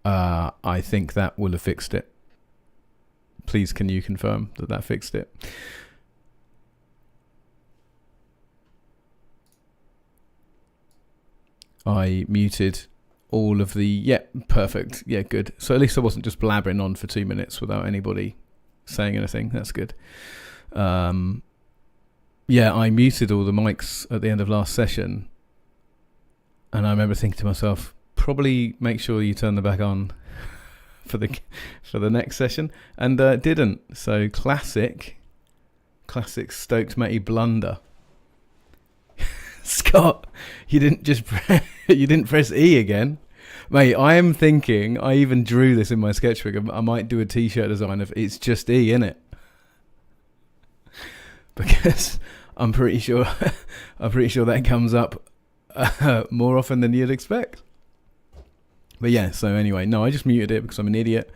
I think that will have fixed it. Please, can you confirm that that fixed it? I muted all of the... Yeah, perfect. Yeah, good. So at least I wasn't just blabbering on for 2 minutes without anybody saying anything. That's good. Yeah, I muted all the mics at the end of last session. And I remember thinking to myself, probably make sure you turn them back on for the next session. And didn't. So classic Stoked matey blunder. Scott, you didn't just you didn't press E again, mate. I am thinking, I even drew this in my sketchbook. I might do a t-shirt design of it's just E, innit? Because I'm pretty sure that comes up more often than you'd expect. But yeah, so anyway, no, I just muted it because I'm an idiot.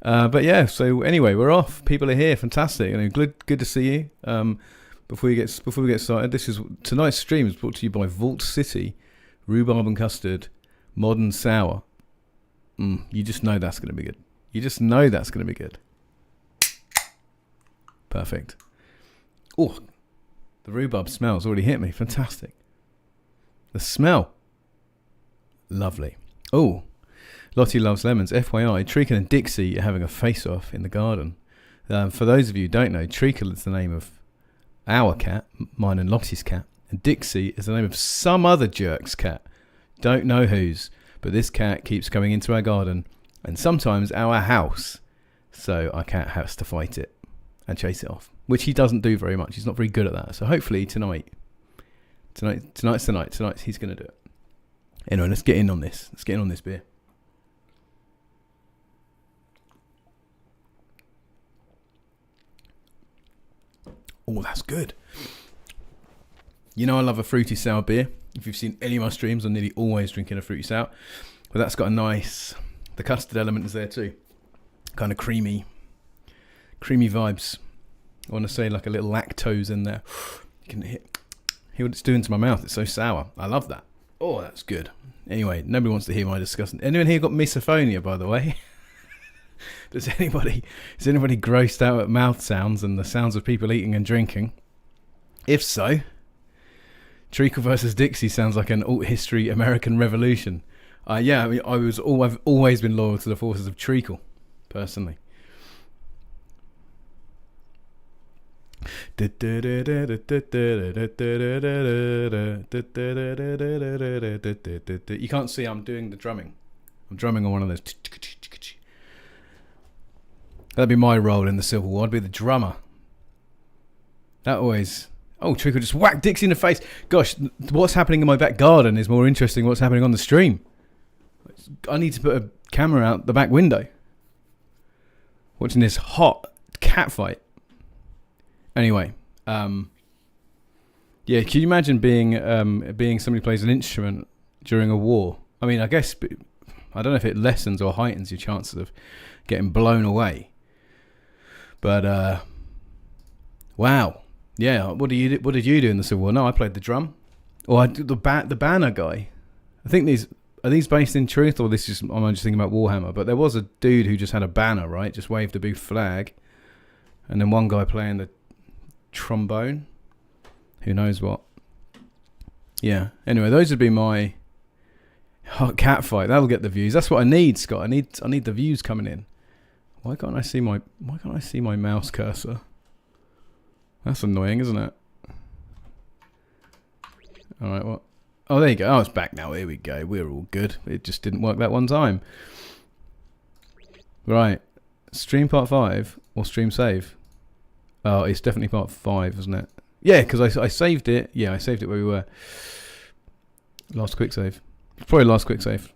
But yeah, so anyway, we're off. People are here, fantastic. Good to see you. Before we get started, tonight's stream is brought to you by Vault City, rhubarb and custard, modern sour. You just know that's going to be good. You just know that's going to be good. Perfect. Oh, the rhubarb smell's already hit me. Fantastic. The smell. Lovely. Oh, Lottie loves lemons. FYI, Treacle and Dixie are having a face-off in the garden. For those of you who don't know, Treacle is the name of our cat, mine and Lottie's cat, and Dixie is the name of some other jerk's cat. Don't know whose, but this cat keeps coming into our garden and sometimes our house. So our cat has to fight it and chase it off, which he doesn't do very much. He's not very good at that. So hopefully tonight's the night. Tonight he's going to do it. Anyway, let's get in on this. Let's get in on this beer. Oh, that's good. You know I love a fruity sour beer. If you've seen any of my streams, I'm nearly always drinking a fruity sour. But that's got the custard element is there too. Kind of creamy vibes. I want to say like a little lactose in there. You can hear what it's doing to my mouth. It's so sour. I love that. Oh, that's good. Anyway, nobody wants to hear my disgusting... Anyone here got misophonia, by the way? Is anybody grossed out at mouth sounds and the sounds of people eating and drinking? If so, Treacle versus Dixie sounds like an alt history American Revolution. Yeah, I mean, I've always been loyal to the forces of Treacle, personally. You can't see I'm doing the drumming. I'm drumming on one of those. That'd be my role in the Civil War. I'd be the drummer. That always... Oh, Treacle just whacked Dixie in the face. Gosh, what's happening in my back garden is more interesting than what's happening on the stream. I need to put a camera out the back window. Watching this hot cat fight. Anyway, yeah, can you imagine being somebody who plays an instrument during a war? I mean, I guess... I don't know if it lessens or heightens your chances of getting blown away. But wow, yeah. What did you do in the Civil War? No, I played the drum. Or I did the banner guy. I think are these based in truth, or I'm just thinking about Warhammer. But there was a dude who just had a banner, right? Just waved a big flag, and then one guy playing the trombone. Who knows what? Yeah. Anyway, those would be my hot cat fight. That'll get the views. That's what I need, Scott. I need the views coming in. Why can't I see my mouse cursor? That's annoying, isn't it? All right, what? Oh, there you go. Oh, it's back now. Here we go. We're all good. It just didn't work that one time. Right. Stream part 5 or stream save? Oh, it's definitely part 5, isn't it? Yeah, because I saved it. Yeah, I saved it where we were. Last quick save. Probably last quick save.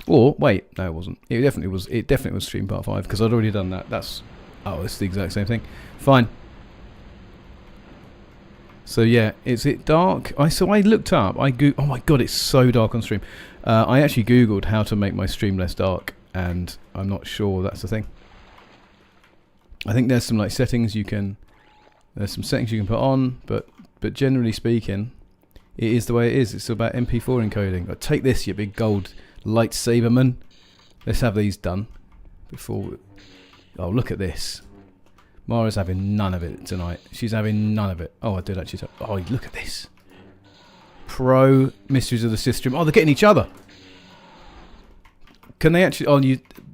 Or wait, no, it wasn't. It definitely was stream part 5 because I'd already done that. It's the exact same thing. Fine. So yeah, is it dark? I looked up. Oh my god, it's so dark on stream. I actually googled how to make my stream less dark, and I'm not sure that's the thing. I think there's some settings you can. There's some settings you can put on, but generally speaking, It is the way it is. It's about MP4 encoding. Like, take this, you big gold lightsaber man. Let's have these done before. Oh, look at this. Mara's having none of it tonight. She's having none of it. Oh, I did actually. Oh, look at this. Pro Mysteries of the Sith stream. Oh, they're getting each other. Can they actually? Oh,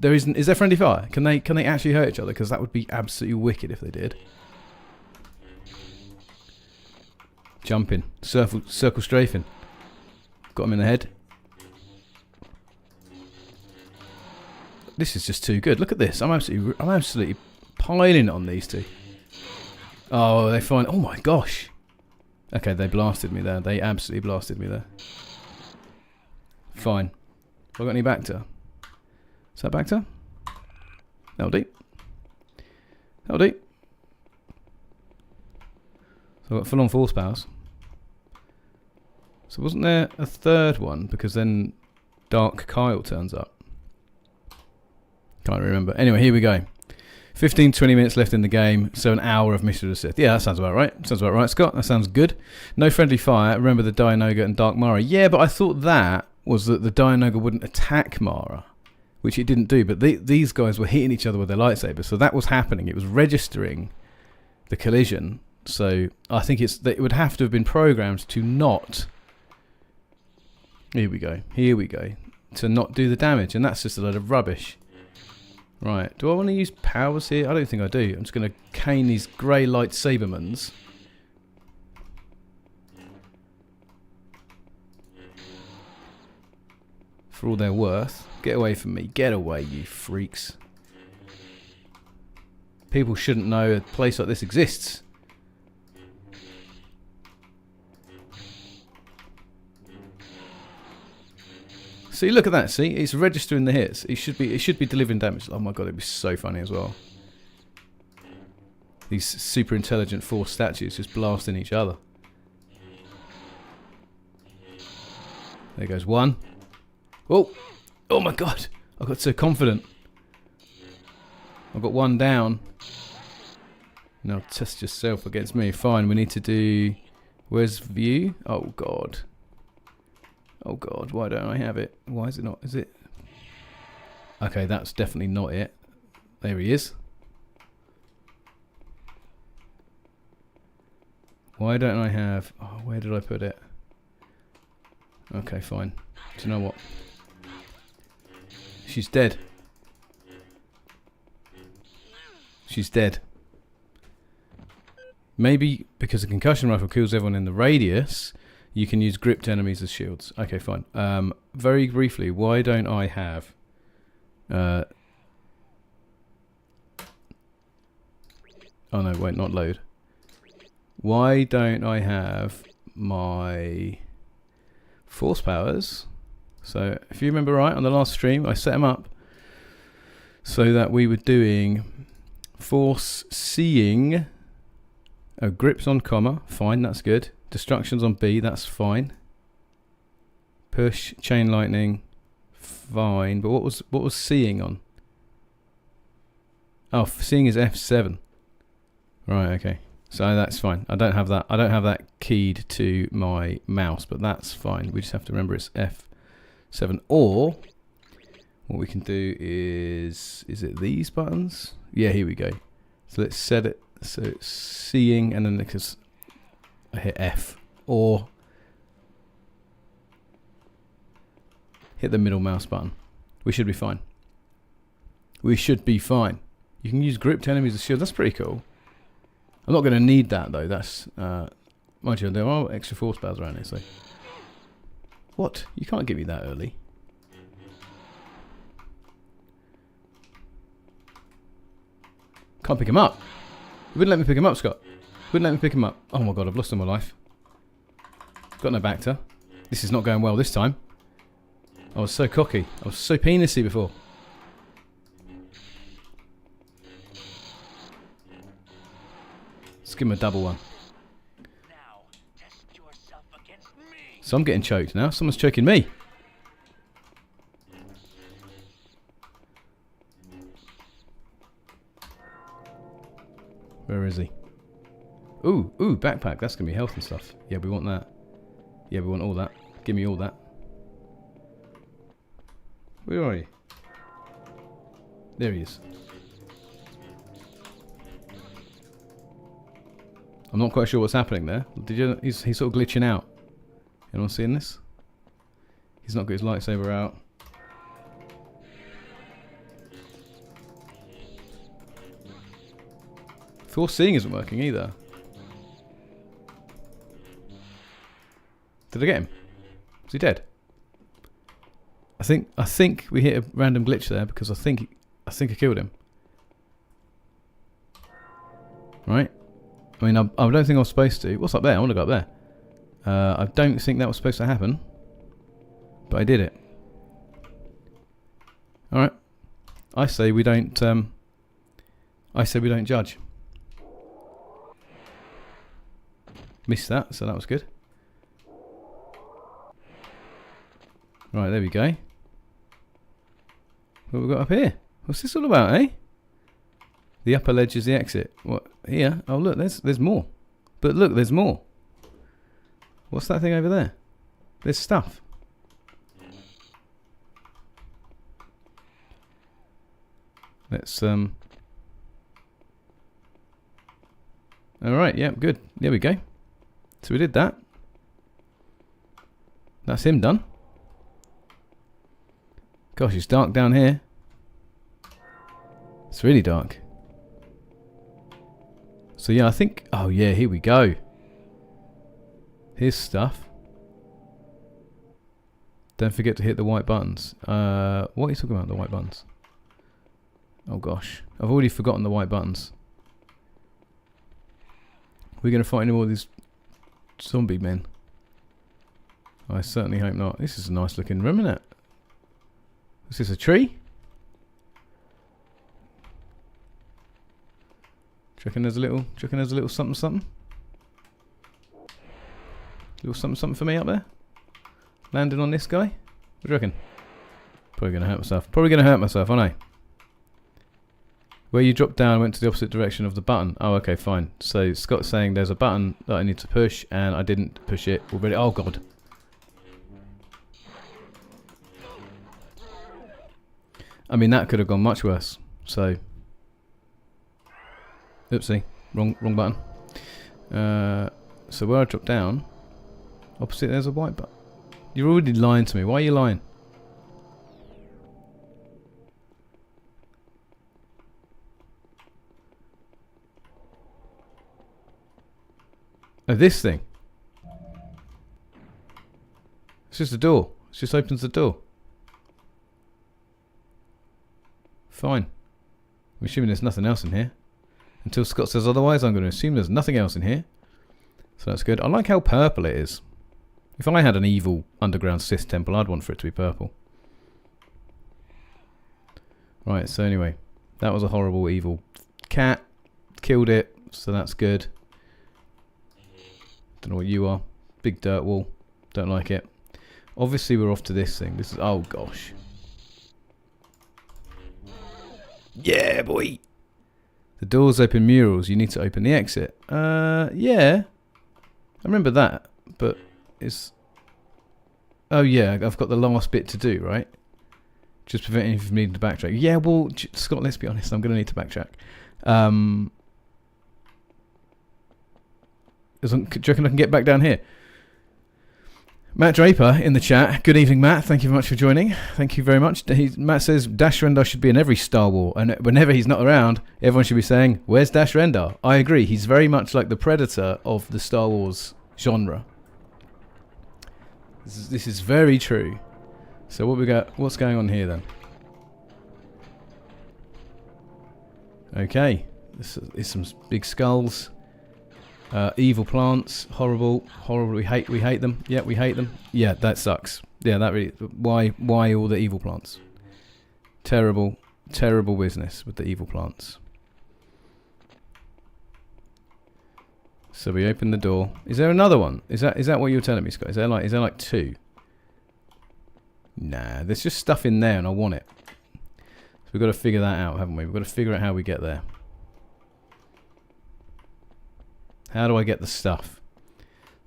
there isn't. Is there friendly fire? Can they actually hurt each other? Because that would be absolutely wicked if they did. Jumping, circle strafing. Got him in the head. This is just too good. Look at this. I'm absolutely piling it on these two. Oh, they find. Oh my gosh. Okay, they blasted me there. They absolutely blasted me there. Fine. Have I got any Bacta? Is that Bacta? LD. LD. So I've got full on force powers. So wasn't there a third one? Because then Dark Kyle turns up. Can't remember. Anyway, here we go. 15-20 minutes left in the game, so an hour of Mystery of the Sith. Yeah, that sounds about right. Sounds about right, Scott. That sounds good. No friendly fire. Remember the Dianoga and Dark Mara. Yeah, but I thought that was that the Dianoga wouldn't attack Mara, which it didn't do. But these guys were hitting each other with their lightsabers, so that was happening. It was registering the collision. So I think it would have to have been programmed to not. Here we go. Here we go. To not do the damage, and that's just a load of rubbish. Right, do I want to use powers here? I don't think I do. I'm just going to cane these grey lightsabermans. For all they're worth. Get away from me. Get away, you freaks. People shouldn't know a place like this exists. See, look at that. See, it's registering the hits. It should be delivering damage. Oh my god, it'd be so funny as well. These super intelligent force statues just blasting each other. There goes one. Oh, oh my god! I got so confident. I've got one down. Now test yourself against me. Fine. We need to do. Where's view? Oh god. Oh god, why don't I have it? Why is it not? Is it? Okay, that's definitely not it. There he is. Why don't I have... Oh, where did I put it? Okay, fine. Do you know what? She's dead. She's dead. Maybe because a concussion rifle kills everyone in the radius... You can use gripped enemies as shields. Okay, fine. Very briefly, why don't I have... oh no, wait, not load. Why don't I have my force powers? So, if you remember right, on the last stream, I set them up so that we were doing force seeing... Oh, grips on comma. Fine, that's good. Destructions on B, that's fine. Push, chain lightning, fine. But what was seeing on? Oh, seeing is F7. Right, okay. So that's fine. I don't have that. I don't have that keyed to my mouse, but that's fine. We just have to remember it's F7. Or what we can do is it these buttons? Yeah, here we go. So let's set it so it's seeing, and then because I hit F, or hit the middle mouse button. We should be fine. We should be fine. You can use gripped enemies as shield. That's pretty cool. I'm not going to need that though. That's mind you, there are extra force powers around here. So what? You can't give me that early. Can't pick him up. You wouldn't let me pick him up, Scott. Wouldn't let me pick him up. Oh my god, I've lost all my life. Got no Bacta. This is not going well this time. I was so cocky. I was so penisy before. Let's give him a double one. Now, test yourself against me. So I'm getting choked now. Someone's choking me. Where is he? Ooh, backpack. That's going to be health and stuff. Yeah, we want that. Yeah, we want all that. Give me all that. Where are you? There he is. I'm not quite sure what's happening there. Did you? He's sort of glitching out. Anyone seeing this? He's not got his lightsaber out. Force seeing isn't working either. Did I get him? Is he dead? I think we hit a random glitch there because I think I killed him. Right? I mean, I don't think I was supposed to. What's up there? I want to go up there. I don't think that was supposed to happen, but I did it. All right. I say we don't. I say we don't judge. Missed that, so that was good. Right, there we go. What have we got up here? What's this all about, eh? The upper ledge is the exit. What? Here? Oh, look, there's more. But look, there's more. What's that thing over there? There's stuff. Let's, Alright, yeah, good. There we go. So we did that. That's him done. Gosh, it's dark down here. It's really dark. So yeah, I think... Oh yeah, here we go. Here's stuff. Don't forget to hit the white buttons. What are you talking about, the white buttons? Oh gosh. I've already forgotten the white buttons. We're going to fight any more of these zombie men. I certainly hope not. This is a nice looking room, isn't it? Is this a tree? Do you reckon there's a little something something? Little something something for me up there? Landing on this guy? What do you reckon? Probably gonna hurt myself. Aren't I? Where you dropped down went to the opposite direction of the button. Oh, okay, fine. So Scott's saying there's a button that I need to push and I didn't push it already. Oh god. I mean, that could have gone much worse. So, oopsie, wrong button. So where I dropped down, opposite there's a white button. You're already lying to me. Why are you lying? Oh, this thing. It's just a door. It just opens the door. Fine. I'm assuming there's nothing else in here. Until Scott says otherwise, I'm going to assume there's nothing else in here. So that's good. I like how purple it is. If I had an evil underground Sith temple, I'd want for it to be purple. Right, so anyway. That was a horrible evil cat. Killed it, so that's good. Don't know what you are. Big dirt wall. Don't like it. Obviously we're off to this thing. This is... Oh gosh. Yeah, boy. The doors open murals. You need to open the exit. Yeah. I remember that, but it's... Oh yeah, I've got the last bit to do, right? Just preventing you from needing to backtrack. Yeah, well, Scott, let's be honest. I'm going to need to backtrack. Do you reckon I can get back down here? Matt Draper in the chat. Good evening, Matt. Thank you very much for joining. Thank you very much. Matt says Dash Rendar should be in every Star Wars, and whenever he's not around, everyone should be saying, "Where's Dash Rendar?" I agree. He's very much like the Predator of the Star Wars genre. This is very true. So what we got? What's going on here then? Okay, this is some big skulls. Evil plants, horrible. We hate them. Yeah, we hate them. Yeah, that sucks. Yeah, that really. Why all the evil plants? Terrible business with the evil plants. So we open the door. Is there another one? Is that what you were telling me, Scott? Is there like two? Nah, there's just stuff in there, and I want it. So we've got to figure that out, haven't we? We've got to figure out how we get there. How do I get the stuff?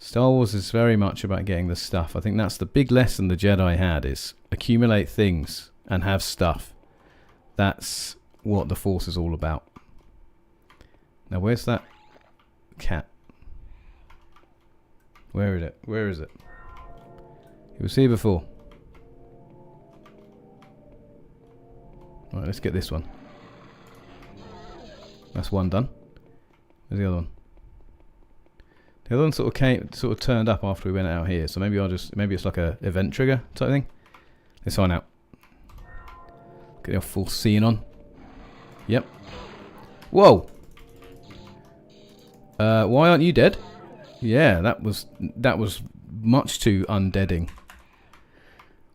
Star Wars is very much about getting the stuff. I think that's the big lesson the Jedi had, is accumulate things and have stuff. That's what the Force is all about. Now, where's that cat? Where is it? Where is it? It was here before. Right, let's get this one. That's one done. Where's the other one? The other one sort of turned up after we went out here, so maybe maybe it's like a event trigger type thing. Let's find out. Get your full scene on. Yep. Whoa. Why aren't you dead? Yeah, that was much too undeading.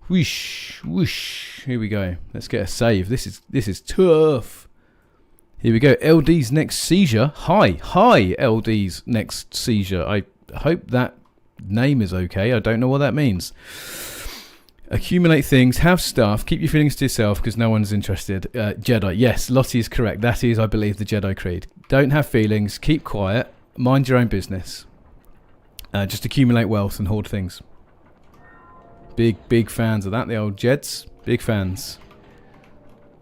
Whoosh, whoosh. Here we go. Let's get a save. This is tough. Here we go. LD's next seizure. Hi, LD's next seizure. I hope that name is okay. I don't know what that means. Accumulate things, have stuff, keep your feelings to yourself because no one's interested. Jedi. Yes, Lottie is correct. That is, I believe, the Jedi Creed. Don't have feelings, keep quiet, mind your own business. Just accumulate wealth and hoard things. Big fans of that, the old Jeds. Big fans.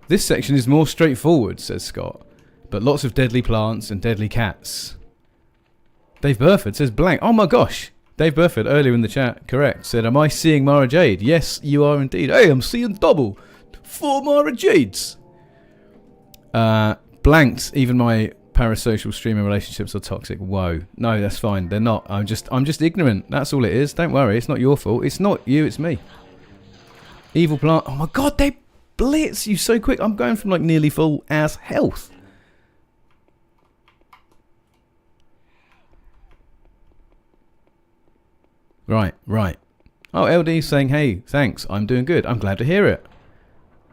This section is more straightforward, says Scott. But lots of deadly plants and deadly cats. Dave Burford says blank. Oh my gosh. Dave Burford earlier in the chat, correct, said, am I seeing Mara Jade? Yes, you are indeed. Hey, I'm seeing double. 4 Mara Jades. Blanked. Even my parasocial streaming relationships are toxic. Whoa. No, that's fine. They're not. I'm just ignorant. That's all it is. Don't worry. It's not your fault. It's not you. It's me. Evil plant. Oh my god, they blitz you so quick. I'm going from like nearly full ass health. Right. Oh, LD saying, hey, thanks. I'm doing good. I'm glad to hear it.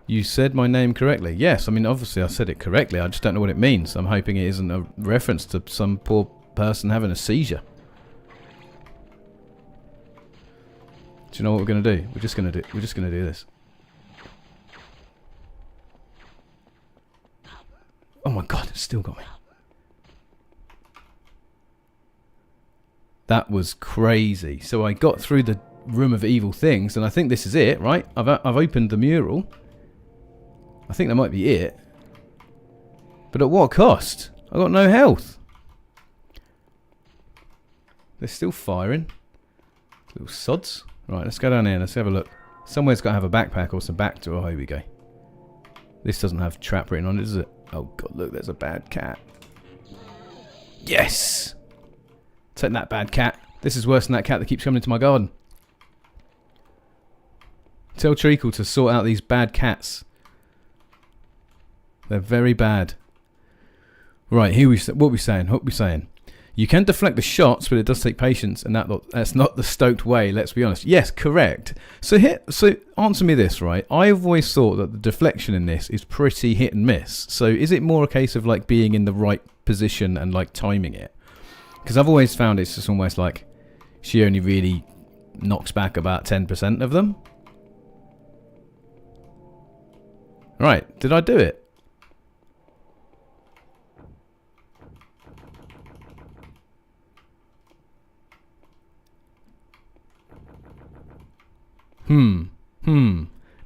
You said my name correctly. Yes, I mean, obviously I said it correctly. I just don't know what it means. I'm hoping it isn't a reference to some poor person having a seizure. Do you know what we're going to do? We're just going to do this. Oh my god, it's still got me. That was crazy. So I got through the room of evil things, and I think this is it, right? I've opened the mural. I think that might be it. But at what cost? I got no health. They're still firing. Little sods. Right, let's go down here. Let's have a look. Somewhere's got to have a backpack or some back door. Oh, here we go. This doesn't have trap written on it, does it? Oh god, look, there's a bad cat. Yes! Take that, bad cat. This is worse than that cat that keeps coming into my garden. Tell Treacle to sort out these bad cats. They're very bad. Right, what are we saying? You can deflect the shots, but it does take patience, and that's not the Stoked way, let's be honest. Yes, correct. So answer me this, right? I've always thought that the deflection in this is pretty hit and miss. So is it more a case of like being in the right position and like timing it? Because I've always found it's just almost like she only really knocks back about 10% of them. Right, did I do it?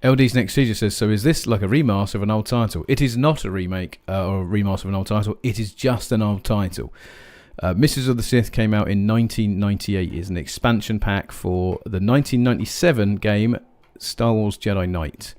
LD's next seizure says, so is this like a remaster of an old title? It is not a remake or a remaster of an old title. It is just an old title. Missiles of the Sith came out in 1998. It's an expansion pack for the 1997 game Star Wars Jedi Knight.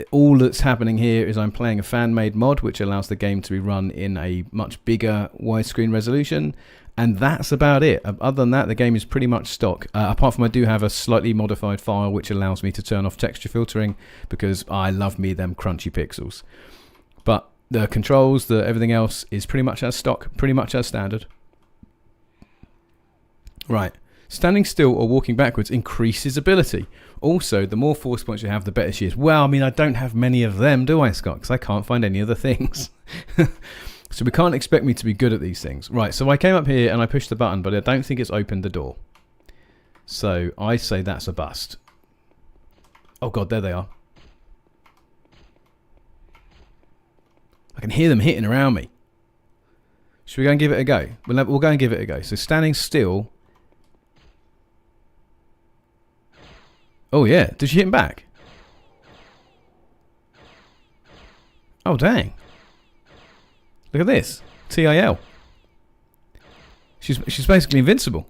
All that's happening here is I'm playing a fan-made mod which allows the game to be run in a much bigger widescreen resolution, and that's about it. Other than that, the game is pretty much stock. Apart from I do have a slightly modified file which allows me to turn off texture filtering because I love me them crunchy pixels. But the controls, everything else is pretty much as stock, pretty much as standard. Right. Standing still or walking backwards increases ability. Also, the more force points you have, the better she is. Well, I mean, I don't have many of them, do I, Scott? Because I can't find any other things. So we can't expect me to be good at these things. Right, so I came up here and I pushed the button, but I don't think it's opened the door. So I say that's a bust. Oh god, there they are. I can hear them hitting around me. Should we go and give it a go? We'll go and give it a go. So standing still. Oh yeah, did she hit him back? Oh dang! Look at this, TIL. She's basically invincible.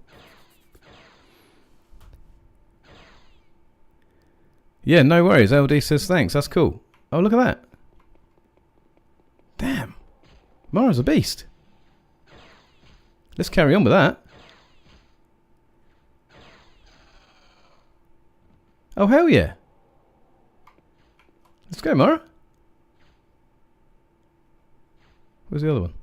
Yeah, no worries. LD says thanks. That's cool. Oh look at that. Damn, Mara's a beast. Let's carry on with that. Oh hell yeah! Let's go, Mara. Where's the other one?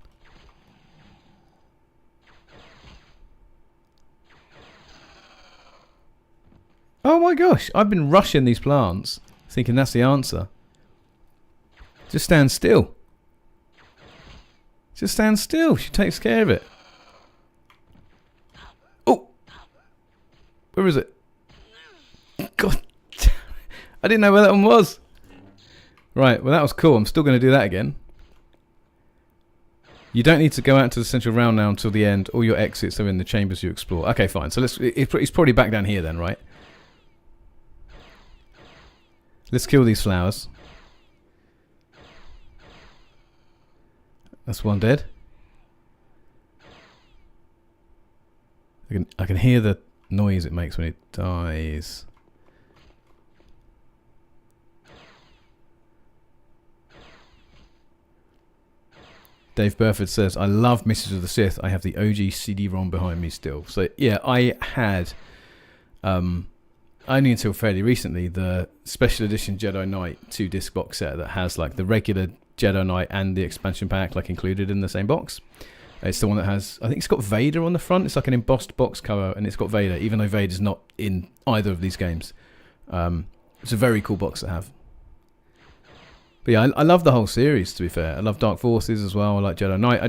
Oh my gosh, I've been rushing these plants, thinking that's the answer. Just stand still. Just stand still, she takes care of it. Oh! Where is it? God damn it. I didn't know where that one was. Right, well that was cool. I'm still going to do that again. You don't need to go out to the central round now until the end. All your exits are in the chambers you explore. Okay, fine. So it's probably back down here then, right? Let's kill these flowers. That's one dead. I can hear the noise it makes when it dies. Dave Burford says, I love Mistress of the Sith. I have the OG CD-ROM behind me still. So, yeah, I had, only until fairly recently, the Special Edition Jedi Knight 2-disc box set that has, like, the regular Jedi Knight and the expansion pack, like, included in the same box. It's the one that has, I think it's got Vader on the front. It's like an embossed box cover, and it's got Vader, even though Vader's not in either of these games. It's a very cool box to have. But yeah, I love the whole series, to be fair. I love Dark Forces as well. I like Jedi Knight.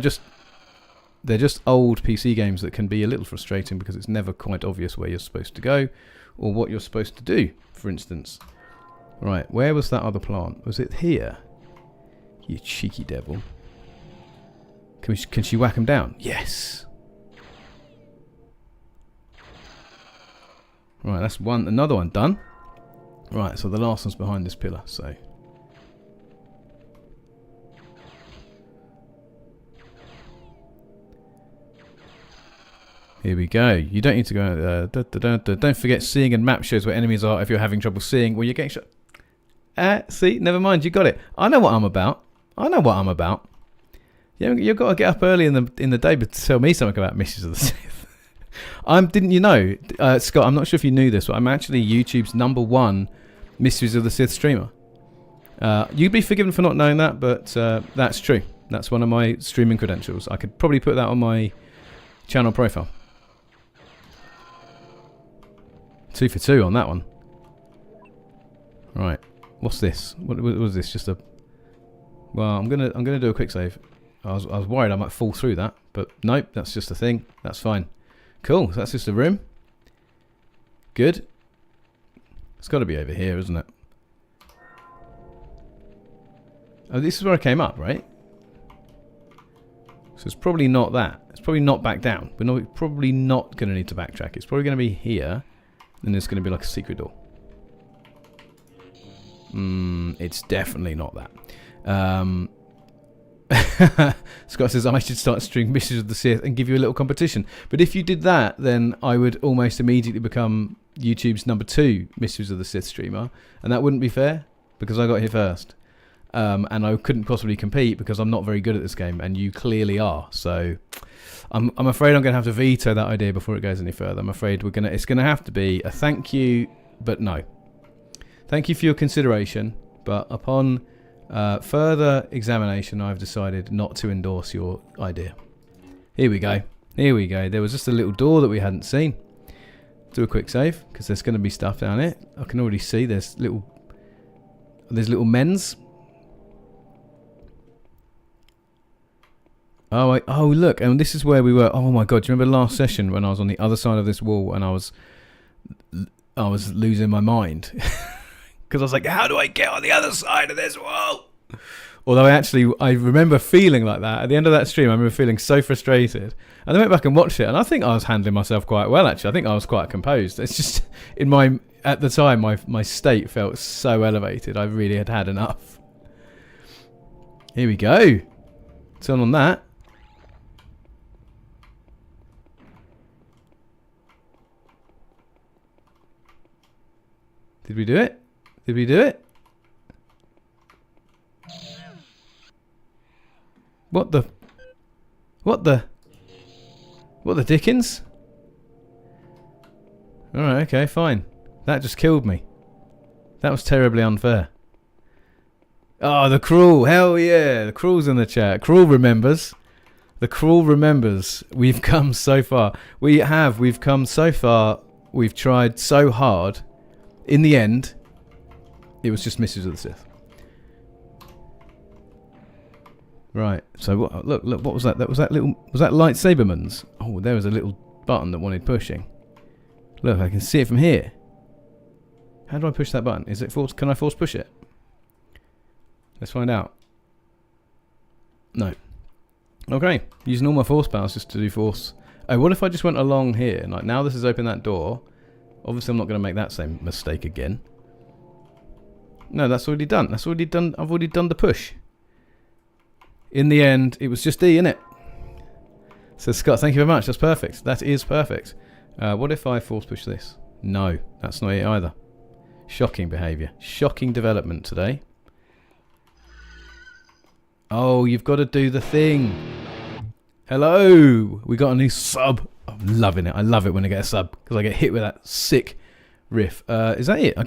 They're just old PC games that can be a little frustrating because it's never quite obvious where you're supposed to go or what you're supposed to do, for instance. Right, where was that other plant? Was it here? You cheeky devil. Can she whack him down? Yes. Right, that's another one done. Right, so the last one's behind this pillar, so... Here we go. You don't need to go... Don't forget seeing and map shows where enemies are if you're having trouble seeing. Well, you're getting shot. See? Never mind. You got it. I know what I'm about. You've got to get up early in the day to tell me something about Mistress of the Sith. Didn't you know, Scott, I'm not sure if you knew this, but I'm actually YouTube's #1 Mistress of the Sith streamer. You'd be forgiven for not knowing that, but that's true. That's one of my streaming credentials. I could probably put that on my channel profile. 2 for 2 on that one. Right. What's this? What was this? Just a... Well, I'm gonna do a quick save. I was worried I might fall through that, but nope, that's just a thing. That's fine. Cool. So that's just a room. Good. It's got to be over here, isn't it? Oh, this is where I came up, right? So it's probably not that. It's probably not back down. We're probably not going to need to backtrack. It's probably going to be here. Then there's going to be like a secret door. It's definitely not that. Scott says, I should start streaming Mistress of the Sith and give you a little competition. But if you did that, then I would almost immediately become YouTube's #2 Mistress of the Sith streamer. And that wouldn't be fair, because I got here first. And I couldn't possibly compete because I'm not very good at this game, and you clearly are. So I'm afraid I'm going to have to veto that idea before it goes any further. I'm afraid it's going to have to be a thank you, but no. Thank you for your consideration, but upon further examination, I've decided not to endorse your idea. Here we go. Here we go. There was just a little door that we hadn't seen. Do a quick save, because there's going to be stuff down here. I can already see there's little men's. Oh, look, and this is where we were. Oh my god, do you remember last session when I was on the other side of this wall and I was losing my mind? Because I was like, how do I get on the other side of this wall? Although I remember feeling like that. At the end of that stream, I remember feeling so frustrated. And I went back and watched it, and I think I was handling myself quite well, actually. I think I was quite composed. It's just, at the time, my state felt so elevated. I really had enough. Here we go. Turn on that. Did we do it? Did we do it? What the dickens? Alright, okay, fine. That just killed me. That was terribly unfair. Oh, the Cruel. Hell yeah. The Cruel's in the chat. Cruel remembers. The Cruel remembers. We've come so far. We've come so far. We've tried so hard. In the end, it was just Misses of the Sith. Right. So look. What was that? Was that lightsaberman's? Oh, there was a little button that wanted pushing. Look, I can see it from here. How do I push that button? Is it force? Can I force push it? Let's find out. No. Okay. Using all my force powers just to do force. Oh, what if I just went along here? Like now, this has opened that door. Obviously, I'm not going to make that same mistake again. No, that's already done. That's already done. I've already done the push. In the end, it was just E, innit? So Scott, thank you very much. That's perfect. That is perfect. What if I force push this? No, that's not it either. Shocking behaviour. Shocking development today. Oh, you've got to do the thing. Hello. We got a new sub. I'm loving it. I love it when I get a sub because I get hit with that sick riff. Is that it?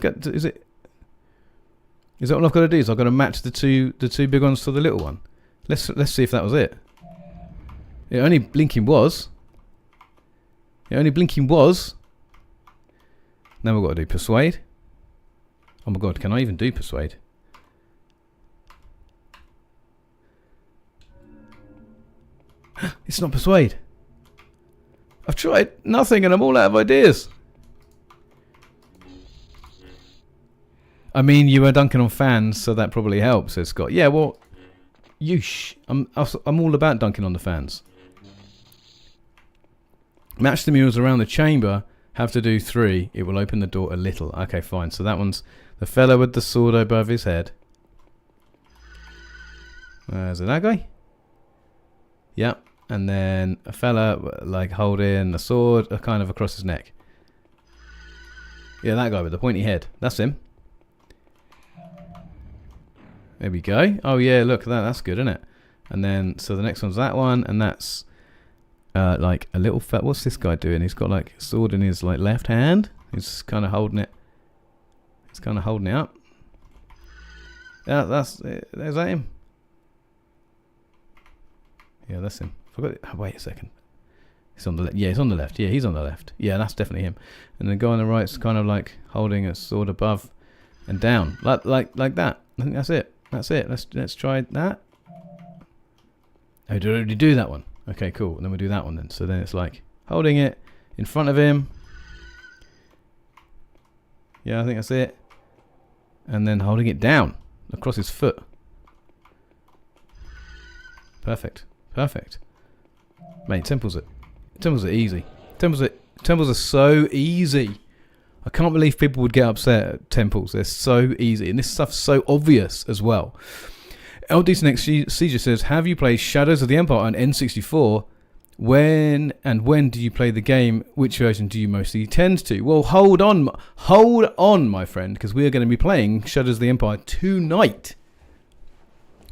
Is that all I've got to do? Is I've got to match the two big ones to the little one. Let's see if that was it. It only blinking was. Now we've got to do persuade. Oh my god, can I even do persuade? It's not persuade. I've tried nothing and I'm all out of ideas. I mean, you were dunking on fans, so that probably helps, says Scott. Yeah, well, I'm all about dunking on the fans. Match the murals around the chamber. Have to do 3. It will open the door a little. Okay, fine. So that one's the fellow with the sword above his head. Is it that guy? Yep. And then a fella like holding the sword kind of across his neck. Yeah, that guy with the pointy head. That's him. There we go. Oh yeah, look at that. That's good, isn't it? And then so the next one's that one, and that's like a little fat. What's this guy doing? He's got like a sword in his like left hand. He's kind of holding it. He's kind of holding it up. Yeah, is that him? Yeah, that's him. Forgot. Oh, wait a second. He's on the left. Yeah, he's on the left. Yeah, he's on the left. Yeah, that's definitely him. And the guy on the right's kind of like holding a sword above and down, like that. I think that's it. That's it. Let's try that. Oh, did I already do that one? Okay, cool. And then we'll do that one then. So then it's like holding it in front of him. Yeah, I think that's it. And then holding it down across his foot. Perfect. Perfect. Mate, temples are easy. Temples are so easy. I can't believe people would get upset at temples. They're so easy. And this stuff's so obvious as well. LD's Siege says, have you played Shadows of the Empire on N64? When do you play the game? Which version do you mostly tend to? Well, hold on, my friend, because we are going to be playing Shadows of the Empire tonight.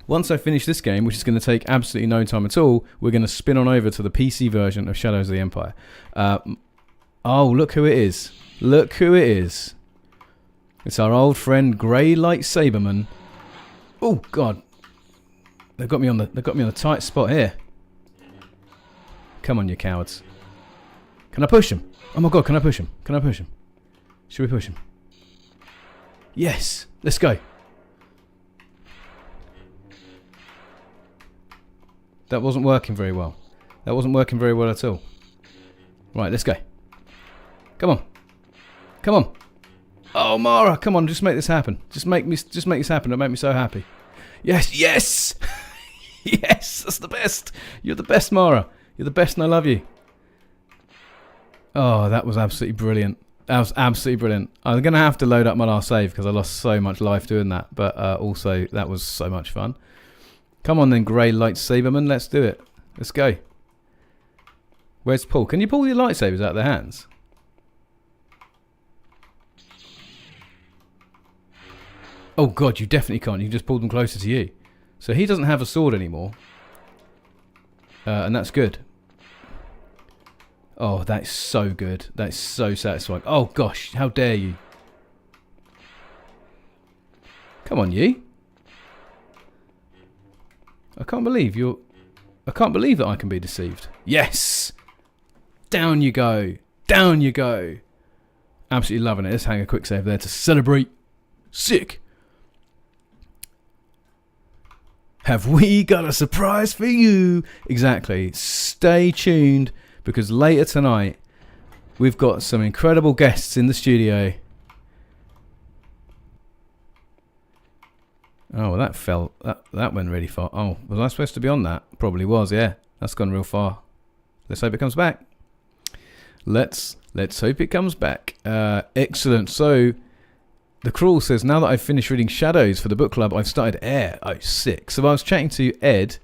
Once I finish this game, which is going to take absolutely no time at all, we're going to spin on over to the PC version of Shadows of the Empire. Oh, look who it is. Look who it is. It's our old friend Grey Lightsaberman. Oh God. They've got me on the tight spot here. Come on, you cowards. Can I push him? Oh my God, can I push him? Can I push him? Should we push him? Yes. Let's go. That wasn't working very well. That wasn't working very well at all. Right, let's go. Come on. Come on. Oh, Mara, come on, just make this happen. Just make this happen. It'll make me so happy. Yes, yes! Yes, that's the best. You're the best, Mara. You're the best and I love you. Oh, that was absolutely brilliant. That was absolutely brilliant. I'm going to have to load up my last save because I lost so much life doing that. But also, that was so much fun. Come on then, grey lightsaberman. Let's do it. Let's go. Where's Paul? Can you pull your lightsabers out of their hands? Oh god, you definitely can't. You can just pull them closer to you. So he doesn't have a sword anymore. And that's good. Oh, that's so good. That's so satisfying. Oh gosh, how dare you. Come on, you. I can't believe you're... I can't believe that I can be deceived. Yes! Down you go. Down you go. Absolutely loving it. Let's hang a quick save there to celebrate. Sick. Have we got a surprise for you? Exactly. Stay tuned because later tonight we've got some incredible guests in the studio. Oh, well, that went really far. Oh, was I supposed to be on that? Probably was, yeah. That's gone real far. Let's hope it comes back. Let's hope it comes back. Excellent. So the Crawl says, now that I've finished reading Shadows for the book club, I've started Air. Oh, sick. So I was chatting to Ed,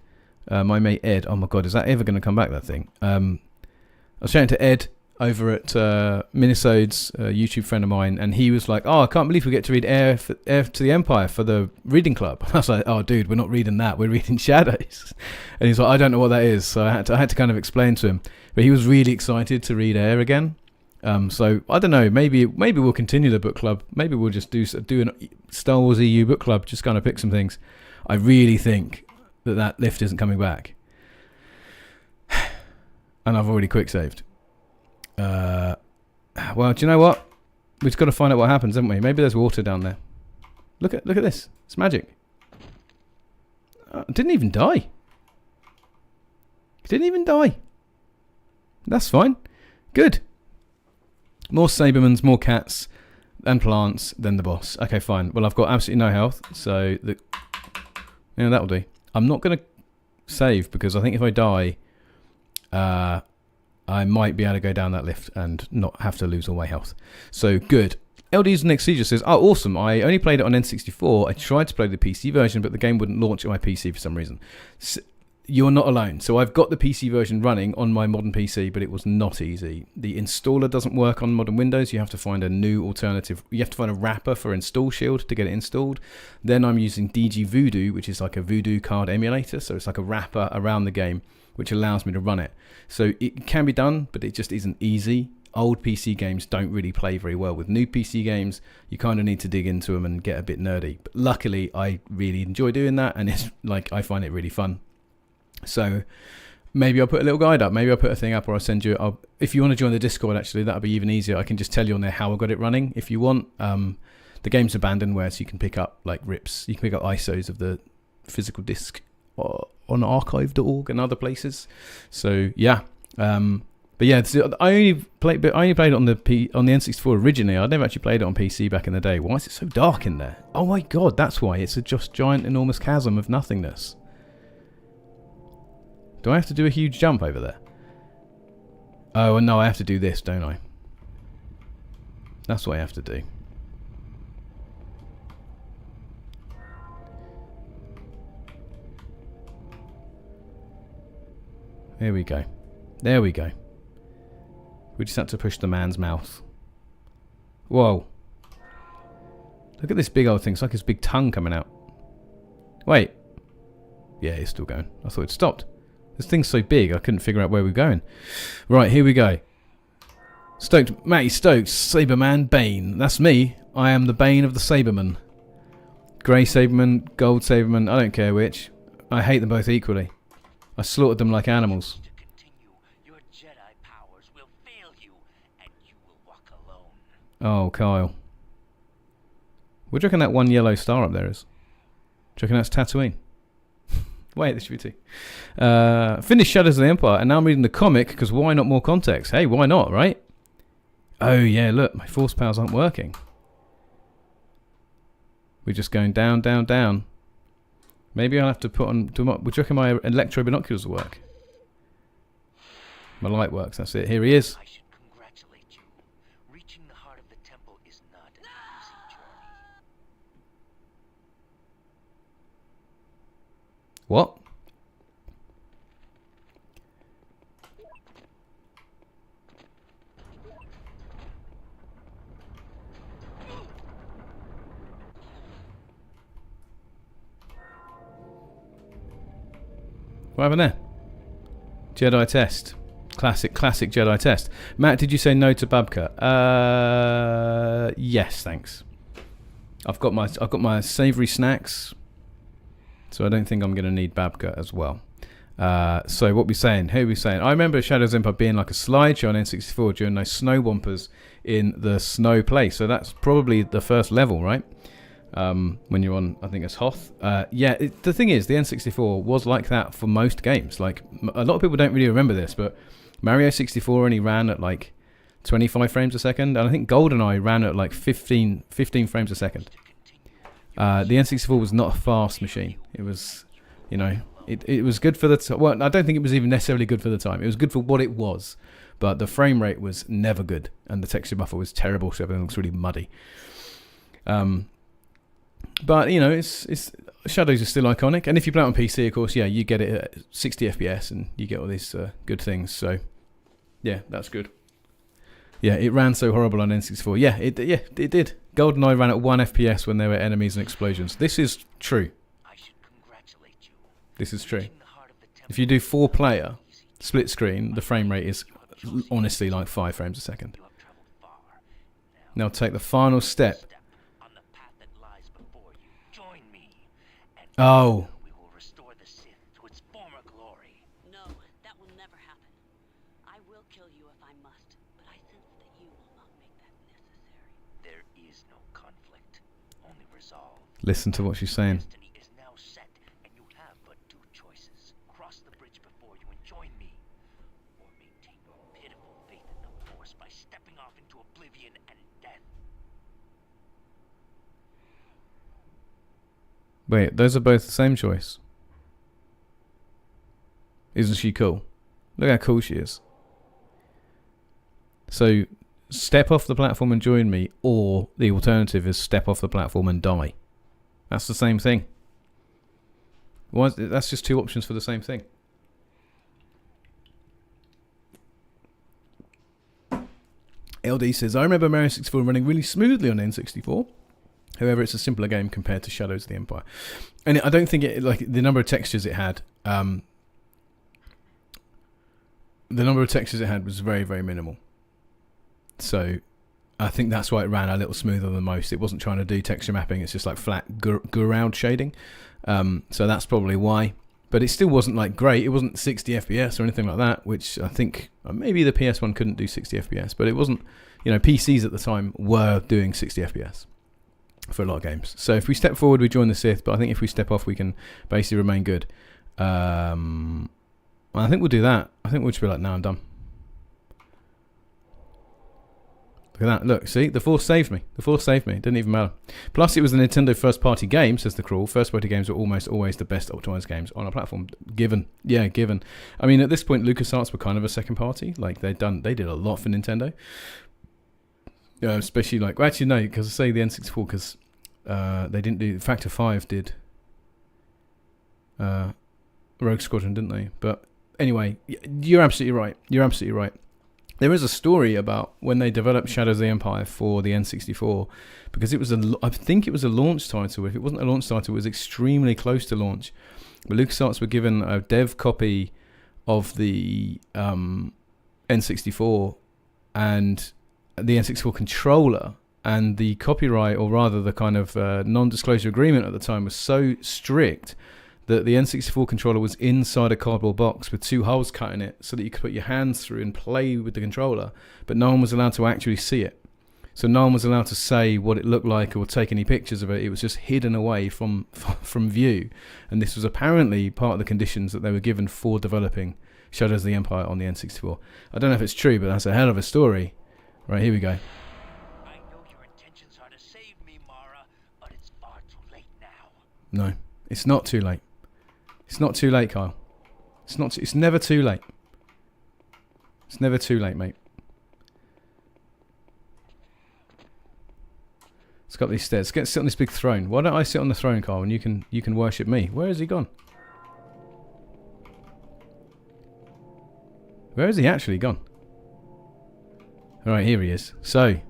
my mate Ed. Oh my god, is that ever going to come back, that thing? I was chatting to Ed over at Minisode's YouTube friend of mine, and he was like, oh, I can't believe we get to read Heir to the Empire for the reading club. I was like, oh dude, we're not reading that, we're reading Shadows. And he's like, I don't know what that is. So I had to kind of explain to him, but he was really excited to read Heir again. So I don't know, maybe we'll continue the book club. Maybe we'll just do a Star Wars EU book club, just kind of pick some things. I really think that lift isn't coming back, and I've already quick saved. Well, do you know what? We've got to find out what happens, haven't we? Maybe there's water down there. Look at this. It's magic. It didn't even die. It didn't even die. That's fine. Good. More Sabermans, more cats, and plants than the boss. Okay, fine. Well, I've got absolutely no health, so that'll do. I'm not going to save because I think if I die, I might be able to go down that lift and not have to lose all my health. So, good. LD's Nick Seeger says, oh, awesome. I only played it on N64. I tried to play the PC version, but the game wouldn't launch on my PC for some reason. So, you're not alone. So I've got the PC version running on my modern PC, but it was not easy. The installer doesn't work on modern Windows. You have to find a new alternative. You have to find a wrapper for Install Shield to get it installed. Then I'm using DG Voodoo, which is like a Voodoo card emulator. So it's like a wrapper around the game, which allows me to run it. So it can be done, but it just isn't easy. Old PC games don't really play very well. With new PC games, you kind of need to dig into them and get a bit nerdy. But luckily, I really enjoy doing that, and it's like I find it really fun. So maybe I'll put a little guide up, maybe I'll put a thing up, or I'll send you, if you want to join the Discord, actually that'll be even easier. I can just tell you on there how I got it running if you want. The game's abandonware, so you can pick up like rips, you can pick up ISOs of the physical disc on archive.org and other places. So yeah, but yeah, I only played it on the N64 originally. I'd never actually played it on PC back in the day. Why is it so dark in there? Oh my god, that's why. It's a just giant enormous chasm of nothingness. Do I have to do a huge jump over there? Oh, no, I have to do this, don't I? That's what I have to do. There we go. There we go. We just had to push the man's mouth. Whoa. Look at this big old thing. It's like his big tongue coming out. Wait. Yeah, it's still going. I thought it stopped. This thing's so big, I couldn't figure out where we're going. Right, here we go. Stoked, Matty Stoked, Saberman Bane. That's me. I am the Bane of the Saberman. Grey Saberman, Gold Saberman, I don't care which. I hate them both equally. I slaughtered them like animals. To continue, your Jedi powers will fail you, and you will walk alone. Oh, Kyle. What do you reckon that one yellow star up there is? Do you reckon that's Tatooine? Wait, this should be two. Finished Shadows of the Empire, and now I'm reading the comic, because why not more context? Hey, why not, right? Oh, yeah, look, my force powers aren't working. We're just going down, down, down. Maybe I'll have to put on... Do you reckon my electro binoculars will work? My light works, that's it. Here he is. I should congratulate you. Reaching the heart of the temple is not an easy journey. What? What happened there? Jedi test. Classic Jedi test. Matt, did you say no to Babka? Yes, thanks. I've got my savoury snacks, so I don't think I'm going to need Babka as well. So what we saying? Who are we saying? I remember Shadows Empire being like a slideshow on N64 during those snow wompers in the snow place. So that's probably the first level, right? When you're on, I think it's Hoth. The thing is, the N64 was like that for most games. Like, a lot of people don't really remember this, but Mario 64 only ran at like 25 frames a second, and I think GoldenEye ran at like 15 frames a second. The N64 was not a fast machine. It was, it was good for the time. Well, I don't think it was even necessarily good for the time. It was good for what it was, but the frame rate was never good, and the texture buffer was terrible, so everything looks really muddy. But it's Shadows is still iconic, and if you play it on PC, of course, you get it at 60 FPS, and you get all these good things. So, yeah, that's good. Yeah, it ran so horrible on N64. Yeah, it did. GoldenEye ran at 1 FPS when there were enemies and explosions. This is true. I should congratulate you. This is true. If you do 4-player split screen, the frame rate is honestly like 5 frames a second. Now take the final step. Oh. We will restore the Sith to its former glory. No, that will never happen. I will kill you if I must, but I sense that you will not make that necessary. There is no conflict, only resolve. Listen to what she's saying. Destiny is now set, and you have but 2 choices. Cross the bridge before you and join me, or maintain your pitiful faith in the Force by stepping off into oblivion and death. Wait, those are both the same choice. Isn't she cool? Look how cool she is. So, step off the platform and join me, or the alternative is step off the platform and die. That's the same thing. Why? That's just 2 options for the same thing. LD says, I remember Mario 64 running really smoothly on N64. However, it's a simpler game compared to Shadows of the Empire. And I don't think it, like, the number of textures it had, was very, very minimal. So, I think that's why it ran a little smoother than most. It wasn't trying to do texture mapping. It's just like flat ground shading. So that's probably why. But it still wasn't like great. It wasn't 60 FPS or anything like that, which I think maybe the PS1 couldn't do 60 FPS. But it wasn't, PCs at the time were doing 60 FPS. For a lot of games. So if we step forward, we join the Sith, but I think if we step off, we can basically remain good. I think we'll do that. I think we'll just be like, no, I'm done. Look at that. Look, see? The Force saved me. The Force saved me. It didn't even matter. Plus, it was a Nintendo first-party game, says the Crawl. First-party games are almost always the best optimized games on a platform. Given. Yeah, given. I mean, at this point, LucasArts were kind of a second party. Like, they did a lot for Nintendo. Especially like, well, actually no, because I say the N64 because they didn't do Factor 5 did Rogue Squadron, didn't they? But anyway, you're absolutely right. You're absolutely right. There is a story about when they developed Shadows of the Empire for the N64, because it was I think it was a launch title. If it wasn't a launch title, it was extremely close to launch. But LucasArts were given a dev copy of the N64 and the N64 controller, and the copyright, or rather the kind of non-disclosure agreement at the time, was so strict that the N64 controller was inside a cardboard box with 2 holes cut in it so that you could put your hands through and play with the controller, but no one was allowed to actually see it. So no one was allowed to say what it looked like or take any pictures of it. It was just hidden away from view, and this was apparently part of the conditions that they were given for developing Shadows of the Empire on the N64. I don't know if it's true, but that's a hell of a story. Right, here we go. I know your intentions are to save me, Mara, but it's far too late now. No, it's not too late. It's not too late, Kyle. It's never too late. It's never too late, mate. Let's go up these stairs. Let's sit on this big throne. Why don't I sit on the throne, Kyle, and you can worship me? Where has he gone? Where has he actually gone? Alright, here he is. So,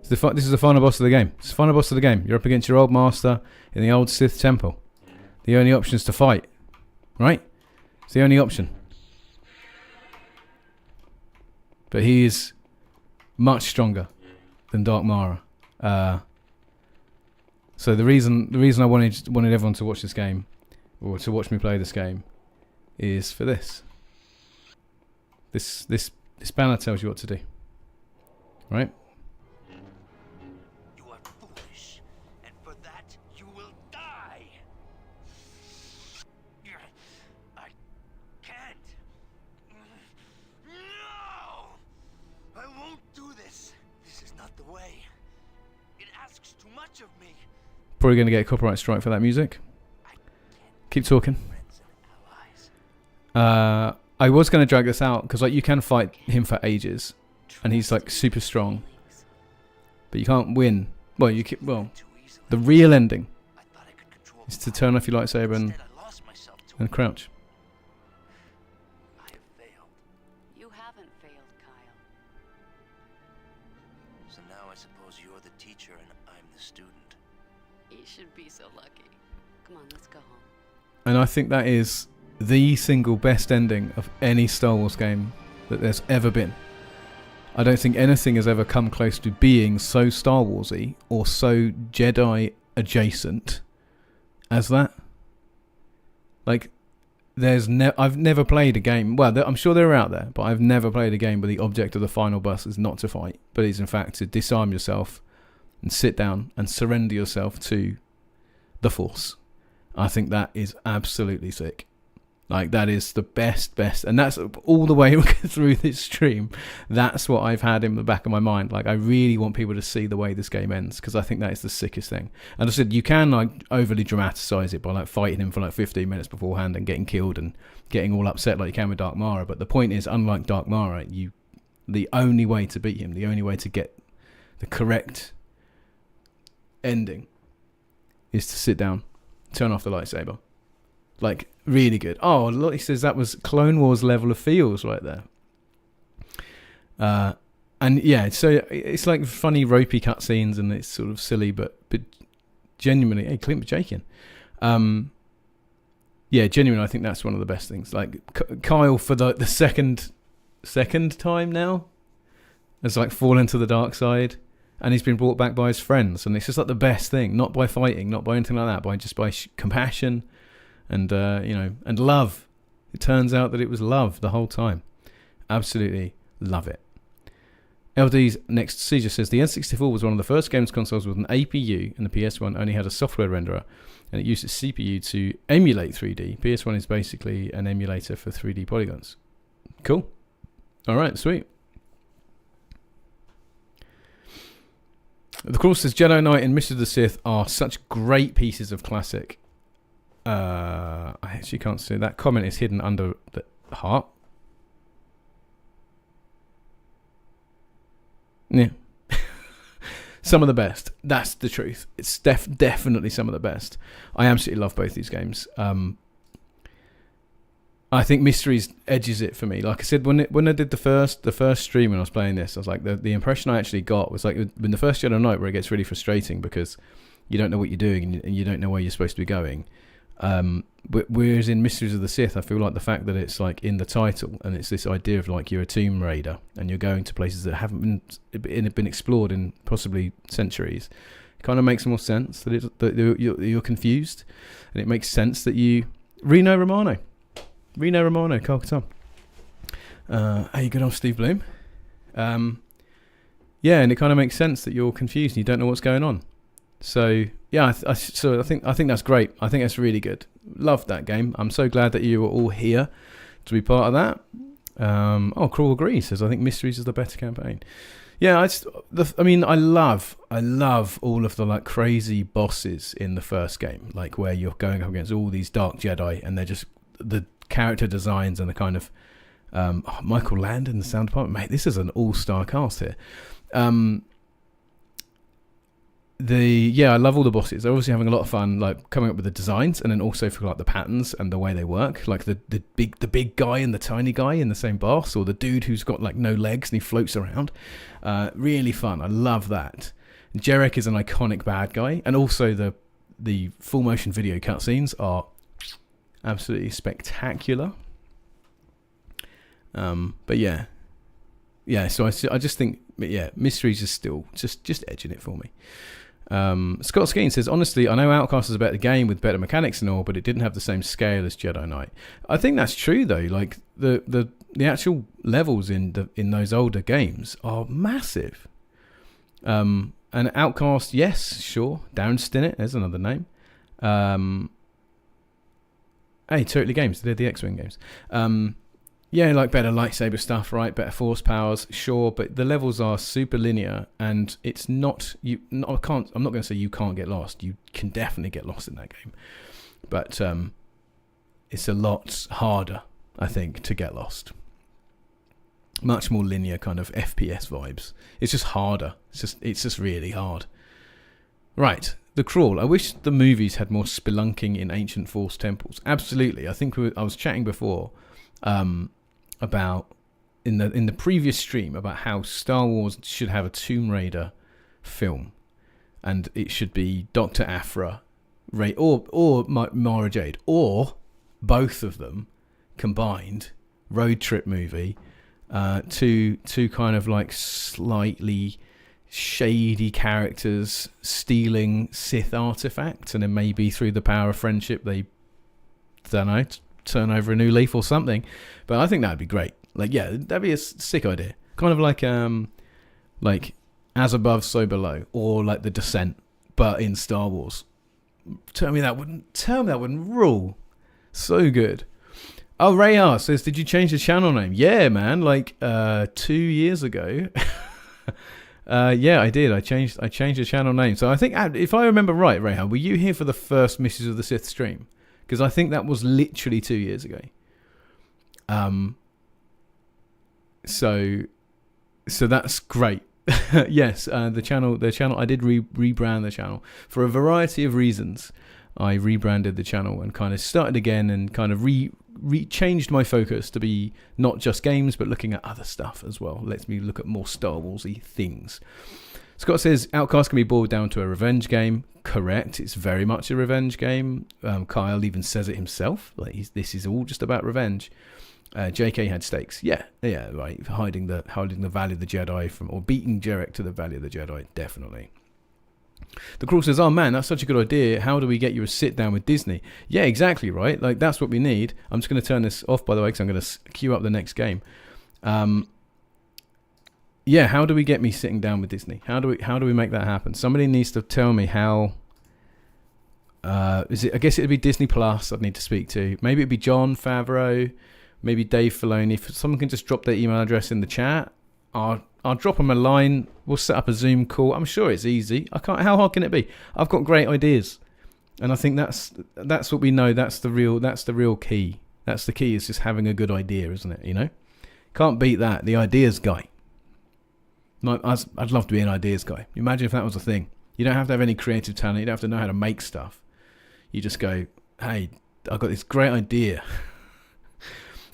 this is the final boss of the game. It's the final boss of the game. You're up against your old master in the old Sith temple. The only option is to fight. Right? It's the only option. But he is much stronger than Dark Mara. So the reason I wanted everyone to watch this game, or to watch me play this game, is for this. This banner tells you what to do. Right? You are foolish, and for that you will die. I can't. No! I won't do this. This is not the way. It asks too much of me. Probably going to get a copyright strike for that music. Keep talking. I was going to drag this out because like you can fight him for ages, and he's like super strong, but you can't win. Well, the real ending is to turn off your lightsaber and crouch. You haven't failed, Kyle. So now I suppose you're the teacher and I'm the student. You should be so lucky. Come on, let's go home. And I think that is the single best ending of any Star Wars game that there's ever been. I don't think anything has ever come close to being so Star Warsy or so Jedi adjacent as that. Like, I've never played a game. Well, I'm sure they're out there, but I've never played a game where the object of the final boss is not to fight, but is in fact to disarm yourself and sit down and surrender yourself to the Force. I think that is absolutely sick. Like, that is the best, and that's all the way through this stream. That's what I've had in the back of my mind. Like, I really want people to see the way this game ends, because I think that is the sickest thing. And I said, you can like overly dramatize it by like fighting him for like 15 minutes beforehand and getting killed and getting all upset like you can with Dark Mara. But the point is, unlike Dark Mara, the only way to beat him, the only way to get the correct ending is to sit down, turn off the lightsaber. Like, really good. Oh, look, he says that was Clone Wars level of feels right there. And yeah, so it's like funny ropey cutscenes and it's sort of silly, but genuinely, hey, Clint Jakin. Yeah, genuinely, I think that's one of the best things. Like Kyle for the second time now has like fallen to the dark side, and he's been brought back by his friends, and it's just like the best thing. Not by fighting, not by anything like that, by compassion. And, and love. It turns out that it was love the whole time. Absolutely love it. LD's next seizure says, the N64 was one of the first games consoles with an APU, and the PS1 only had a software renderer, and it used its CPU to emulate 3D. PS1 is basically an emulator for 3D polygons. Cool. All right, sweet. The course says, Jedi Knight and Mystery of the Sith are such great pieces of classic. I actually can't see. That comment is hidden under the heart. Yeah. Some of the best. That's the truth. It's definitely some of the best. I absolutely love both these games. I think Mysteries edges it for me. Like I said, when I did the first stream when I was playing this, I was like, the impression I actually got was like in the first Jedi Knight, where it gets really frustrating because you don't know what you're doing and you don't know where you're supposed to be going. But whereas in Mysteries of the Sith, I feel like the fact that it's like in the title and it's this idea of like you're a tomb raider and you're going to places that haven't been explored in possibly centuries, it kind of makes more sense that you're confused, and it makes sense that you Reno Romano, Carl Tom. Hey, good old Steve Bloom. Yeah, and it kind of makes sense that you're confused and you don't know what's going on. So yeah, I think that's great. I think that's really good. Loved that game. I'm so glad that you were all here to be part of that. Cruel agrees, says I think Mysteries is the better campaign. Yeah, I mean, I love all of the like crazy bosses in the first game, like where you're going up against all these dark Jedi, and they're just the character designs and the kind of Michael Landon, the sound department, mate. This is an all-star cast here. I love all the bosses. They're obviously having a lot of fun, like coming up with the designs, and then also for like the patterns and the way they work. Like the big guy and the tiny guy in the same boss, or the dude who's got like no legs and he floats around. Really fun. I love that. Jarek is an iconic bad guy, and also the full motion video cutscenes are absolutely spectacular. But yeah. So I just think, Mysteries is still just edging it for me. Scott Skeen says, honestly, I know Outcast is a better game with better mechanics and all, but it didn't have the same scale as Jedi Knight. I think that's true though. Like the actual levels in those older games are massive. And Outcast, yes, sure. Darren Stinnett, there's another name. Hey, Totally Games, they did the X-Wing games. Yeah, like better lightsaber stuff, right? Better force powers, sure, but the levels are super linear, and it's not I'm not going to say you can't get lost. You can definitely get lost in that game, but it's a lot harder, I think, to get lost. Much more linear kind of FPS vibes. It's just harder. It's just really hard. Right, The Crawl. I wish the movies had more spelunking in ancient Force temples. Absolutely. I think I was chatting before. About in the previous stream about how Star Wars should have a Tomb Raider film, and it should be Dr. Aphra, Rey, or Mara Jade, or both of them combined, road trip movie, two kind of like slightly shady characters stealing Sith artifacts, and then maybe through the power of friendship they, don't know, turn over a new leaf or something. But I think that'd be great. Like, yeah, that'd be a sick idea. Kind of like As Above, So Below, or like The Descent, but in Star Wars. Tell me that wouldn't rule. So good. Oh, Rayar says, did you change the channel name? Yeah, man, like 2 years ago. Yeah, I did. I changed the channel name. So I think, if I remember right, Rayar, were you here for the first Mrs. of the Sith stream? Because I think that was literally 2 years ago. So that's great. Yes, the channel. I did rebrand the channel for a variety of reasons. I rebranded the channel and kind of started again and kind of changed my focus to be not just games but looking at other stuff as well. Lets me look at more Star Warsy things. Scott says Outcast can be boiled down to a revenge game. Correct. It's very much a revenge game. Kyle even says it himself. Like this is all just about revenge. JK had stakes. Yeah, right. Hiding the value of the Jedi or beating Jarek to the value of the Jedi. Definitely. The Crawl says, oh man, that's such a good idea. How do we get you a sit down with Disney? Yeah, exactly, right? Like that's what we need. I'm just going to turn this off, by the way, because I'm going to queue up the next game. Yeah, how do we get me sitting down with Disney? How do we make that happen? Somebody needs to tell me how. Is it? I guess it'd be Disney Plus. I'd need to speak to. Maybe it'd be Jon Favreau, maybe Dave Filoni. If someone can just drop their email address in the chat, I'll drop them a line. We'll set up a Zoom call. I'm sure it's easy. I can't. How hard can it be? I've got great ideas, and I think that's what we know. That's the real key. That's the key. Is just having a good idea, isn't it? You know, can't beat that. The ideas guy. I'd love to be an ideas guy. Imagine if that was a thing. You don't have to have any creative talent. You don't have to know how to make stuff. You just go, hey, I've got this great idea.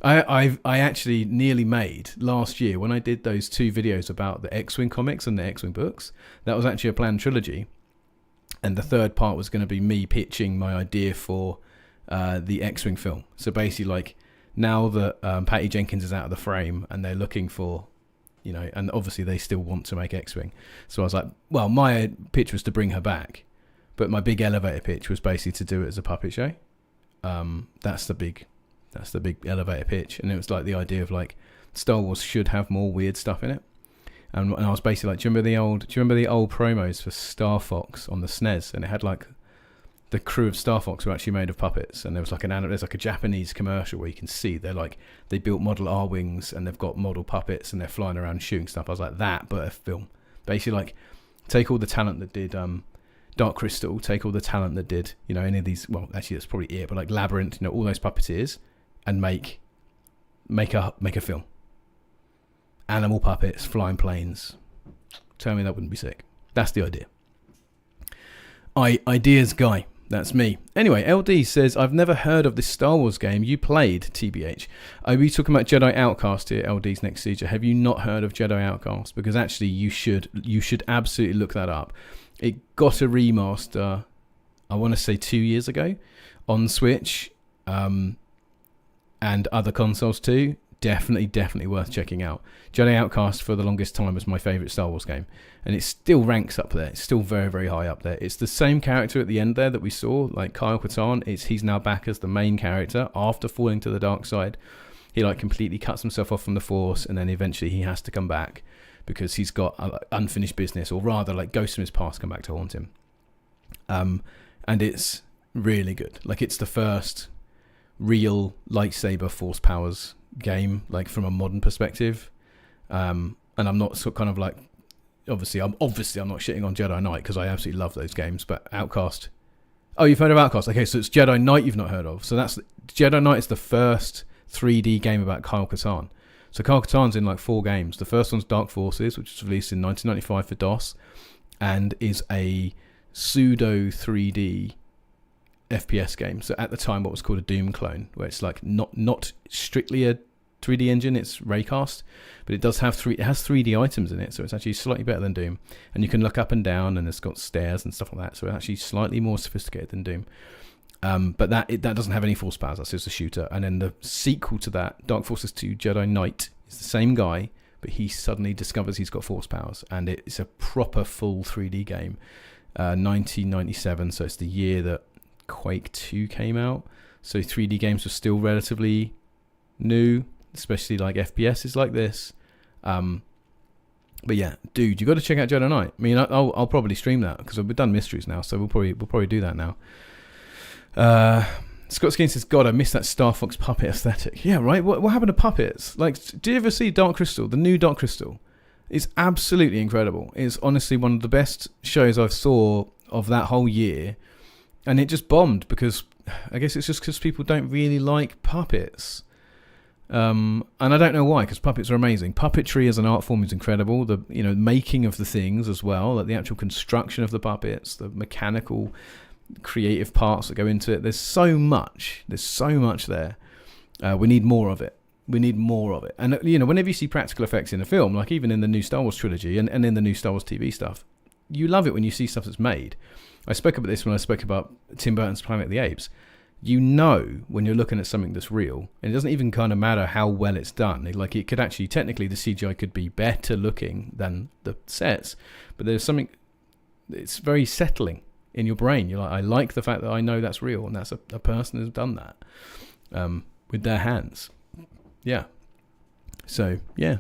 I actually nearly made last year when I did those 2 videos about the X-Wing comics and the X-Wing books. That was actually a planned trilogy. And the third part was going to be me pitching my idea for the X-Wing film. So basically, like, now that Patty Jenkins is out of the frame and they're looking for, you know, and obviously they still want to make X-Wing. So I was like, well, my pitch was to bring her back, but my big elevator pitch was basically to do it as a puppet show. That's the big elevator pitch. And it was like the idea of like Star Wars should have more weird stuff in it. And I was basically like, do you remember the old promos for Star Fox on the SNES? And it had like the crew of Star Fox were actually made of puppets, and there's like a Japanese commercial where you can see they built model R-wings and they've got model puppets and they're flying around shooting stuff. I was like, that, but a film. Basically, like, take all the talent that did Dark Crystal, take all the talent that did, you know, any of these, well, actually that's probably it, but like Labyrinth, you know, all those puppeteers, and make a film. Animal puppets, flying planes. Tell me that wouldn't be sick. That's the idea. Ideas guy. That's me. Anyway, LD says, I've never heard of this Star Wars game you played, TBH. Are we talking about Jedi Outcast here, LD's next siege? Have you not heard of Jedi Outcast? Because actually you should absolutely look that up. It got a remaster, I want to say 2 years ago, on Switch, and other consoles too. Definitely worth checking out. Jedi Outcast for the longest time was my favourite Star Wars game, and it still ranks up there. It's still very, very high up there. It's the same character at the end there that we saw, like Kyle Katarn. He's now back as the main character after falling to the dark side. He like completely cuts himself off from the Force, and then eventually he has to come back because he's got unfinished business, or rather like ghosts from his past come back to haunt him. And it's really good. Like, it's the first real lightsaber Force powers game, like from a modern perspective. And I'm not kind of like, obviously I'm not shitting on Jedi Knight because I absolutely love those games, but Outcast. Oh, you've heard of Outcast? Okay, so it's Jedi Knight you've not heard of. So that's Jedi Knight is the first 3D game about Kyle Katarn. So Kyle Katarn's in like 4 games. The first one's Dark Forces, which was released in 1995 for DOS, and is a pseudo 3D FPS game. So at the time, what was called a Doom clone, where it's like not strictly a 3D engine, it's raycast, but it does have 3D items in it, so it's actually slightly better than Doom. And you can look up and down, and it's got stairs and stuff like that, so it's actually slightly more sophisticated than Doom. But that doesn't have any force powers. That's just a shooter. And then the sequel to that, Dark Forces 2 Jedi Knight, is the same guy, but he suddenly discovers he's got force powers, and it's a proper full 3D game. 1997, so it's the year that Quake 2 came out. So 3D games were still relatively new, especially like FPSs like this. But yeah, dude, you got to check out Jedi Knight. I mean, I'll probably stream that because we've done mysteries now, so we'll probably do that now. Scott Skin says, God, I miss that Star Fox puppet aesthetic. Yeah, right? What happened to puppets? Like, do you ever see Dark Crystal? The new Dark Crystal is absolutely incredible. It's honestly one of the best shows I saw of that whole year. And it just bombed because I guess it's just because people don't really like puppets. And I don't know why, because puppets are amazing. Puppetry as an art form is incredible. The making of the things as well, like the actual construction of the puppets, the mechanical creative parts that go into it. There's so much there. We need more of it. And whenever you see practical effects in a film, like even in the new Star Wars trilogy and in the new Star Wars TV stuff, you love it when you see stuff that's made. I spoke about this when I spoke about Tim Burton's Planet of the Apes. You know when you're looking at something that's real, and it doesn't even kind of matter how well it's done. Like, it could actually, technically, the CGI could be better looking than the sets, but there's something, it's very settling in your brain. You're like, I like the fact that I know that's real, and that's a person who's done that with their hands. Yeah. So, yeah.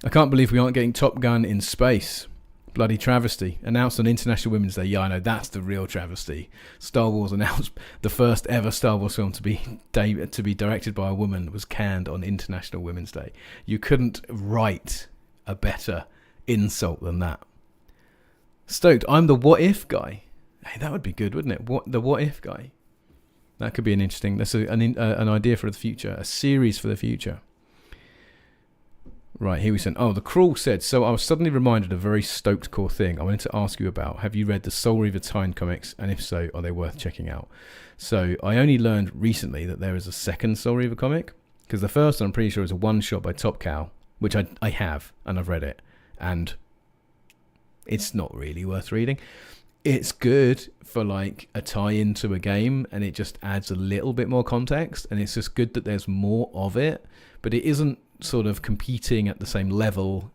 I can't believe we aren't getting Top Gun in space. Bloody travesty. Announced on International Women's Day. Yeah, I know, that's the real travesty. Star Wars announced the first ever Star Wars film to be directed by a woman was canned on International Women's Day. You couldn't write a better insult than that. Stoked, I'm the what if guy. Hey, that would be good, wouldn't it? The what if guy. That could be an interesting. That's an idea for the future. A series for the future. Right, here we sent. Oh, the Crawl said, so I was suddenly reminded of a very Stoked core thing I wanted to ask you about. Have you read the Soul Reaver tie-in comics? And if so, are they worth checking out? So I only learned recently that there is a second Soul Reaver comic, because the first one I'm pretty sure is a one-shot by Top Cow, which I have, and I've read it. And it's not really worth reading. It's good for like a tie-in to a game, and it just adds a little bit more context, and it's just good that there's more of it, but it isn't sort of competing at the same level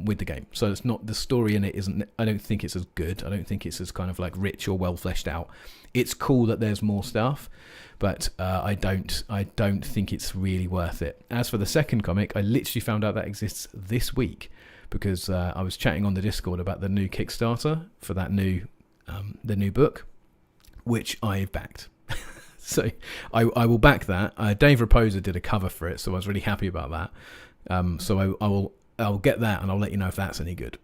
with the game. So it's not, the story in it isn't, I don't think it's as good. I don't think it's as kind of like rich or well fleshed out. It's cool that there's more stuff, but I don't think it's really worth it. As for the second comic, I literally found out that exists this week because I was chatting on the Discord about the new Kickstarter for that new the new book, which I backed. So I will back that. Dave Raposa did a cover for it, so I was really happy about that. So I'll get that, and I'll let you know if that's any good.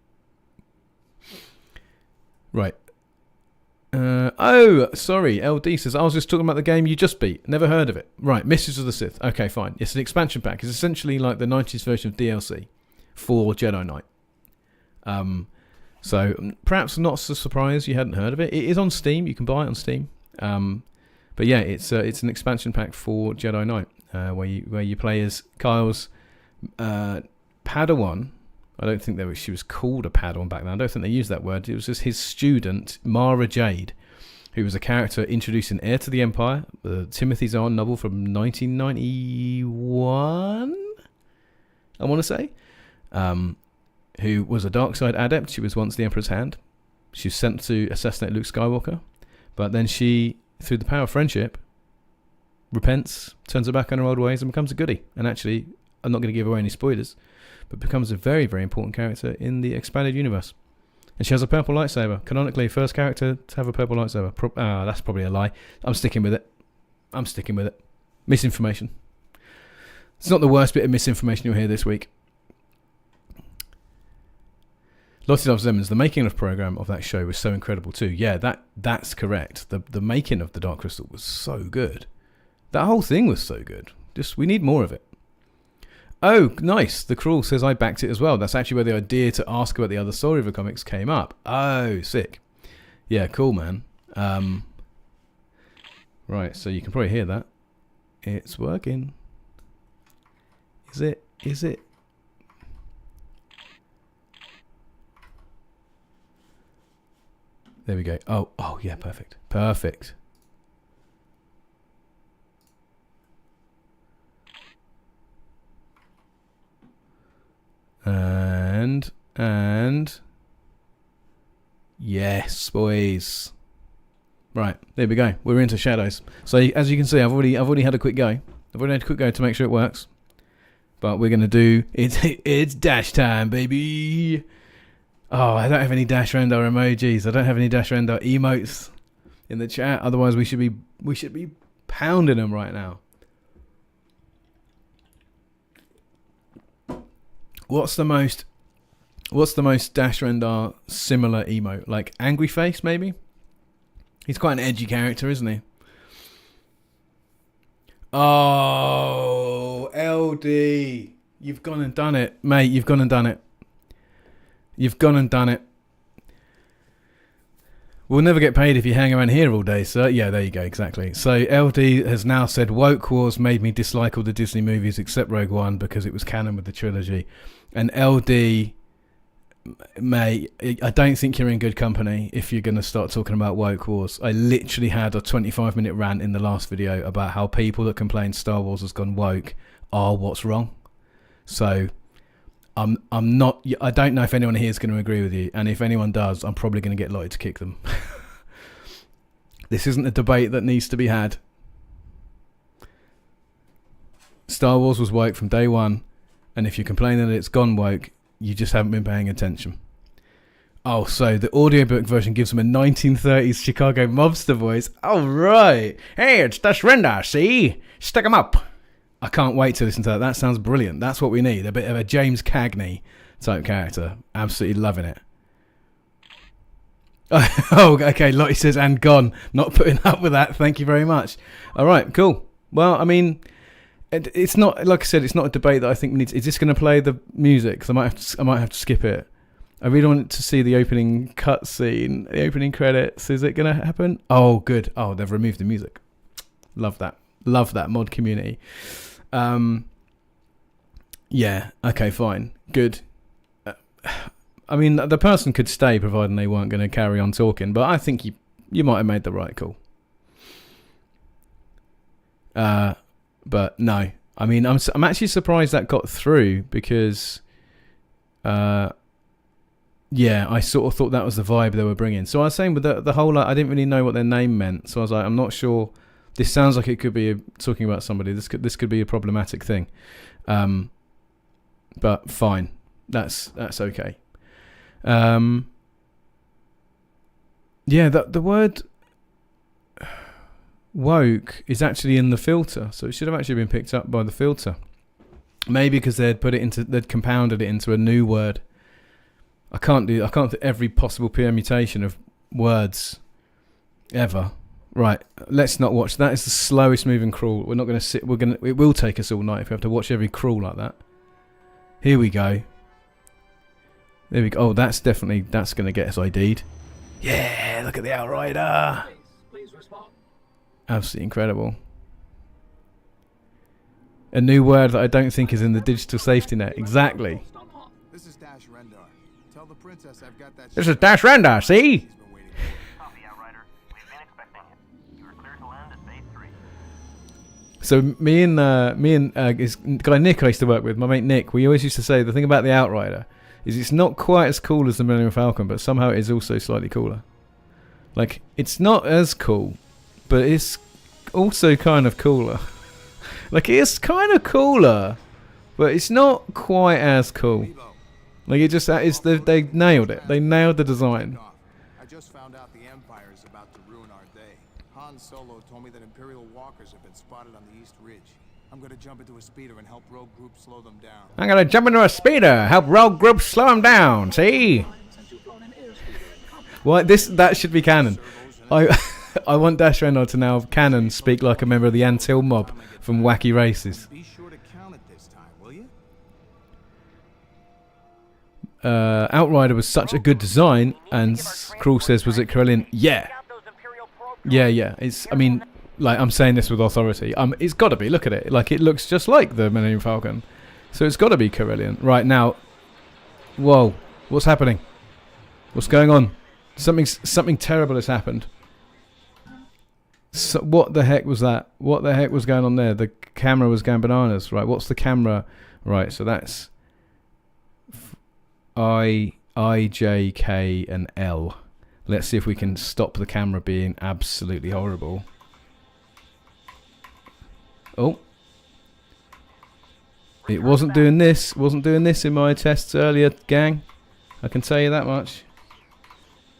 Right. Sorry. LD says, I was just talking about the game you just beat. Never heard of it. Right. Mistress of the Sith. Okay, fine. It's an expansion pack. It's essentially like the 90s version of DLC for Jedi Knight. So perhaps not so surprised you hadn't heard of it. It is on Steam. You can buy it on Steam. But yeah, it's an expansion pack for Jedi Knight, where you play as Kyle's Padawan. I don't think she was called a Padawan back then. I don't think they used that word. It was just his student, Mara Jade, who was a character introduced in Heir to the Empire, the Timothy Zahn novel from 1991, I want to say, who was a dark side adept. She was once the Emperor's hand. She was sent to assassinate Luke Skywalker, but then she, through the power of friendship, repents, turns her back on her old ways, and becomes a goodie. And actually, I'm not going to give away any spoilers, but becomes a very, very important character in the expanded universe. And she has a purple lightsaber. Canonically, first character to have a purple lightsaber. That's probably a lie. I'm sticking with it. Misinformation. It's not the worst bit of misinformation you'll hear this week. Lottie Loves Lemons, the making of program of that show was so incredible too. Yeah, that's correct. The making of the Dark Crystal was so good. That whole thing was so good. Just, we need more of it. Oh, nice. The Cruel says I backed it as well. That's actually where the idea to ask about the other story of the comics came up. Oh, sick. Yeah, cool, man. Right, so you can probably hear that. It's working. Is it? There we go. Oh, yeah, perfect. And yes, boys. Right, there we go. We're into shadows. So as you can see, I've already had a quick go. To make sure it works. But we're gonna do it's dash time, baby. Oh, I don't have any Dash Rendar emojis. I don't have any Dash Rendar emotes in the chat. Otherwise, we should be pounding them right now. What's the most Dash Rendar similar emote? Like Angry Face, maybe? He's quite an edgy character, isn't he? Oh, LD. You've gone and done it. Mate, you've gone and done it. We'll never get paid if you hang around here all day, sir. Yeah, there you go, exactly. So LD has now said, Woke Wars made me dislike all the Disney movies except Rogue One because it was canon with the trilogy. And LD, mate, I don't think you're in good company if you're going to start talking about Woke Wars. I literally had a 25-minute rant in the last video about how people that complain Star Wars has gone woke are what's wrong. So I'm not. I don't know if anyone here is going to agree with you, and if anyone does, I'm probably going to get Lottie to kick them. This isn't a debate that needs to be had. Star Wars was woke from day one, and if you're complaining that it's gone woke, you just haven't been paying attention. Oh, so the audiobook version gives him a 1930s Chicago mobster voice. Oh, right. Hey, it's Dash Rendar, see? Stick 'em up. I can't wait to listen to that. That sounds brilliant. That's what we need. A bit of a James Cagney type character. Absolutely loving it. Oh, okay. Lottie says, and gone. Not putting up with that. Thank you very much. All right, cool. Well, I mean, it's not, like I said, it's not a debate that I think we need. Is this going to play the music? Because I might have to skip it. I really want to see the opening cutscene, the opening credits. Is it going to happen? Oh, good. Oh, they've removed the music. Love that. Love that mod community. Yeah, okay, fine. Good. I mean, the person could stay providing they weren't going to carry on talking, but I think you might have made the right call. But no. I mean, I'm actually surprised that got through because yeah, I sort of thought that was the vibe they were bringing. So I was saying with the whole, I didn't really know what their name meant. So I was like, I'm not sure. This sounds like it could be talking about somebody. This could be a problematic thing. But fine. That's okay. Yeah, the word woke is actually in the filter, so it should have actually been picked up by the filter. Maybe because they'd compounded it into a new word. I can't do every possible permutation of words ever. Right, let's not watch. That is the slowest moving crawl. We're not going to sit. It will take us all night if we have to watch every crawl like that. Here we go. There we go. Oh, that's going to get us ID'd. Yeah, look at the Outrider. Absolutely incredible. A new word that I don't think is in the digital safety net. Exactly. This is Dash Rendar. Tell the princess I've got that. This is Dash Rendar. See? Copy, Outrider. We've been expecting it. You are clear to land at Base 3. So me and this guy Nick I used to work with, my mate Nick, we always used to say the thing about the Outrider is it's not quite as cool as the Millennium Falcon, but somehow it is also slightly cooler. Like, it's not as cool, but it's also kind of cooler. Like, it's kind of cooler, but it's not quite as cool. Like, they nailed it. They nailed the design. I just found out the Empire is about to ruin our day. Han Solo told me that Imperial walkers have been spotted on the East Ridge. I'm gonna jump into a speeder and help rogue groups slow them down. I'm gonna jump into a speeder, help rogue groups slow them down. See? Well, that should be canon. I want Dash Rendar to now canon speak like a member of the Antil mob from Wacky Races. Be sure to count it this time, will you? Outrider was such a good design, and Cruel says, was it Corellian? Yeah. Yeah. I mean, like, I'm saying this with authority. It's got to be. Look at it. Like, it looks just like the Millennium Falcon. So it's got to be Corellian. Right, now. Whoa. What's happening? What's going on? Something terrible has happened. So what the heck was that? What the heck was going on there? The camera was going bananas. Right, what's the camera? Right, so that's I, J, K, and L. Let's see if we can stop the camera being absolutely horrible. Oh. It wasn't doing this. Wasn't doing this in my tests earlier, gang. I can tell you that much.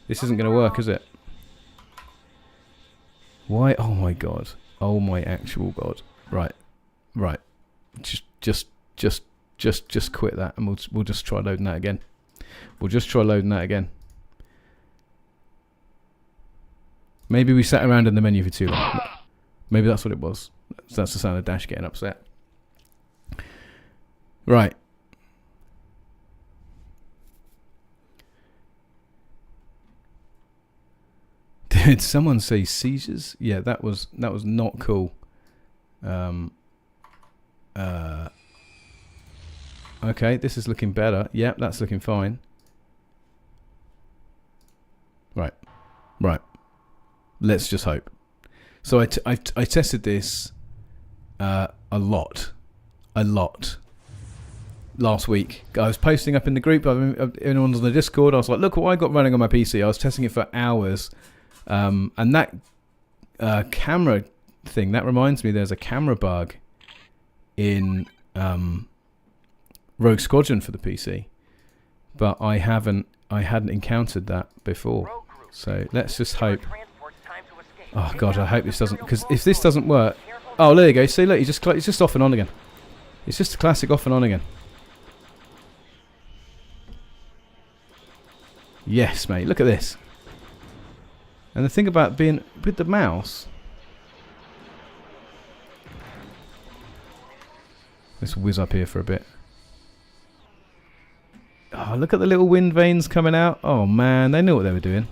This isn't going to work, is it? Why? Oh my god. Oh my actual god. Right. Just quit that, and we'll just try loading that again. Maybe we sat around in the menu for too long. Maybe that's what it was. That's the sound of Dash getting upset. Right. Did someone say seizures? Yeah, that was not cool. Okay, this is looking better. Yep, that's looking fine. Right. Let's just hope. So I tested this a lot last week. I was posting up in the group. Everyone's on the Discord. I was like, look what I got running on my PC. I was testing it for hours. And that camera thing, that reminds me there's a camera bug in Rogue Squadron for the PC, but I hadn't encountered that before. So let's just hope. Oh god, I hope this doesn't, because if this doesn't work, oh there you go. See, look, it's just off and on again. It's just a classic off and on again. Yes, mate. Look at this. And the thing about being with the mouse, let's whiz up here for a bit. Oh, look at the little wind vanes coming out. Oh man, they knew what they were doing.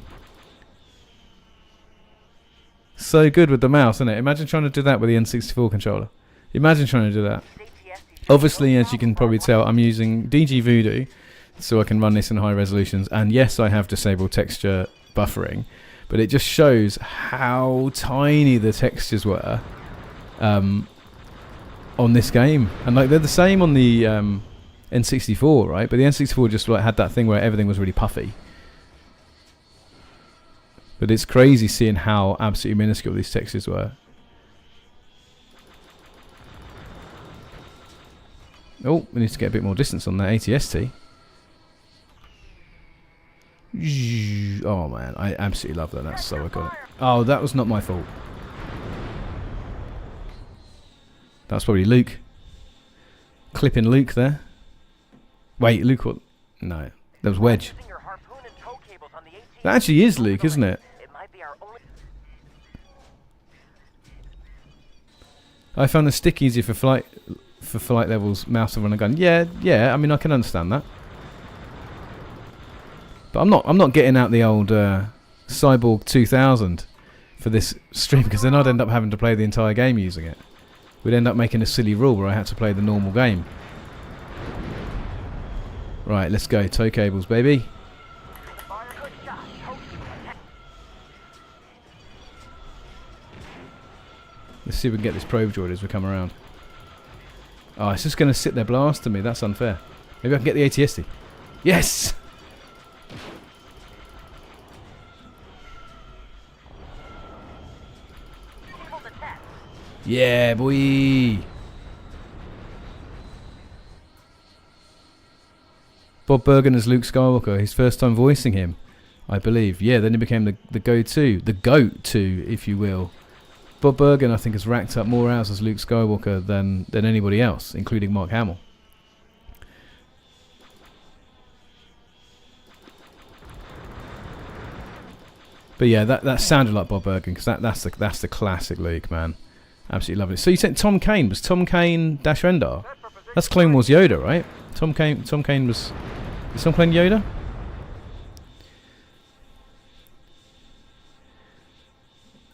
So good with the mouse, isn't it? Imagine trying to do that with the N64 controller. Imagine trying to do that. Obviously, as you can probably tell, I'm using DG Voodoo, so I can run this in high resolutions. And yes, I have disabled texture buffering. But it just shows how tiny the textures were on this game, and like they're the same on the N64, right? But the N64 just like had that thing where everything was really puffy. But it's crazy seeing how absolutely minuscule these textures were. Oh, we need to get a bit more distance on that ATST. Oh man, I absolutely love that. That's so iconic. Oh, that was not my fault. That's probably Luke. Clipping Luke there. Wait, Luke what? No, that was Wedge. That actually is Luke, isn't it? I found the stick easier for flight levels, mouse to run a gun. Yeah. I mean, I can understand that. But I'm not getting out the old Cyborg 2000 for this stream, because then I'd end up having to play the entire game using it. We'd end up making a silly rule where I had to play the normal game. Right, let's go. Tow cables, baby. Let's see if we can get this probe droid as we come around. Oh, it's just going to sit there blasting me. That's unfair. Maybe I can get the ATST. Yes! Yeah, boy! Bob Bergen as Luke Skywalker, his first time voicing him, I believe. Yeah, then he became the go-to, the goat-to, if you will. Bob Bergen, I think, has racked up more hours as Luke Skywalker than anybody else, including Mark Hamill. But yeah, that sounded like Bob Bergen, because that's the classic Luke, man. Absolutely lovely. So you said Tom Kane. Was Tom Kane Dash Rendar? That's Clone Wars Yoda, right? Tom Kane was... Is Tom Kane Yoda?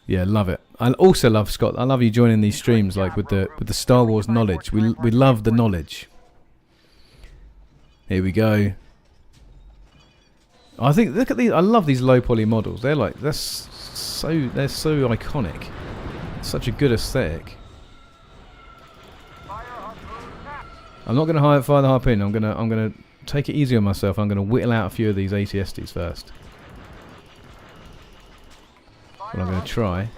Yeah, love it. I also love, Scott, I love you joining these streams, like with the Star Wars knowledge. We love the knowledge. Here we go. I think, look at these. I love these low poly models. They're so iconic. Such a good aesthetic. I'm not going to fire the harpoon. I'm gonna take it easy on myself. I'm going to whittle out a few of these ATSTs first. What I'm going to try.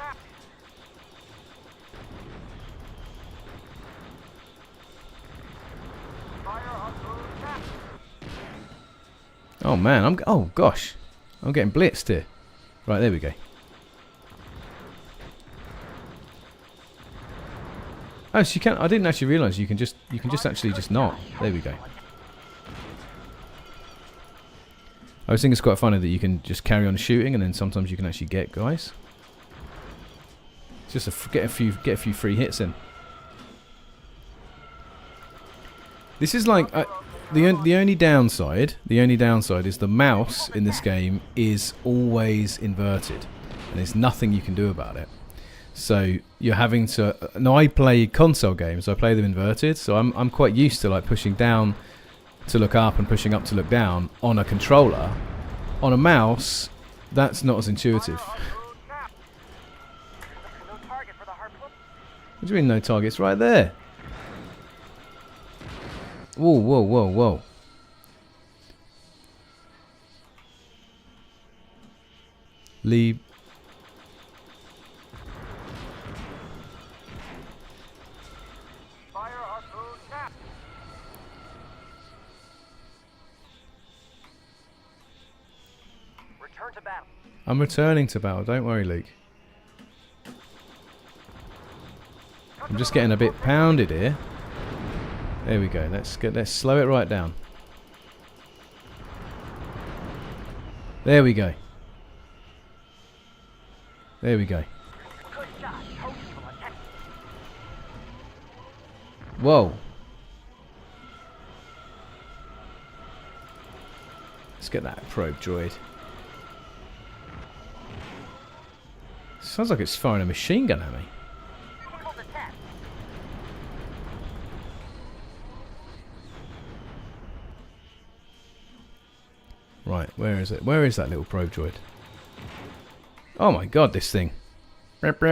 Oh man, oh gosh, I'm getting blitzed here. Right, there we go. Oh, so you can. I didn't actually realise you can just actually just not. There we go. I was thinking it's quite funny that you can just carry on shooting, and then sometimes you can actually get guys. It's just get a few free hits in. This is like the only downside. The only downside is the mouse in this game is always inverted, and there's nothing you can do about it. So you're having to. Now I play console games. I play them inverted, so I'm quite used to like pushing down to look up and pushing up to look down on a controller. On a mouse, that's not as intuitive. What do you mean no targets? Right there. Whoa, whoa, whoa, whoa. Leave. I'm returning to battle, don't worry, Luke. I'm just getting a bit pounded here. There we go. Let's slow it right down. There we go. There we go. Whoa. Let's get that probe droid. Sounds like it's firing a machine gun at me. Right, where is it? Where is that little probe droid? Oh my god, this thing. Luke,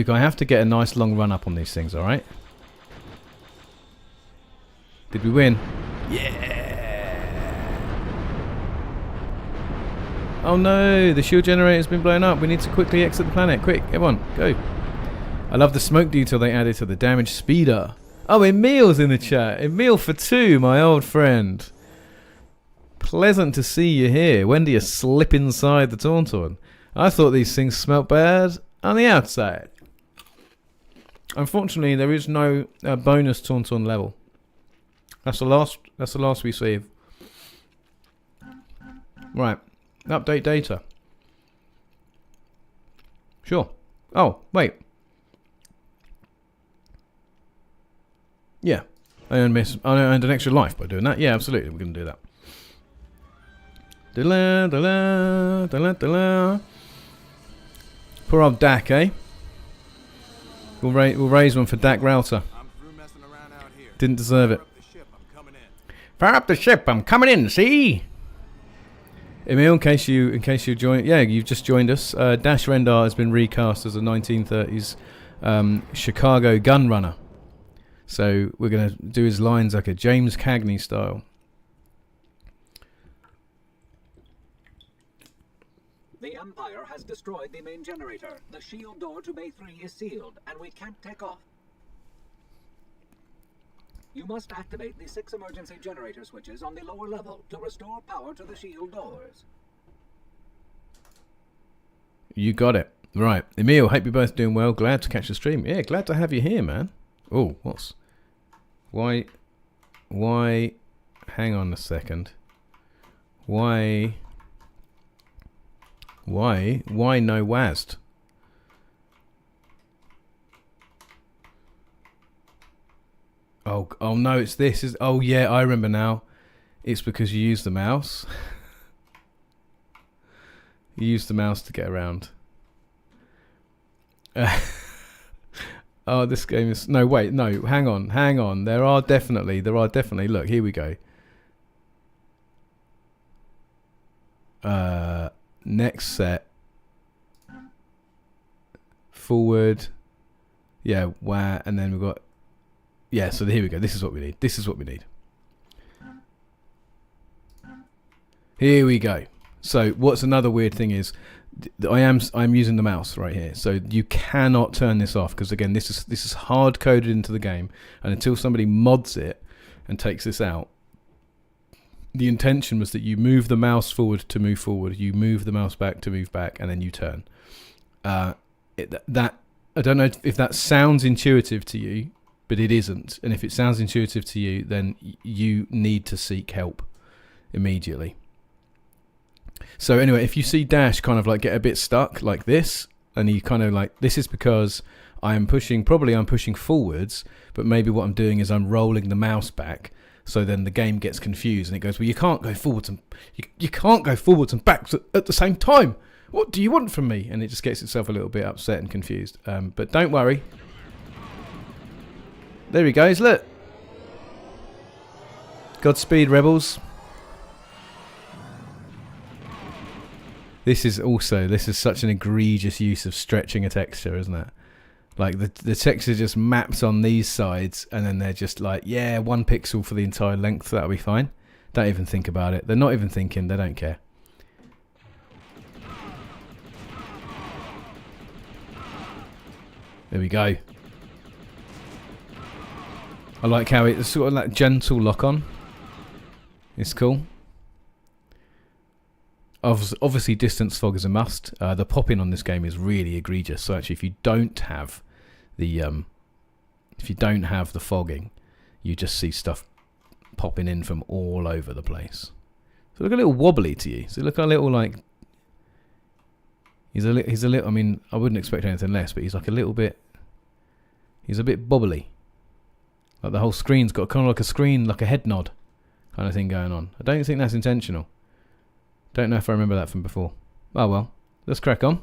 I have to get a nice long run up on these things, alright? Did we win? Yeah! Oh no, the shield generator has been blown up. We need to quickly exit the planet. Quick, everyone, go. I love the smoke detail they added to the damage speeder. Oh, Emil's in the chat. Emil for 2, my old friend. Pleasant to see you here. When do you slip inside the Tauntaun? I thought these things smelt bad. on the outside. Unfortunately, there is no bonus Tauntaun level. That's the last. That's the last we see. Right. Update data. Sure. Oh, wait. Yeah. I earned an extra life by doing that. Yeah, absolutely. We're going to do that. Poor old Dak, eh? We'll raise one for Dak Router. Didn't deserve it. Fire up the ship, I'm coming in, see? Emil, in case you joined, yeah, you've just joined us. Dash Rendar has been recast as a 1930s Chicago gun runner. So we're going to do his lines like a James Cagney style. The Empire has destroyed the main generator. The shield door to Bay 3 is sealed, and we can't take off. You must activate the 6 emergency generator switches on the lower level to restore power to the shield doors. You got it. Right. Emil, hope you're both doing well. Glad to catch the stream. Yeah, glad to have you here, man. Oh, what's... Why... Hang on a second. Why no WASD? Oh no, it's this. Oh yeah, I remember now. It's because you use the mouse. You use the mouse to get around. Oh, this game is... No, wait, no, hang on. There are definitely... Look, here we go. Next set. Forward. Yeah, wow, and then we've got... Yeah, so here we go. This is what we need. Here we go. So what's another weird thing is I'm using the mouse right here. So you cannot turn this off because again this is hard coded into the game, and until somebody mods it and takes this out, the intention was that you move the mouse forward to move forward, you move the mouse back to move back, and then you turn. That I don't know if that sounds intuitive to you, but it isn't. And if it sounds intuitive to you, then you need to seek help immediately. So anyway, if you see Dash kind of like get a bit stuck like this, and he kind of like, this is because I'm pushing forwards, but maybe what I'm doing is I'm rolling the mouse back. So then the game gets confused and it goes, well, you can't go forwards and you can't go forwards and backs at the same time. What do you want from me? And it just gets itself a little bit upset and confused. But don't worry. There he goes, look. Godspeed, rebels. This is such an egregious use of stretching a texture, isn't it? Like the texture just maps on these sides, and then they're just like, yeah, 1 pixel for the entire length, that'll be fine. Don't even think about it. They're not even thinking, they don't care. There we go. I like how it's sort of like gentle lock on. It's cool. Obviously distance fog is a must. The pop-in on this game is really egregious. So actually if you don't have the fogging, you just see stuff popping in from all over the place. So look a little wobbly to you. So look a little like he's a little I mean, I wouldn't expect anything less, but he's like a bit bobbly. Like the whole screen's got kind of like a screen, like a head nod kind of thing going on. I don't think that's intentional. Don't know if I remember that from before. Oh well, let's crack on.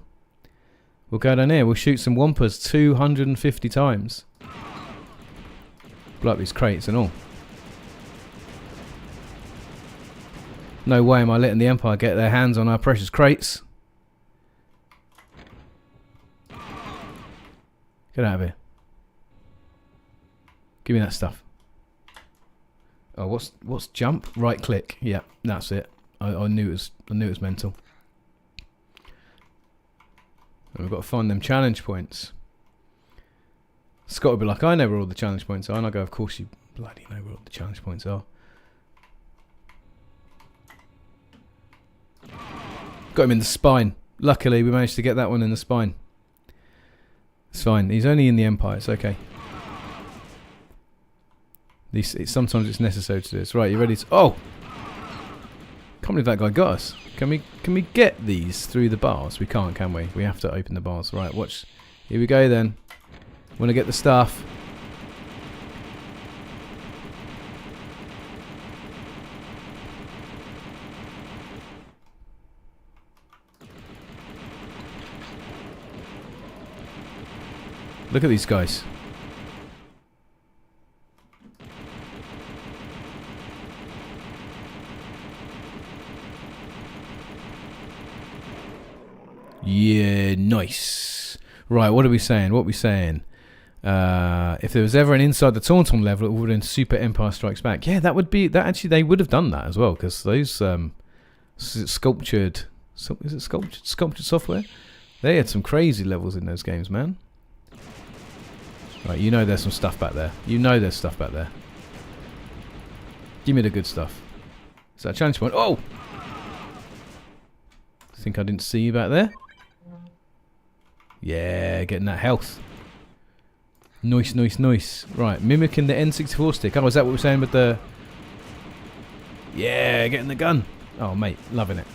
We'll go down here. We'll shoot some Wampas 250 times. Blow up these crates and all. No way am I letting the Empire get their hands on our precious crates. Get out of here. Give me that stuff. Oh, what's jump? Right click. Yeah, that's it. I knew it was mental. And we've got to find them challenge points. Scott would be like, I know where all the challenge points are, and I go, of course you bloody know where all the challenge points are. Got him in the spine. Luckily we managed to get that one in the spine. It's fine. He's only in the Empire. It's okay. Sometimes it's necessary to do this. Right, you ready to... Oh! Can't believe that guy got us. Can we get these through the bars? We can't, can we? We have to open the bars. Right, watch. Here we go then. Want to get the stuff. Look at these guys. Yeah, nice. Right, what are we saying? What are we saying? If there was ever an inside the Tauntaun level, it would have been Super Empire Strikes Back. Yeah, that would be that. Actually, they would have done that as well because those sculptured software. They had some crazy levels in those games, man. Right, you know there's some stuff back there. You know there's stuff back there. Give me the good stuff. Is that a challenge point? Oh! Think I didn't see you back there? Yeah, getting that health. Nice, nice, nice. Right, mimicking the N64 stick. Oh, is that what we're saying with the... Yeah, getting the gun. Oh, mate, loving it.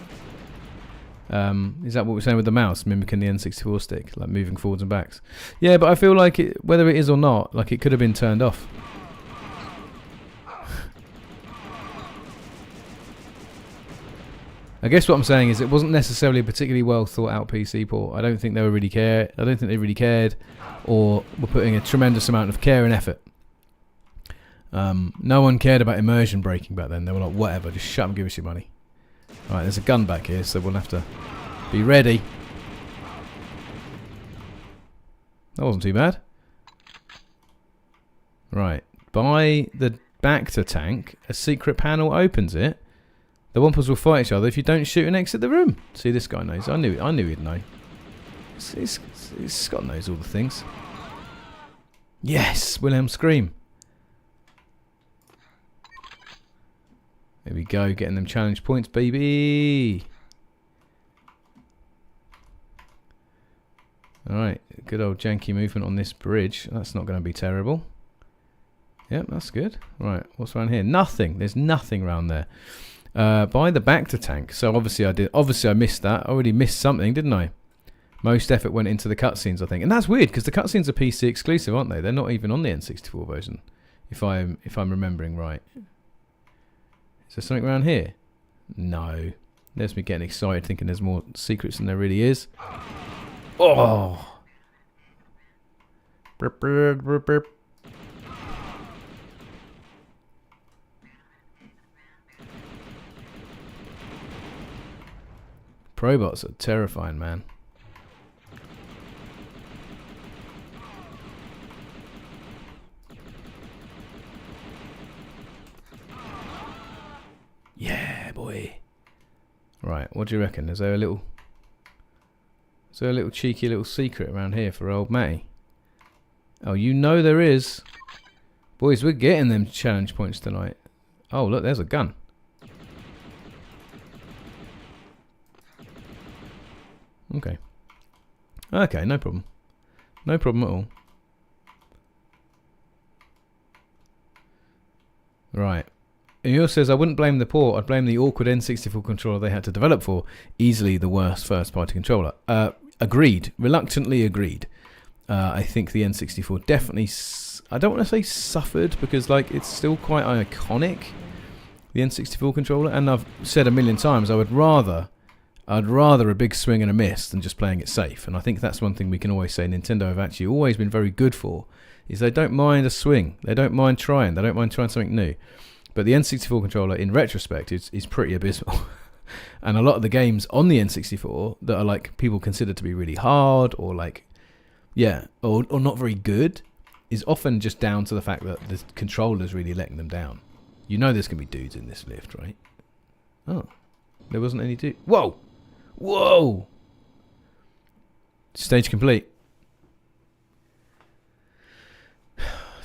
Is that what we're saying with the mouse? Mimicking the N64 stick, like moving forwards and backs. Yeah, but I feel like it, whether it is or not, like it could have been turned off. I guess what I'm saying is it wasn't necessarily a particularly well thought out PC port. I don't think they really cared, or were putting a tremendous amount of care and effort. No one cared about immersion breaking back then. They were like, whatever, just shut up and give us your money. Alright, there's a gun back here, so we'll have to be ready. That wasn't too bad. Right, by the Bacta tank, a secret panel opens it. The Wampus will fight each other if you don't shoot and exit the room. See, this guy knows. I knew he'd know. Scott knows all the things. Yes, Wilhelm Scream. There we go, getting them challenge points, baby. Alright, good old janky movement on this bridge. That's not going to be terrible. Yep, that's good. Right, what's around here? Nothing. There's nothing around there. By the Bacta tank. So obviously I missed that. I already missed something, didn't I? Most effort went into the cutscenes, I think. And that's weird, because the cutscenes are PC exclusive, aren't they? They're not even on the N64 version. If I'm remembering right. Is there something around here? No. There's me getting excited, thinking there's more secrets than there really is. Oh! Burp, burp, burp, burp. Probots are terrifying, man. Yeah, boy. Right, what do you reckon? Is there a little cheeky little secret around here for old Matty? Oh, you know there is. Boys, we're getting them challenge points tonight. Oh, look, there's a gun. Okay. Okay, no problem. No problem at all. Right. Emil says, I wouldn't blame the port, I'd blame the awkward N64 controller they had to develop for. Easily the worst first-party controller. Agreed. Reluctantly agreed. I think the N64 definitely... I don't want to say suffered, because like it's still quite iconic, the N64 controller. And I've said a million times, I'd rather a big swing and a miss than just playing it safe. And I think that's one thing we can always say Nintendo have actually always been very good for, is they don't mind a swing. They don't mind trying. They don't mind trying something new. But the N64 controller, in retrospect, is pretty abysmal. And a lot of the games on the N64 that are like people consider to be really hard or like, yeah, or not very good, is often just down to the fact that the controller's really letting them down. You know there's going to be dudes in this lift, right? Oh, there wasn't any dude. Whoa! Whoa! Stage complete.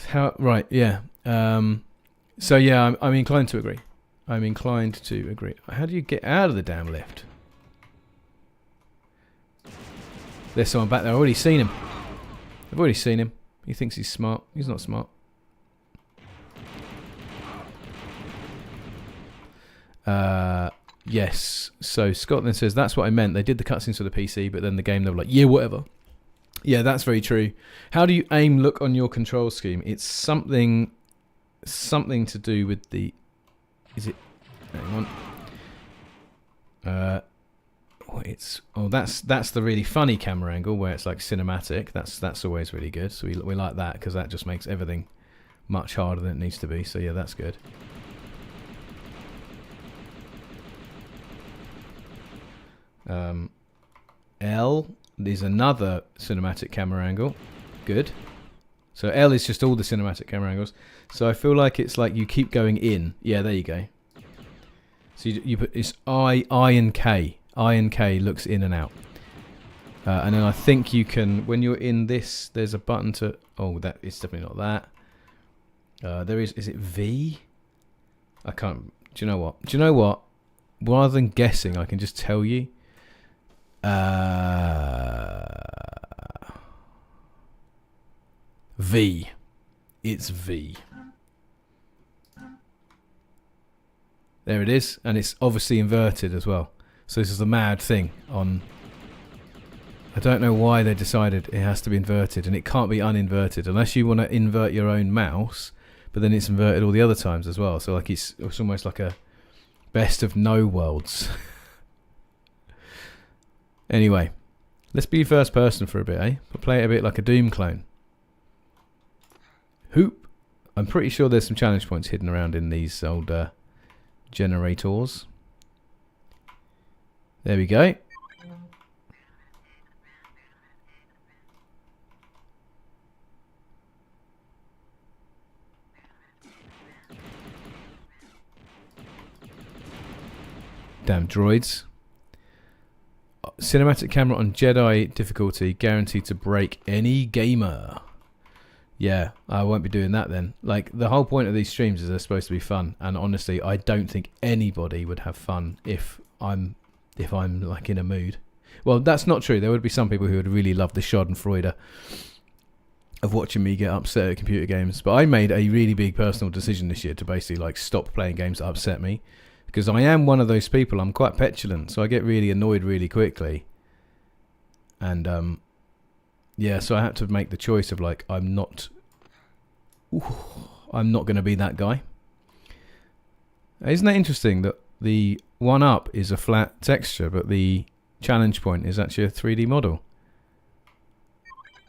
How? Right, yeah. So yeah, I'm inclined to agree. I'm inclined to agree. How do you get out of the damn lift? There's someone back there. I've already seen him. I've already seen him. He thinks he's smart. He's not smart. Yes. So Scotland says, that's what I meant. They did the cutscenes for the PC, but then the game they were like, yeah, whatever. Yeah, that's very true. How do you aim look on your control scheme? It's something to do with the... Is it... Hang on. That's the really funny camera angle where it's like cinematic. That's always really good. So we like that because that just makes everything much harder than it needs to be. So yeah, that's good. L is another cinematic camera angle. Good. So L is just all the cinematic camera angles. So I feel like it's like you keep going in. Yeah, there you go. So you put it's I and K. I and K looks in and out. And then I think you can, when you're in this, there's a button to... Oh, that is definitely not that. There is it V? I can't... Do you know what? Rather than guessing, I can just tell you. V. It's V. There it is. And it's obviously inverted as well. So this is a mad thing on... I don't know why they decided it has to be inverted, and it can't be uninverted unless you want to invert your own mouse, but then it's inverted all the other times as well. So like it's almost like a best of no worlds. Anyway, let's be first person for a bit, eh? We'll play it a bit like a Doom clone. Hoop. I'm pretty sure there's some challenge points hidden around in these old generators. There we go. Damn droids. Cinematic camera on Jedi difficulty guaranteed to break any gamer. Yeah, I won't be doing that then. Like, the whole point of these streams is they're supposed to be fun, and honestly, I don't think anybody would have fun if I'm like in a mood. Well, that's not true. There would be some people who would really love the schadenfreude of watching me get upset at computer games. But I made a really big personal decision this year to basically like stop playing games that upset me, because I am one of those people. I'm quite petulant, so I get really annoyed really quickly. And yeah, so I had to make the choice of like I'm not going to be that guy. Isn't that interesting that the 1-up is a flat texture, but the challenge point is actually a 3D model?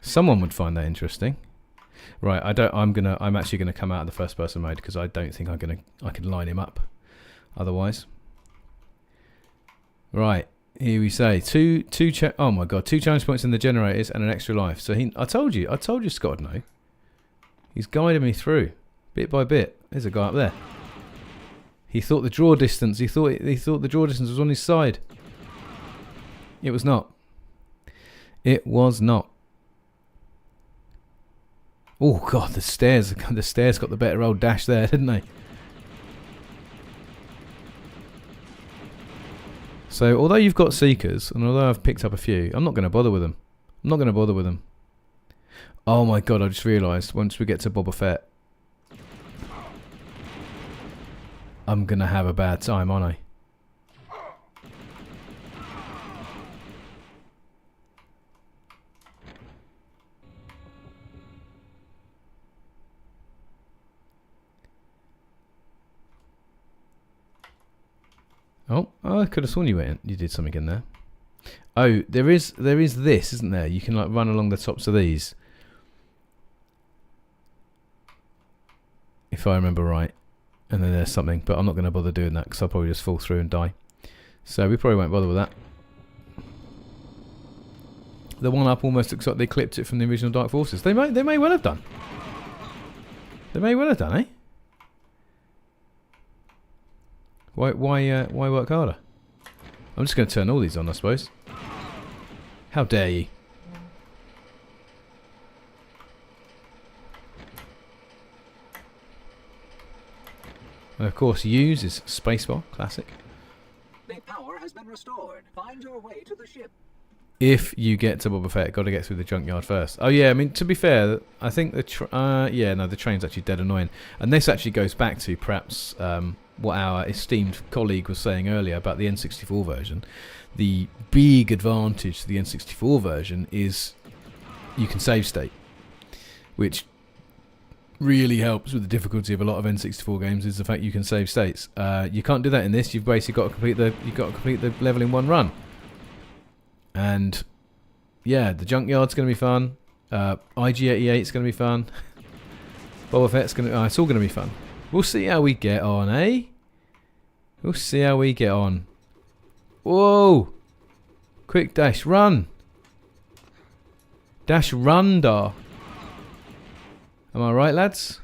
Someone would find that interesting. Right, I'm actually gonna come out of the first person mode because I don't think I can line him up otherwise. Right, here we say oh my god, 2 challenge points in the generators and an extra life. So I told you Scott would know. He's guided me through bit by bit. There's a guy up there. He thought the draw distance. He thought the draw distance was on his side. It was not. It was not. Oh god, the stairs got the better old Dash there, didn't they? So although you've got seekers, and although I've picked up a few, I'm not going to bother with them. Oh my god, I just realised once we get to Boba Fett, I'm going to have a bad time, aren't I? Oh, I could have sworn you did something in there. Oh, there is this, isn't there? You can like run along the tops of these. If I remember right. And then there's something, but I'm not going to bother doing that because I'll probably just fall through and die. So we probably won't bother with that. The 1-up almost looks like they clipped it from the original Dark Forces. They may well have done. They may well have done, eh? Why work harder? I'm just going to turn all these on, I suppose. How dare you? And of course, use is spacebar, classic. The power has been restored. Find your way to the ship. if you get to Boba Fett, got to get through the junkyard first. Oh yeah, I mean, to be fair, I think the the train's actually dead annoying, and this actually goes back to perhaps what our esteemed colleague was saying earlier about the N64 version. The big advantage to the N64 version is you can save state, which really helps with the difficulty of a lot of N64 games. Is the fact you can save states. You can't do that in this. You've basically got to complete the level in one run. And yeah, the Junkyard's going to be fun. IG-88's going to be fun. Boba Fett's going to... it's all going to be fun. We'll see how we get on, eh? We'll see how we get on. Whoa! Quick dash, run! Dash Rendar. Am I right, lads?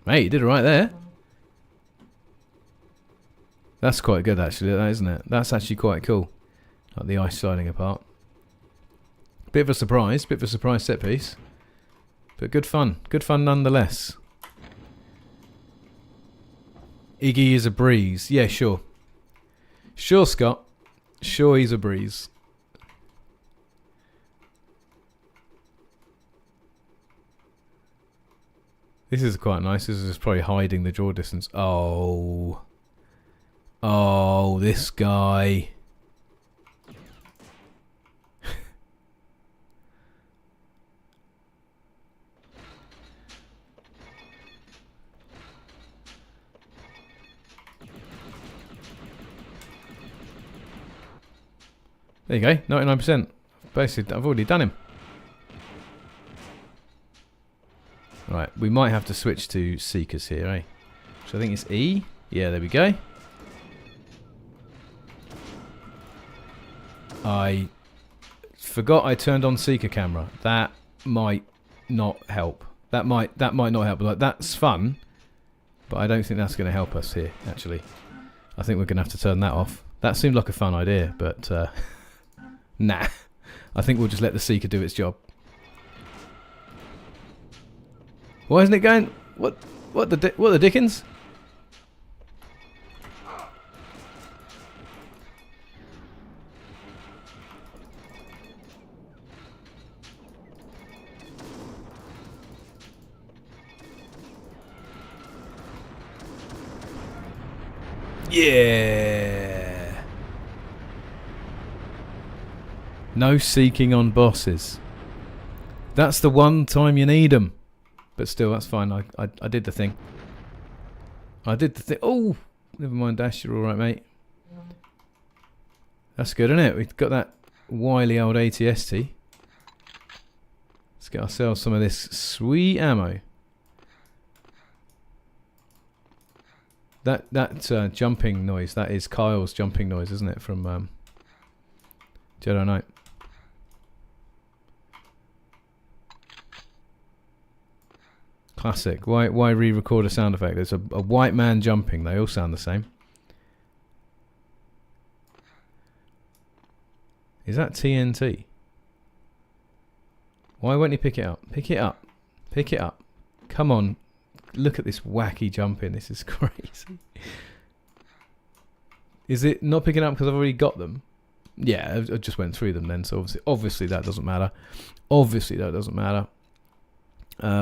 Mate, you did it right there. That's quite good, actually, isn't it? That's actually quite cool. Like the ice sliding apart. Bit of a surprise set piece. But good fun. Good fun nonetheless. Iggy is a breeze. Yeah, sure. Sure, Scott. Sure, he's a breeze. This is quite nice. This is probably hiding the draw distance. Oh. Oh, this guy. There you go, 99%. Basically, I've already done him. Right, we might have to switch to Seekers here, eh? So I think it's E. Yeah, there we go. I forgot I turned on Seeker camera. That might not help. That might not help. Like, that's fun, but I don't think that's going to help us here, actually. I think we're going to have to turn that off. That seemed like a fun idea, but... nah, I think we'll just let the Seeker do its job. Why isn't it going? What the dickens? Yeah. No seeking on bosses. That's the one time you need them. But still, that's fine. I did the thing. I did the thing. Oh! Never mind, Dash. You're alright, mate. That's good, isn't it? We've got that wily old ATST. Let's get ourselves some of this sweet ammo. That jumping noise, that is Kyle's jumping noise, isn't it? From Jedi Knight. Classic. Why re-record a sound effect? There's a white man jumping. They all sound the same. Is that TNT? Why won't he pick it up? Pick it up. Pick it up. Come on. Look at this wacky jumping. This is crazy. Is it not picking up because I've already got them? Yeah, I just went through them then. So obviously that doesn't matter. Obviously that doesn't matter.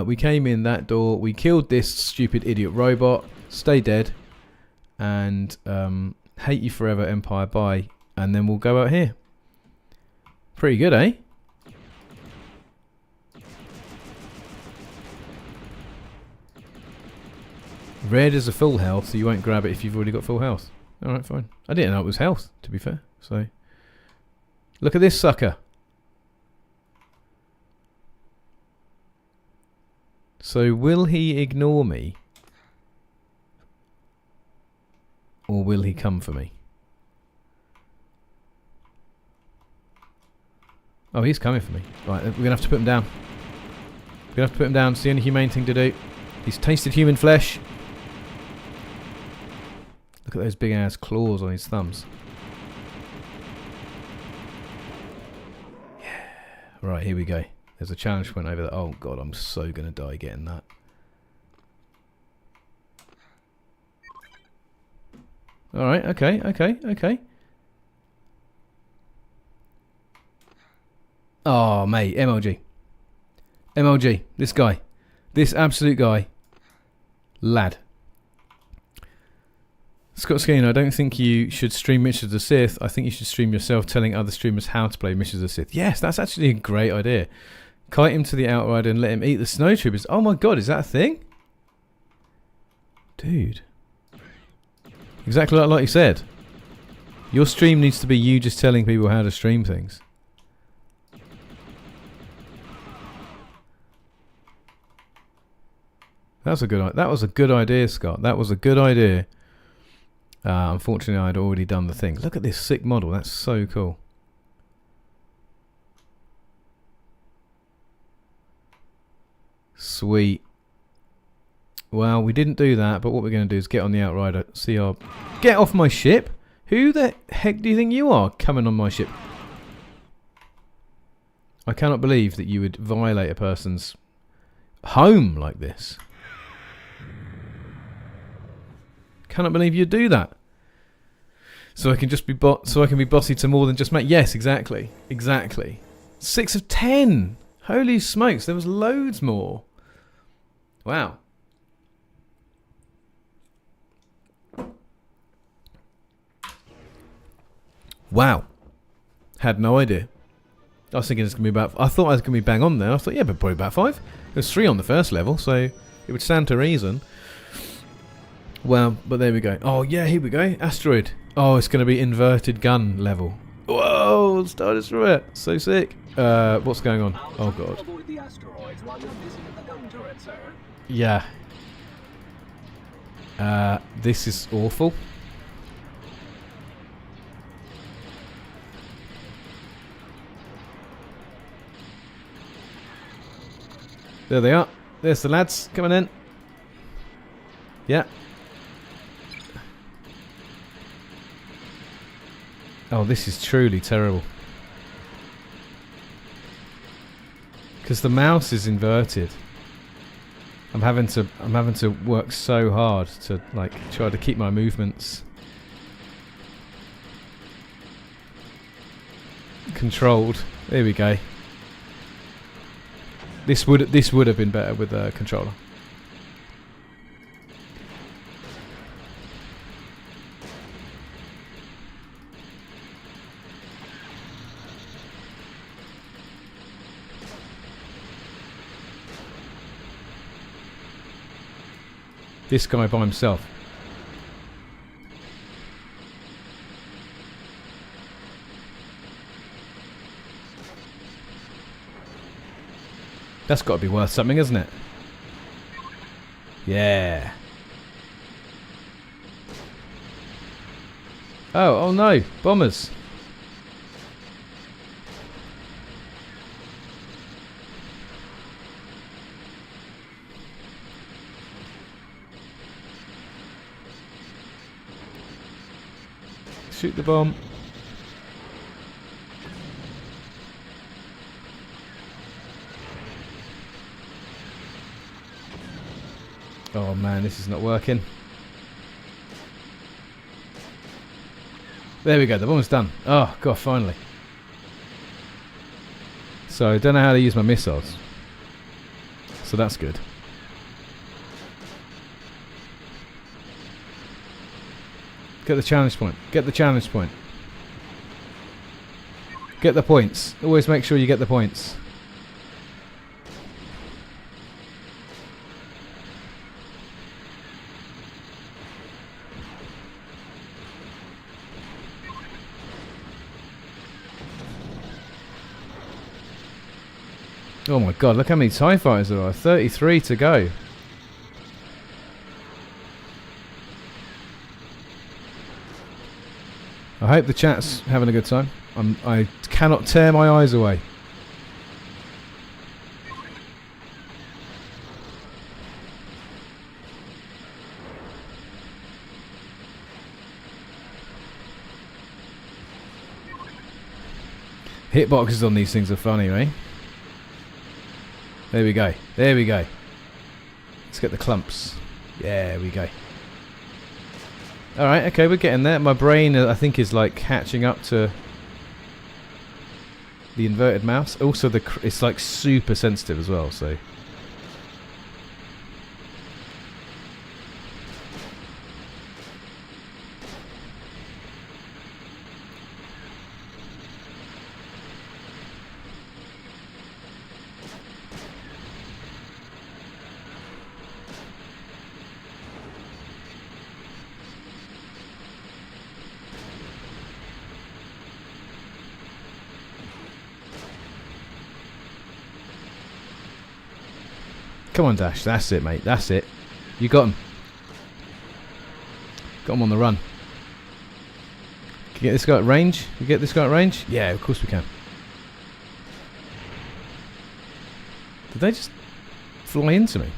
We came in that door. We killed this stupid idiot robot. Stay dead. And hate you forever, Empire. Bye. And then we'll go out here. Pretty good, eh? Red is a full health, so you won't grab it if you've already got full health. Alright, fine. I didn't know it was health, to be fair. So, look at this sucker. So, will he ignore me? Or will he come for me? Oh, he's coming for me. Right, we're going to have to put him down. We're going to have to put him down. It's the only humane thing to do. He's tasted human flesh. Look at those big ass claws on his thumbs. Yeah. Right, here we go. There's a challenge point over there. Oh god, I'm so gonna die getting that. Alright, okay. Oh, mate, MLG. MLG, this guy. This absolute guy. Lad. Scott Skeen, I don't think you should stream Missions of the Sith. I think you should stream yourself telling other streamers how to play Missions of the Sith. Yes, that's actually a great idea. Kite him to the outrider and let him eat the snowtroopers. Oh my god, is that a thing? Dude. Exactly like you said. Your stream needs to be you just telling people how to stream things. That was a good idea, Scott. That was a good idea. Unfortunately, I'd already done the thing. Look at this sick model. That's so cool. Sweet. Well, we didn't do that, but what we're going to do is get on the outrider. See our... Get off my ship! Who the heck do you think you are coming on my ship? I cannot believe that you would violate a person's home like this. Cannot believe you'd do that. So I can just be bossy to more than just mate. Yes, exactly. Exactly. 6 of 10. Holy smokes, there was loads more. Wow. Wow. Had no idea. I was thinking it's going to be about... I thought I was going to be bang on there. I thought, yeah, but probably about 5. There's 3 on the first level, so it would stand to reason. Well, but there we go. Oh, yeah, here we go. Asteroid. Oh, it's going to be inverted gun level. Whoa, Star Destroyer. So sick. What's going on? Oh, God. Avoid the asteroids while you're busy at the gun turret, sir. Yeah. This is awful. There they are. There's the lads coming in. Yeah. Oh, this is truly terrible. Because the mouse is inverted. I'm having to work so hard to like try to keep my movements controlled. There we go. This would have been better with a controller. This guy by himself. That's got to be worth something, isn't it? Yeah. Oh no, bombers. Shoot the bomb. Oh man, this is not working. There we go, the bomb's done. Oh god, finally. So I don't know how to use my missiles. So that's good. Get the challenge point. Get the challenge point. Get the points. Always make sure you get the points. Oh my god, look how many TIE fighters there are. 33 to go. I hope the chat's having a good time. I cannot tear my eyes away. Hitboxes on these things are funny, right? There we go. There we go. Let's get the clumps. Yeah, we go. Alright, okay, we're getting there. My brain, I think, is like catching up to the inverted mouse. Also, it's like super sensitive as well. So. Come on, Dash. That's it, mate. That's it. You got him. Got him on the run. Can you get this guy at range? You get this guy at range? Yeah, of course we can. Did they just fly into me?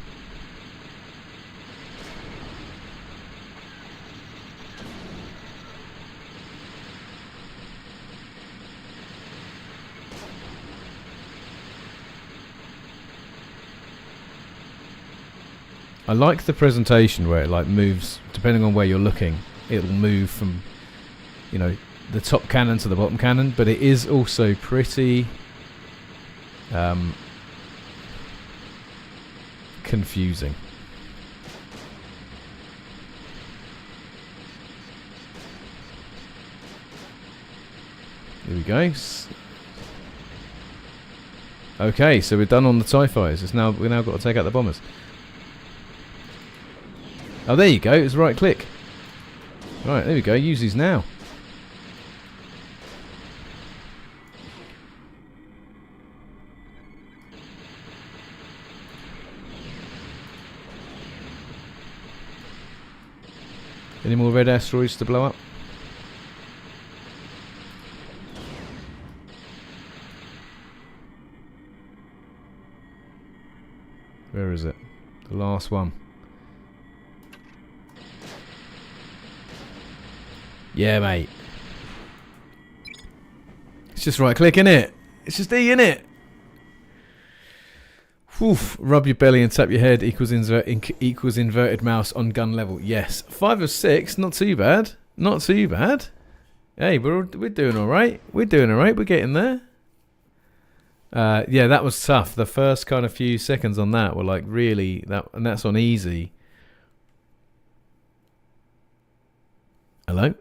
I like the presentation where it like moves depending on where you're looking. It'll move from, you know, the top cannon to the bottom cannon, but it is also pretty confusing. Here we go. Okay, so we're done on the TIE fighters. We've now got to take out the bombers. Oh, there you go. It's right click. Right, there we go. Use these now. Any more red asteroids to blow up? Where is it? The last one. Yeah, mate. It's just right click, innit? It's just E, innit? Oof. Rub your belly and tap your head equals inverted mouse on gun level. Yes. 5 of 6. Not too bad. Not too bad. Hey, we're doing alright. We're doing alright. We're getting there. Yeah, that was tough. The first kind of few seconds on that were like really... and that's on easy. Hello?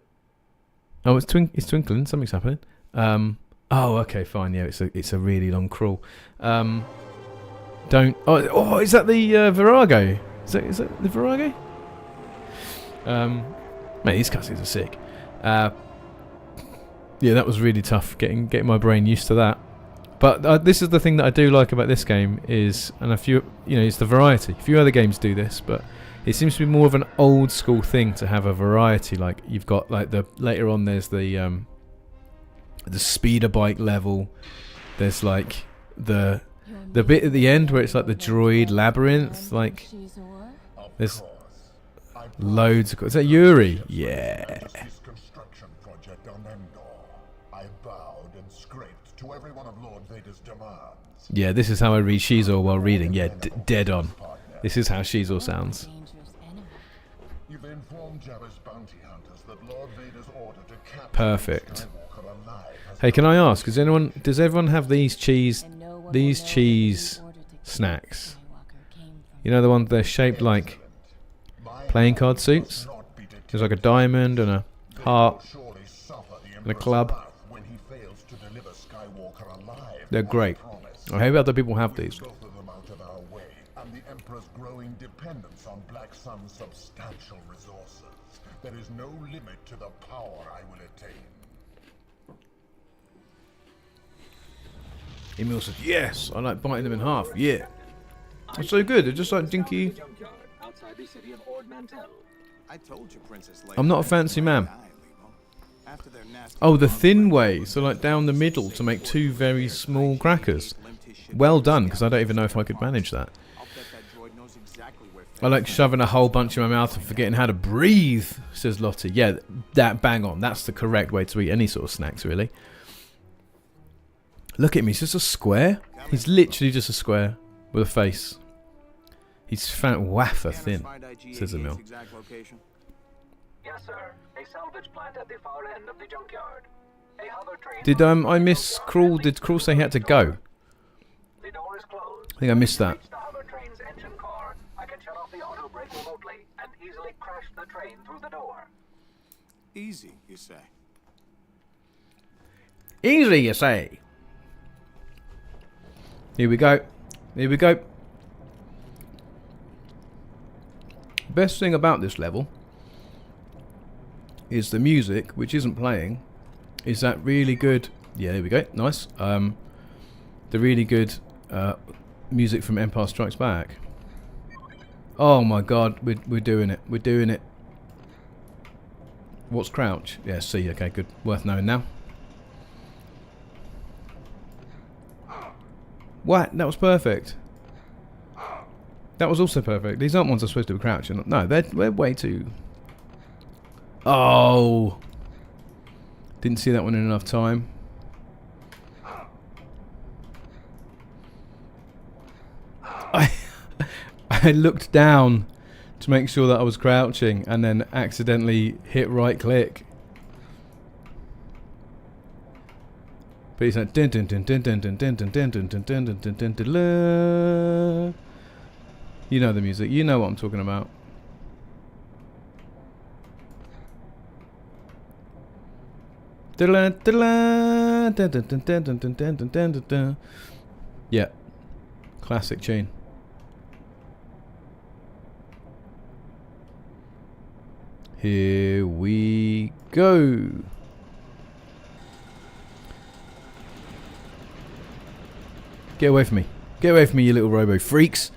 Oh, it's twinkling. Something's happening. Oh, okay, fine. Yeah, it's a really long crawl. Don't. Oh, is that the Virago? Is that the Virago? Man, these cutscenes are sick. Yeah, that was really tough. Getting my brain used to that. But this is the thing that I do like about this game is, and it's the variety. A few other games do this, but it seems to be more of an old school thing to have a variety. Like you've got like later on there's the speeder bike level. There's like the bit at the end where it's like the droid labyrinth. Like there's loads of. Is that Yuri? Yeah. Yeah, this is how I read Shizor while reading. Yeah, dead on. This is how Shizor sounds. Perfect. Hey, can I ask? Does everyone have these cheese snacks? You know the ones they're shaped like playing card suits. There's like a diamond and a heart and a club. They're great. I hope other people have these. There is no limit to the power I will attain. Emil said, yes, I like biting them in half, yeah. It's so good, they're just like dinky. I'm not a fancy man. Oh, the thin way, so like down the middle to make two very small crackers. Well done, because I don't even know if I could manage that. I like shoving a whole bunch in my mouth and forgetting how to breathe, says Lottie. Yeah, that bang on. That's the correct way to eat any sort of snacks, really. Look at me, he's just a square. He's literally just a square with a face. He's wafer thin, says Emil. Yes, sir. A salvage plant at the far end of the junkyard. A hover train. Did I miss Crawl? Did Crawl say he had to go? The door is closed. I think I missed that. Reach the hover train's engine core. I can shut off the auto brake remotely and easily crash the train through the door. Easy, you say? Easy, you say? Here we go. Here we go. Best thing about this level is the music, which isn't playing, is that really good. Yeah, there we go. Nice. The really good music from Empire Strikes Back. Oh my god, we're doing it. We're doing it. What's crouch? Yeah, C. Okay, good. Worth knowing now. What? That was perfect. That was also perfect. These aren't ones I'm supposed to be crouching. No, we're way too... Oh! Didn't see that one in enough time. I looked down to make sure that I was crouching and then accidentally hit right click. But it's like dun dun dun dun dun dun dun dun dun dun dun dun dun dun dun dun. You know the music. You know what I'm talking about. Yeah. Classic tune. Here we go. Get away from me. Get away from me, you little robo freaks.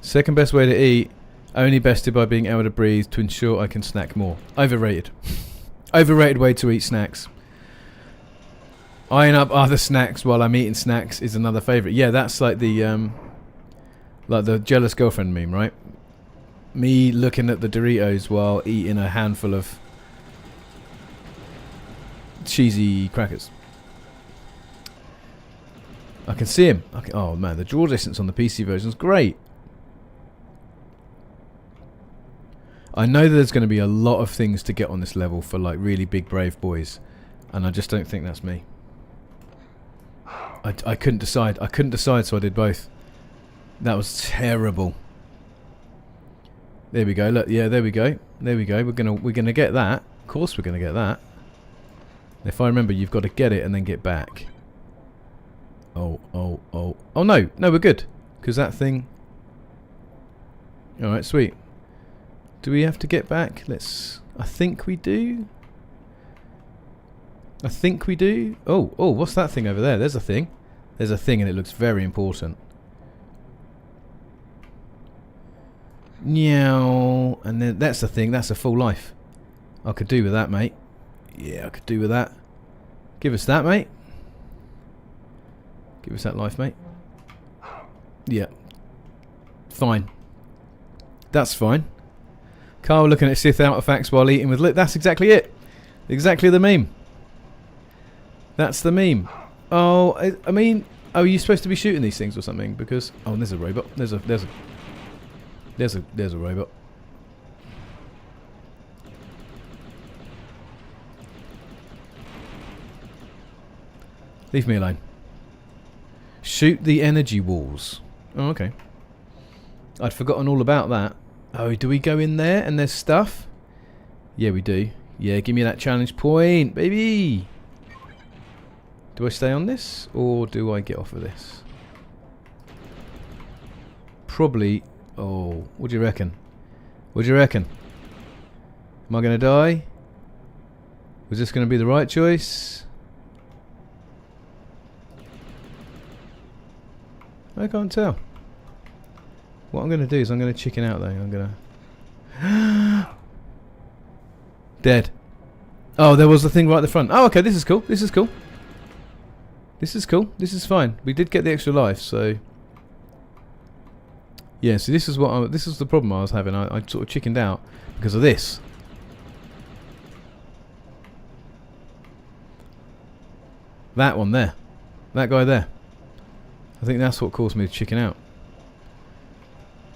Second best way to eat. Only bested by being able to breathe to ensure I can snack more. Overrated. Overrated way to eat snacks. Eyeing up other snacks while I'm eating snacks is another favourite. Yeah, that's like the jealous girlfriend meme, right? Me looking at the Doritos while eating a handful of cheesy crackers. I can see him. Oh man, the draw distance on the PC version is great. I know that there's going to be a lot of things to get on this level for like really big brave boys, and I just don't think that's me. I couldn't decide. I couldn't decide, so I did both. That was terrible. There we go. Look, yeah, there we go. There we go. We're gonna get that. Of course, we're gonna get that. If I remember, you've got to get it and then get back. Oh no, we're good, because that thing. All right, sweet. Do we have to get back? I think we do. I think we do. Oh, what's that thing over there? There's a thing. There's a thing, and it looks very important. Meow. And then that's the thing. That's a full life. I could do with that, mate. Yeah, I could do with that. Give us that, mate. Give us that life, mate. Yeah. Fine. That's fine. Carl looking at Sith artifacts while eating with lip. That's exactly it. Exactly the meme. That's the meme. Oh, I mean, are you supposed to be shooting these things or something? Because there's a robot. There's a robot. Leave me alone. Shoot the energy walls. Oh, okay. I'd forgotten all about that. Oh, do we go in there and there's stuff? Yeah, we do. Yeah, give me that challenge point, baby. Do I stay on this or do I get off of this? Probably. Oh, what do you reckon? What do you reckon? Am I going to die? Was this going to be the right choice? I can't tell. What I'm going to do is I'm going to chicken out though. I'm going to... Dead. Oh, there was the thing right at the front. Oh, okay, this is cool. This is cool. This is cool. This is fine. We did get the extra life, so... Yeah, so this is what this is the problem I was having. I sort of chickened out because of this. That one there. That guy there. I think that's what caused me to chicken out.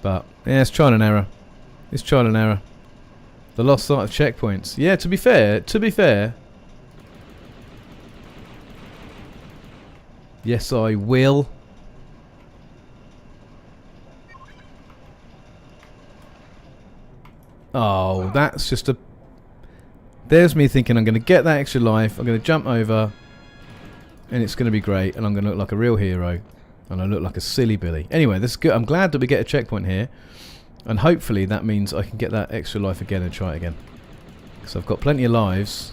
But, yeah, it's trial and error. It's trial and error. The lost sight of checkpoints. Yeah, to be fair, Yes, I will. Oh, that's just a... There's me thinking I'm going to get that extra life. I'm going to jump over. And it's going to be great. And I'm going to look like a real hero. And I look like a silly Billy. Anyway, this is good. I'm glad that we get a checkpoint here. And hopefully that means I can get that extra life again and try it again. Because I've got plenty of lives.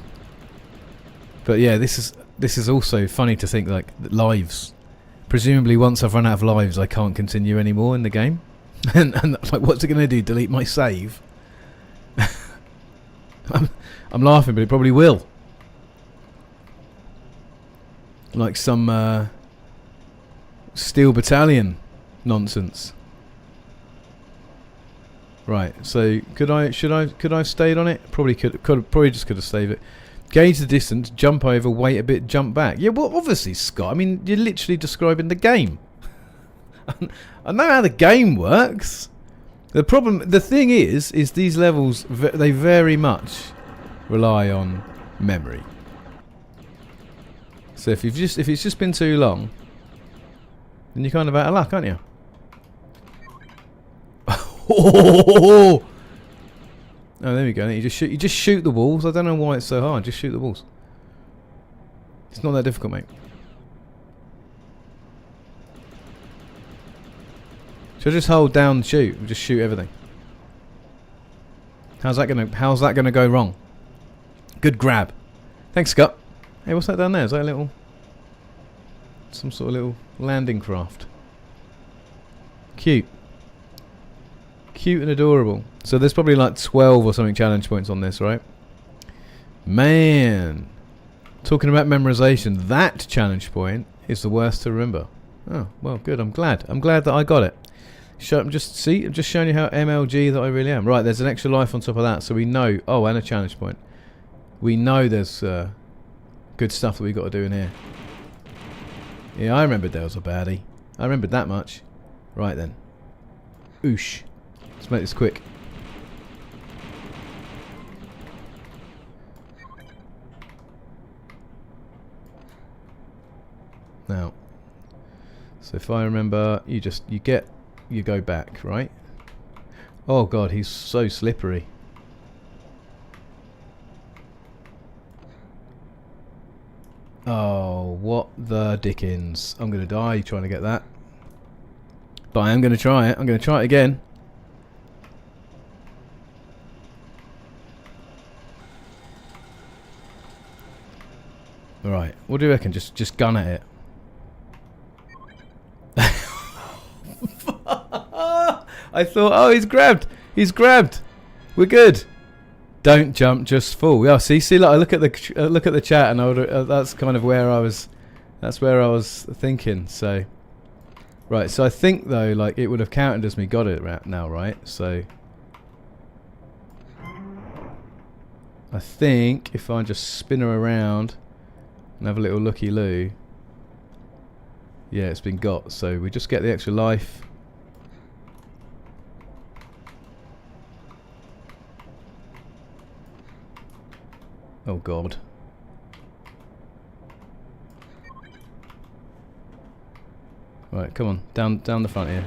But yeah, this is also funny to think, like, lives. Presumably once I've run out of lives, I can't continue anymore in the game. and like, what's it going to do? Delete my save? I'm laughing, but it probably will. Like some Steel Battalion nonsense. Right, so could I have stayed on it? Probably probably just could have saved it. Gauge the distance, jump over, wait a bit, jump back. Yeah, well, obviously, Scott. I mean, you're literally describing the game. I know how the game works. The thing is these levels, they very much rely on memory. So if it's just been too long, then you're kind of out of luck, aren't you? Oh, there we go. You just shoot the walls. I don't know why it's so hard. Just shoot the walls. It's not that difficult, mate. Should I just hold down and shoot? Just shoot everything. How's that gonna go wrong? Good grab. Thanks, Scott. Hey, what's that down there? Is that a little... some sort of little landing craft? Cute. Cute and adorable. So there's probably like 12 or something challenge points on this, right? Man. Talking about memorization, that challenge point is the worst to remember. Oh, well, good. I'm glad. I'm glad that I got it. I'm just showing you how MLG that I really am. Right, there's an extra life on top of that, so we know... Oh, and a challenge point. We know there's good stuff that we've got to do in here. Yeah, I remembered there was a baddie. I remembered that much. Right then. Oosh. Let's make this quick. Now, so if I remember, you go back, right? Oh god, he's so slippery. Oh, what the dickens. I'm gonna die trying to get that. But I am gonna try it. I'm gonna try it again. Alright, what do you reckon? Just gun at it. I thought, oh, he's grabbed. He's grabbed. We're good. Don't jump, just fall. Yeah, see, like I look at the chat, and I would, that's kind of where I was. That's where I was thinking. So, right. So I think though, like it would have counted as me got it now, right? So, I think if I just spin her around and have a little looky-loo, yeah, it's been got. So we just get the extra life. Oh god. Right, come on, down the front here.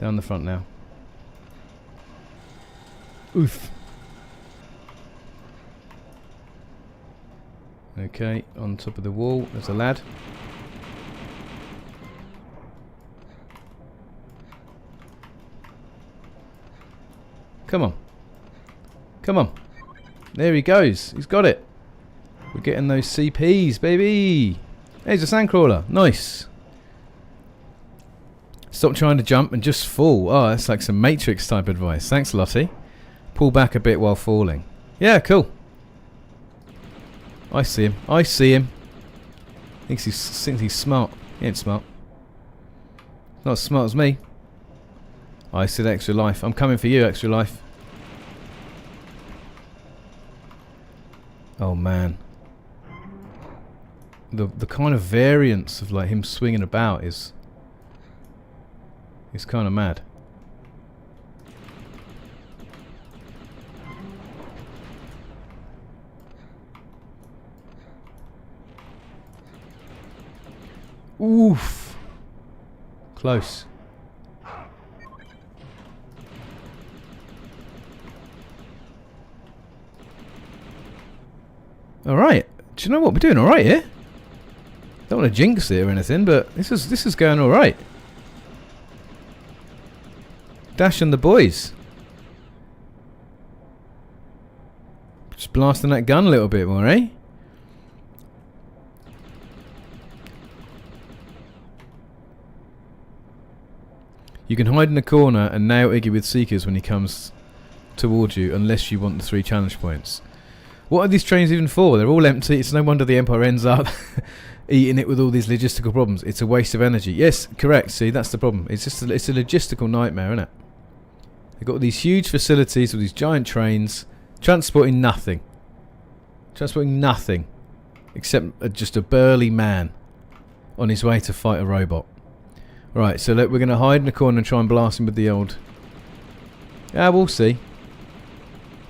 Down the front now. Oof. Okay, on top of the wall, there's a lad. Come on. Come on. There he goes. He's got it. We're getting those CPs, baby. There's a sandcrawler. Nice. Stop trying to jump and just fall. Oh, that's like some Matrix type advice. Thanks, Lottie. Pull back a bit while falling. Yeah, cool. I see him. I see him. Thinks he's smart. He ain't smart. Not as smart as me. I said extra life. I'm coming for you, extra life. Oh man, the kind of variance of like him swinging about is kind of mad. Oof. Close. Alright. Do you know what? We're doing alright here. Don't want to jinx it or anything, but this is going alright. Dash and the boys. Just blasting that gun a little bit more, eh? You can hide in a corner and nail Iggy with Seekers when he comes towards you, unless you want the 3 challenge points. What are these trains even for? They're all empty. It's no wonder the Empire ends up eating it with all these logistical problems. It's a waste of energy. Yes, correct. See, that's the problem. It's just it's a logistical nightmare, isn't it? They've got all these huge facilities with these giant trains transporting nothing. Transporting nothing except just a burly man on his way to fight a robot. Right, so look, we're going to hide in the corner and try and blast him with the old... Yeah, we'll see.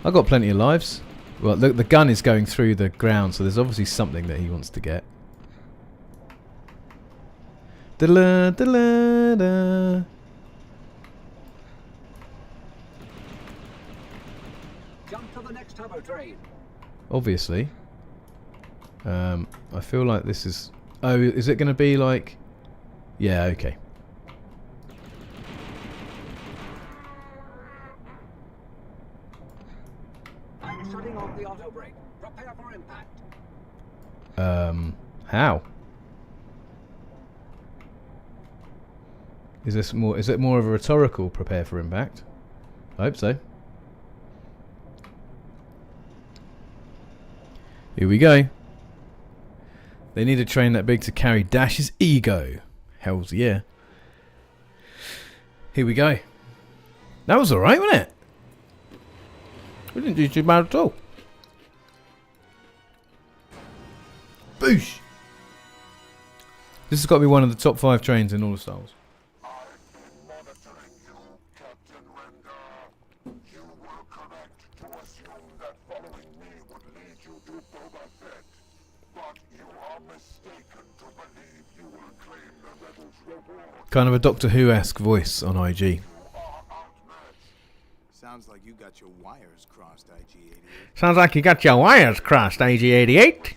I've got plenty of lives. Well, look, the gun is going through the ground, so there's obviously something that he wants to get. Da-la-da-la-da. Jump to the next turbo train. Obviously. I feel like this is... Oh, is it going to be like... Yeah, okay. I'm shutting off the auto brake. Prepare for impact. How? Is this more? Is it more of a rhetorical prepare for impact? I hope so. Here we go. They need a train that big to carry Dash's ego. Hells yeah. Here we go. That was alright, wasn't it? We didn't do too bad at all. Boosh! This has got to be one of the top 5 trains in all the Star Wars. I've been monitoring you, Captain Rendar. You were correct to assume that following me would lead you to Boba Fett. But you are mistaken to believe you will claim the rebels' reward. Kind of a Doctor Who-esque voice on IG. You are outmatched. Sounds like you got your wires crossed, IG-88. Sounds like you got your wires crossed, IG-88. Percentage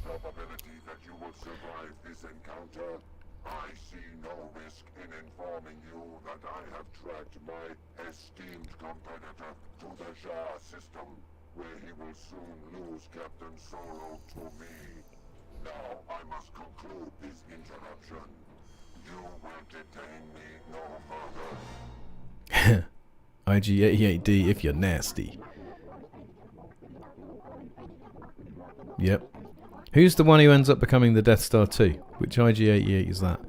probability that you will survive this encounter. I see no risk in informing you that I have tracked my esteemed competitor to the Jar system, where he will soon lose Captain Solo to me. Now I must conclude this interruption. You will detain me no further. IG-88D if you're nasty. Yep. Who's the one who ends up becoming the Death Star 2? Which IG-88 is that?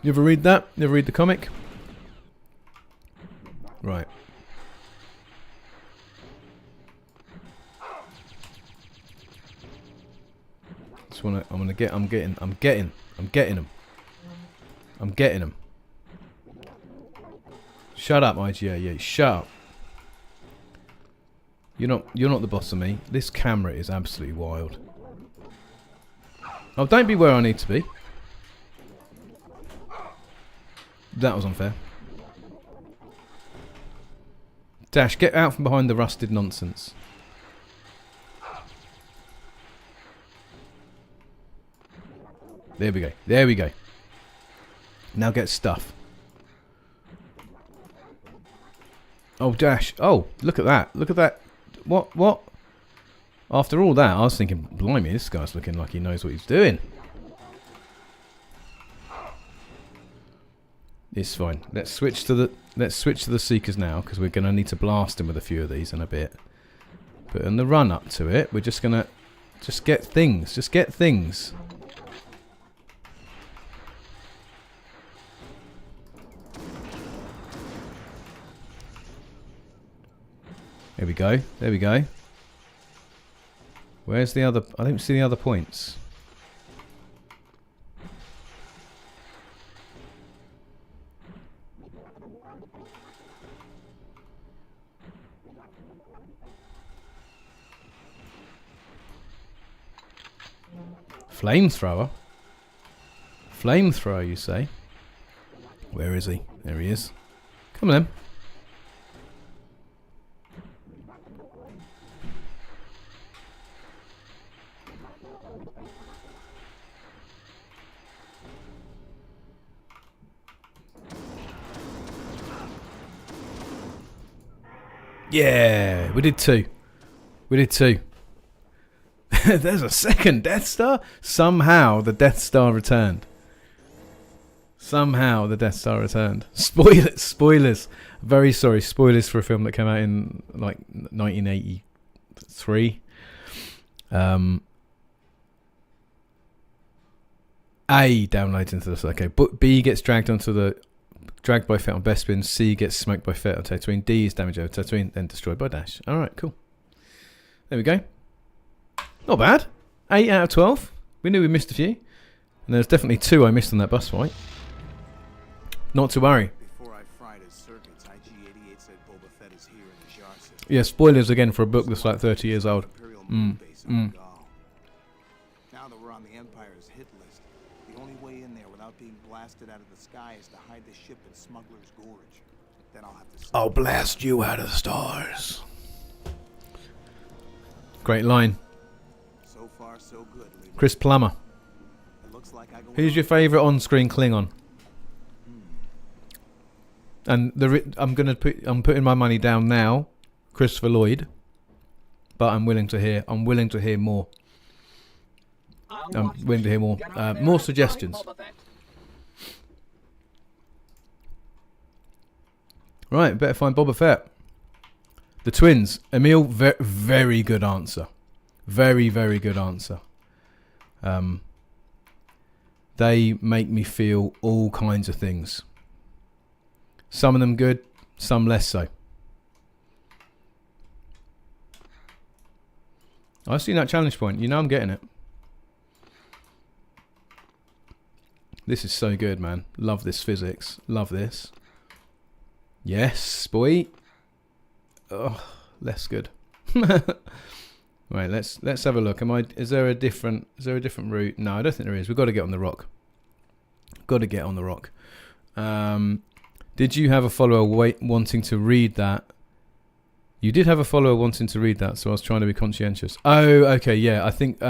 You ever read that? You ever read the comic? Right. Just wanna. I'm getting him. Shut up, IG-88. Shut up. You're not the boss of me. This camera is absolutely wild. Oh, don't be where I need to be. That was unfair. Dash, get out from behind the rusted nonsense. There we go. There we go. Now get stuff. Oh, Dash. Oh, look at that. Look at that. What? After all that, I was thinking, blimey, this guy's looking like he knows what he's doing. It's fine. Let's switch to the Seekers now, because we're gonna need to blast him with a few of these in a bit. But in the run up to it, we're just gonna get things. Just get things. There we go. There we go. Where's the other... I don't see the other points. Flamethrower? Flamethrower, you say? Where is he? There he is. Come on then. Yeah, we did two. We did two. There's a second Death Star? Somehow the Death Star returned. Somehow the Death Star returned. Spoilers. Very sorry. Spoilers for a film that came out in like 1983. A downloads into this. Okay, but B gets dragged by Fett on Bespin. C gets smoked by Fett on Tatooine. D is damaged over Tatooine, then destroyed by Dash. Alright, cool. There we go. Not bad. 8 out of 12. We knew we missed a few. And there's definitely 2 I missed on that bus fight. Not to worry. Before I fried his circuits, IG-88 said Boba Fett is here in the Jar system. Yeah, spoilers again for a book that's like 30 years old. Imperial moon base on Gaul. Now that we're on the Empire's hit list, the only way in there without being blasted out of the sky is to hide the ship in Smuggler's Gorge. Then I'll have to... I'll blast you out of the stars. Great line. So far, so good, Leroy. Chris Plummer. It looks like I go Who's your favourite on-screen Klingon? And I'm putting my money down now, Christopher Lloyd. But I'm willing to hear more. I'm willing to hear more. More suggestions. Right, better find Boba Fett. The twins. Emil, very good answer. Very, very good answer. They make me feel all kinds of things. Some of them good, some less so. I've seen that challenge point. You know I'm getting it. This is so good, man. Love this physics. Love this. Yes, boy. Oh, less good. Right, let's have a look. Is there a different route? No, I don't think there is. We've got to get on the rock. Got to get on the rock. Did you have a follower wanting to read that? You did have a follower wanting to read that, so I was trying to be conscientious. Oh, okay, yeah. I think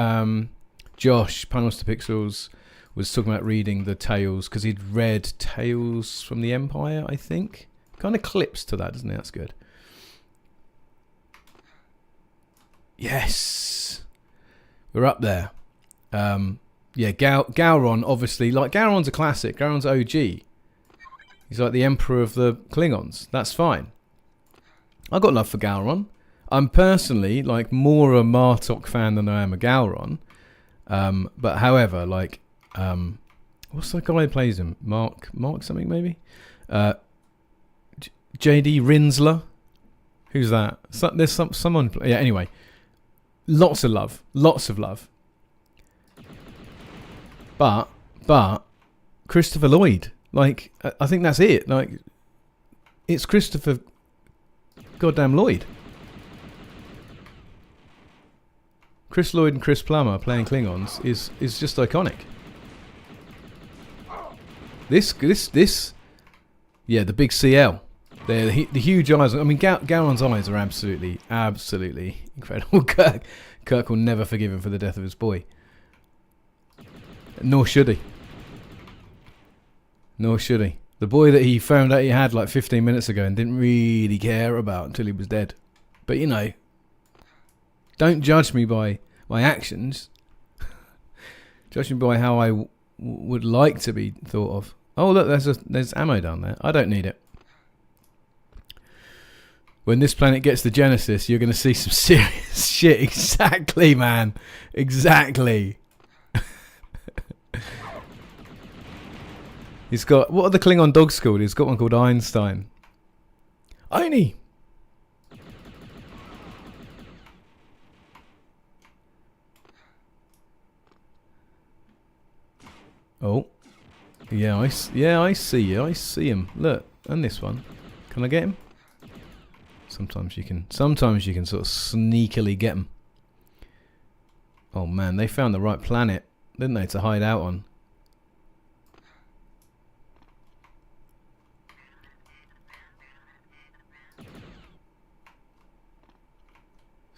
Josh, Panels to Pixels, was talking about reading the Tales, because he'd read Tales from the Empire, I think. Kind of clips to that, doesn't it? That's good. Yes! We're up there. Yeah, Gowron, obviously. Like, Gowron's a classic. Gowron's OG. He's like the emperor of the Klingons. That's fine. I've got love for Gowron. I'm personally like more a Martok fan than I am a Gowron. But however, like, what's the guy who plays him? Mark something maybe? JD Rinsler. Who's that? There's someone. Yeah. Anyway, lots of love. But Christopher Lloyd. Like, I think that's it. Like, it's Christopher goddamn Lloyd. Chris Lloyd and Chris Plummer playing Klingons is just iconic. This, yeah, the big CL. The huge eyes. I mean, Gowron's eyes are absolutely incredible. Kirk will never forgive him for the death of his boy. Nor should he. The boy that he found out he had like 15 minutes ago and didn't really care about until he was dead. But you know, don't judge me by my actions. Judge me by how I would like to be thought of. Oh look, there's ammo down there. I don't need it. When this planet gets to Genesis, you're going to see some serious shit. Exactly, man. Exactly. He's got... What are the Klingon dogs called? He's got one called Einstein. Einie! Oh. Yeah, I see you. I see him. Look. And this one. Can I get him? Sometimes you can sort of sneakily get him. Oh man, they found the right planet, didn't they, to hide out on?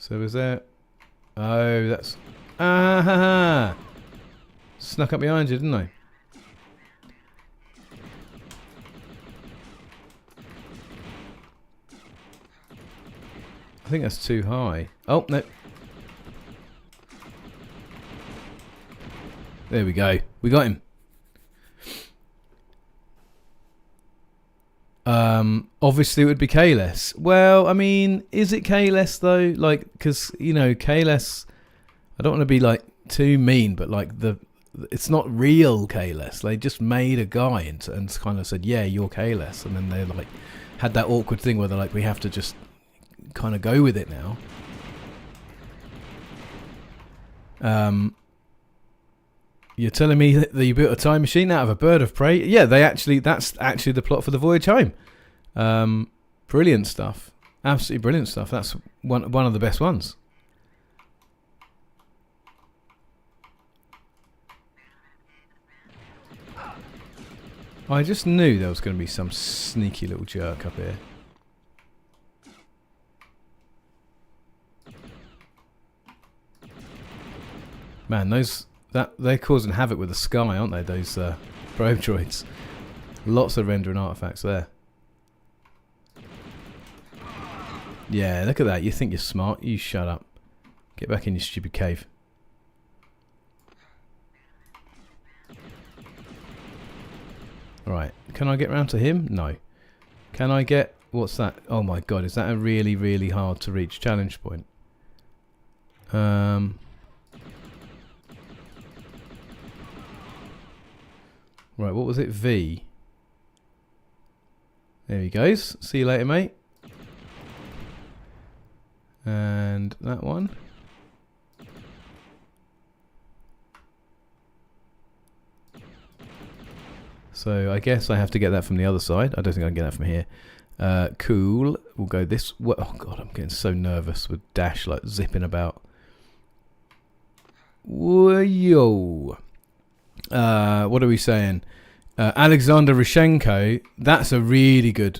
So is there... Oh, that's... Ah ha ha! Snuck up behind you, didn't I? I think that's too high. Oh, no. There we go. We got him. Obviously it would be Kahless. Well, I mean, is it Kahless though? Like, because, you know, Kahless, I don't want to be like too mean, but like it's not real Kahless. They just made a guy and kind of said, yeah, you're Kahless. And then they like had that awkward thing where they're like, we have to just kind of go with it now. You're telling me that you built a time machine out of a bird of prey? Yeah, that's actually the plot for the voyage home. Brilliant stuff. Absolutely brilliant stuff. That's one of the best ones. I just knew there was going to be some sneaky little jerk up here. Man, they're causing havoc with the sky, aren't they? Those probe droids. Lots of rendering artifacts there. Yeah, look at that. You think you're smart? You shut up. Get back in your stupid cave. Right. Can I get round to him? No. Can I get... What's that? Oh my god, is that a really, really hard to reach challenge point? Right, what was it? V. There he goes. See you later, mate. And that one. So I guess I have to get that from the other side. I don't think I can get that from here. Cool. We'll go this way. Oh god, I'm getting so nervous with Dash like zipping about. Whoa. What are we saying? Alexander Rishenko. That's a really good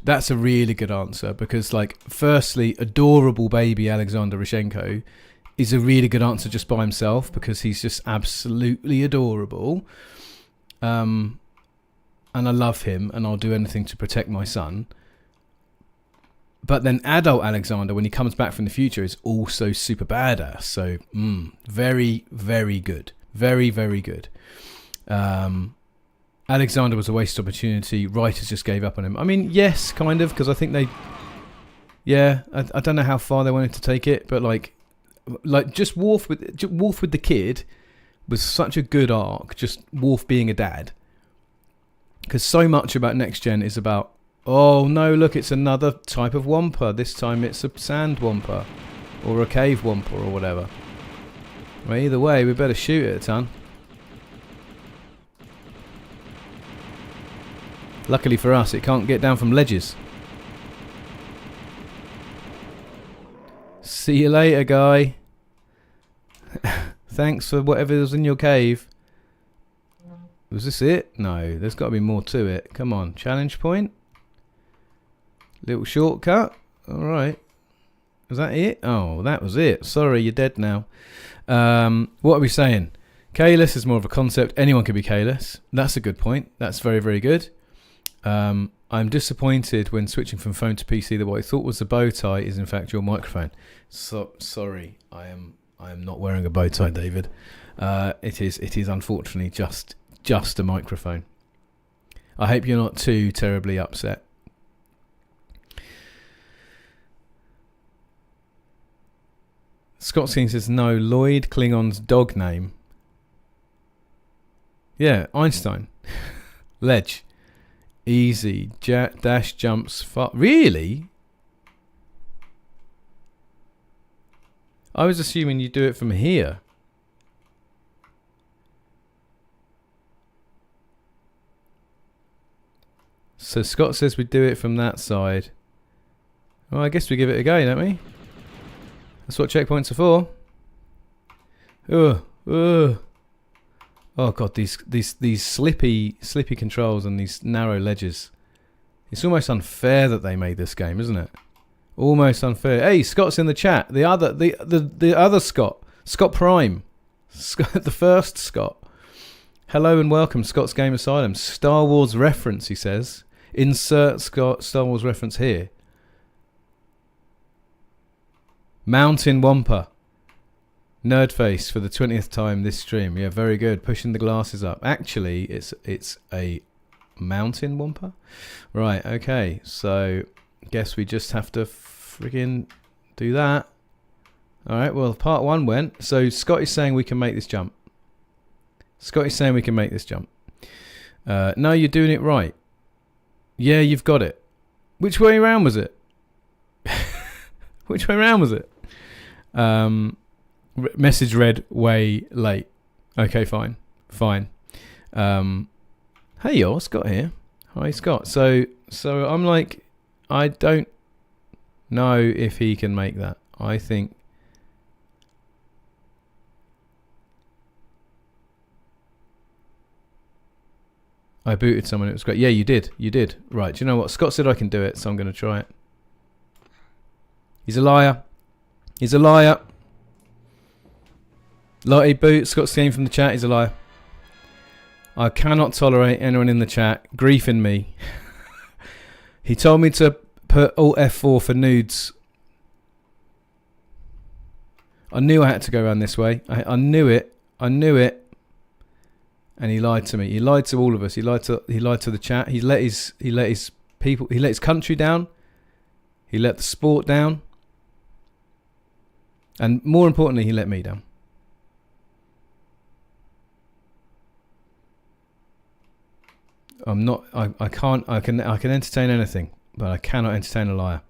answer, because like, firstly, adorable baby Alexander Rishenko is a really good answer just by himself, because he's just absolutely adorable. And I love him, and I'll do anything to protect my son. But then adult Alexander, when he comes back from the future, is also super badass. So, very, very good. Very, very good. Alexander was a wasted opportunity. Writers just gave up on him. I mean, yes, kind of, because I think they... Yeah, I don't know how far they wanted to take it, but like just Worf with the kid was such a good arc, just Worf being a dad. Because so much about Next Gen is about, oh no, look, it's another type of Wampa. This time it's a sand Wampa, or a cave Wampa, or whatever. Well, either way, we better shoot it a ton. Luckily for us, it can't get down from ledges. See you later, guy. Thanks for whatever was in your cave. Was this it? No, there's got to be more to it. Come on, challenge point. Little shortcut. Alright. Was that it? Oh, that was it. Sorry, you're dead now. What are we saying? Kahless is more of a concept. Anyone can be Kahless. That's a good point. That's very, very good. I'm disappointed when switching from phone to PC that what I thought was a bow tie is in fact your microphone. So sorry, I am not wearing a bow tie, David. It is unfortunately just a microphone. I hope you're not too terribly upset. Scott King says no. Lloyd Klingon's dog name. Yeah, Einstein. Ledge. Easy. Dash jumps far. Really? I was assuming you do it from here. So Scott says we do it from that side. Well, I guess we give it a go, don't we? That's what checkpoints are for. Oh god, these slippy controls and these narrow ledges. It's almost unfair that they made this game, isn't it? Almost unfair. Hey, Scott's in the chat. The other Scott. Scott Prime. Scott, the first Scott. Hello and welcome, Scott's Game Asylum. Star Wars reference, he says. Insert Star Wars reference here. Mountain Wampa. Nerdface for the 20th time this stream. Yeah, very good. Pushing the glasses up. Actually, it's a mountain Wampa. Right, okay. So, guess we just have to friggin' do that. Alright, well, part 1 went. So, Scott is saying we can make this jump. Scotty's saying we can make this jump. No, you're doing it right. Yeah, you've got it. Which way around was it? Which way around was it? Message read way late. Okay, fine. Hey, y'all, Scott here. Hi, Scott. So I'm like, I don't know if he can make that. I think I booted someone. It was great. Yeah, you did. Right. Do you know what? Scott said I can do it, so I'm going to try it. He's a liar. Lottie boot. Scott's game from the chat. He's a liar. I cannot tolerate anyone in the chat griefing me. He told me to put Alt F4 for nudes. I knew I had to go around this way. I knew it. And he lied to me. He lied to all of us. He lied to the chat. He let his people. He let his country down. He let the sport down. And more importantly, he let me down. I'm not. I can't. I can entertain anything, but I cannot entertain a liar.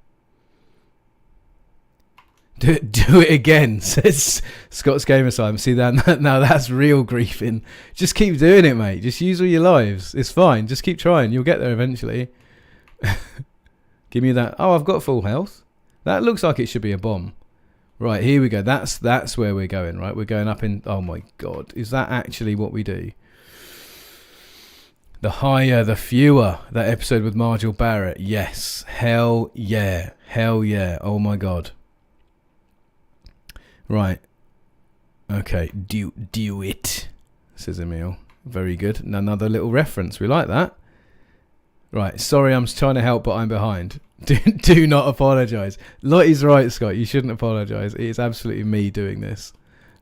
Do it again, says Scott's Game Asylum. See that? Now that's real griefing. Just keep doing it, mate. Just use all your lives. It's fine. Just keep trying. You'll get there eventually. Give me that. Oh, I've got full health. That looks like it should be a bomb. Right, here we go. That's where we're going, right? We're going up in... Oh, my God. Is that actually what we do? The higher, the fewer. That episode with Margil Barrett. Yes. Hell yeah. Oh, my God. Right. Okay. Do it, says Emil. Very good. And another little reference. We like that. Right. Sorry, I'm trying to help, but I'm behind. Do not apologise. Lottie's right, Scott. You shouldn't apologise. It is absolutely me doing this.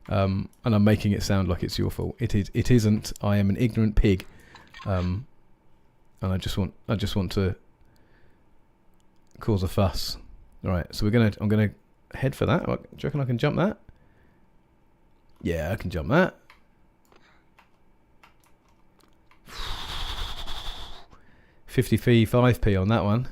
And I'm making it sound like it's your fault. It isn't. I am an ignorant pig. And I just want to cause a fuss. Right. So I'm gonna head for that. Do you reckon I can jump that? Yeah, I can jump that. $50p, 5p on that one.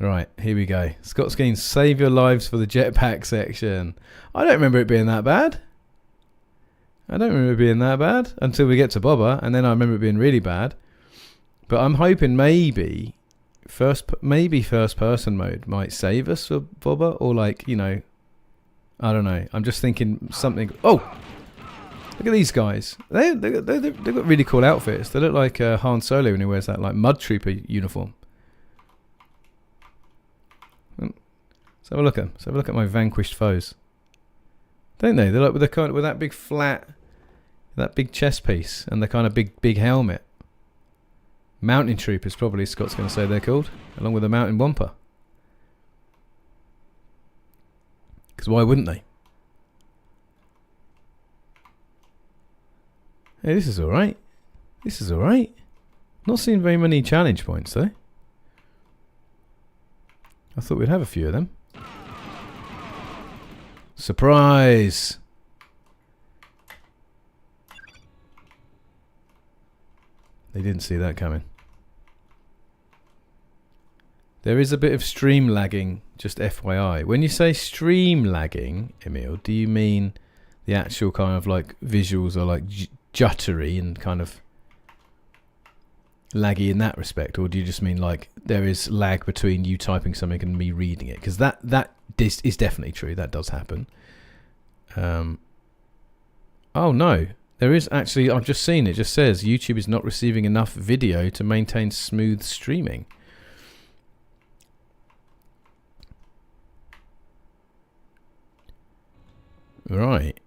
Right, here we go. Scott Skeen, save your lives for the jetpack section. I don't remember it being that bad. Until we get to Boba, and then I remember it being really bad. But I'm hoping maybe first person mode might save us for Boba, or like, you know, I don't know. I'm just thinking something. Oh, look at these guys. They've got really cool outfits. They look like Han Solo when he wears that like mud trooper uniform. Let's have a look at them. Let's have a look at my vanquished foes. Don't they? They're like with that big flat, that big chest piece, and the kind of big helmet. Mountain Troopers, probably Scott's going to say they're called, along with a Mountain Wampa. Because why wouldn't they? Hey, this is alright. Not seeing very many challenge points, though. I thought we'd have a few of them. Surprise! They didn't see that coming. There is a bit of stream lagging, just FYI. When you say stream lagging, Emil, do you mean the actual kind of like visuals are like juttery and kind of laggy in that respect, or do you just mean like there is lag between you typing something and me reading it? Because that is definitely true. That does happen. Oh no. There is actually, I've just seen it just says YouTube is not receiving enough video to maintain smooth streaming. Right.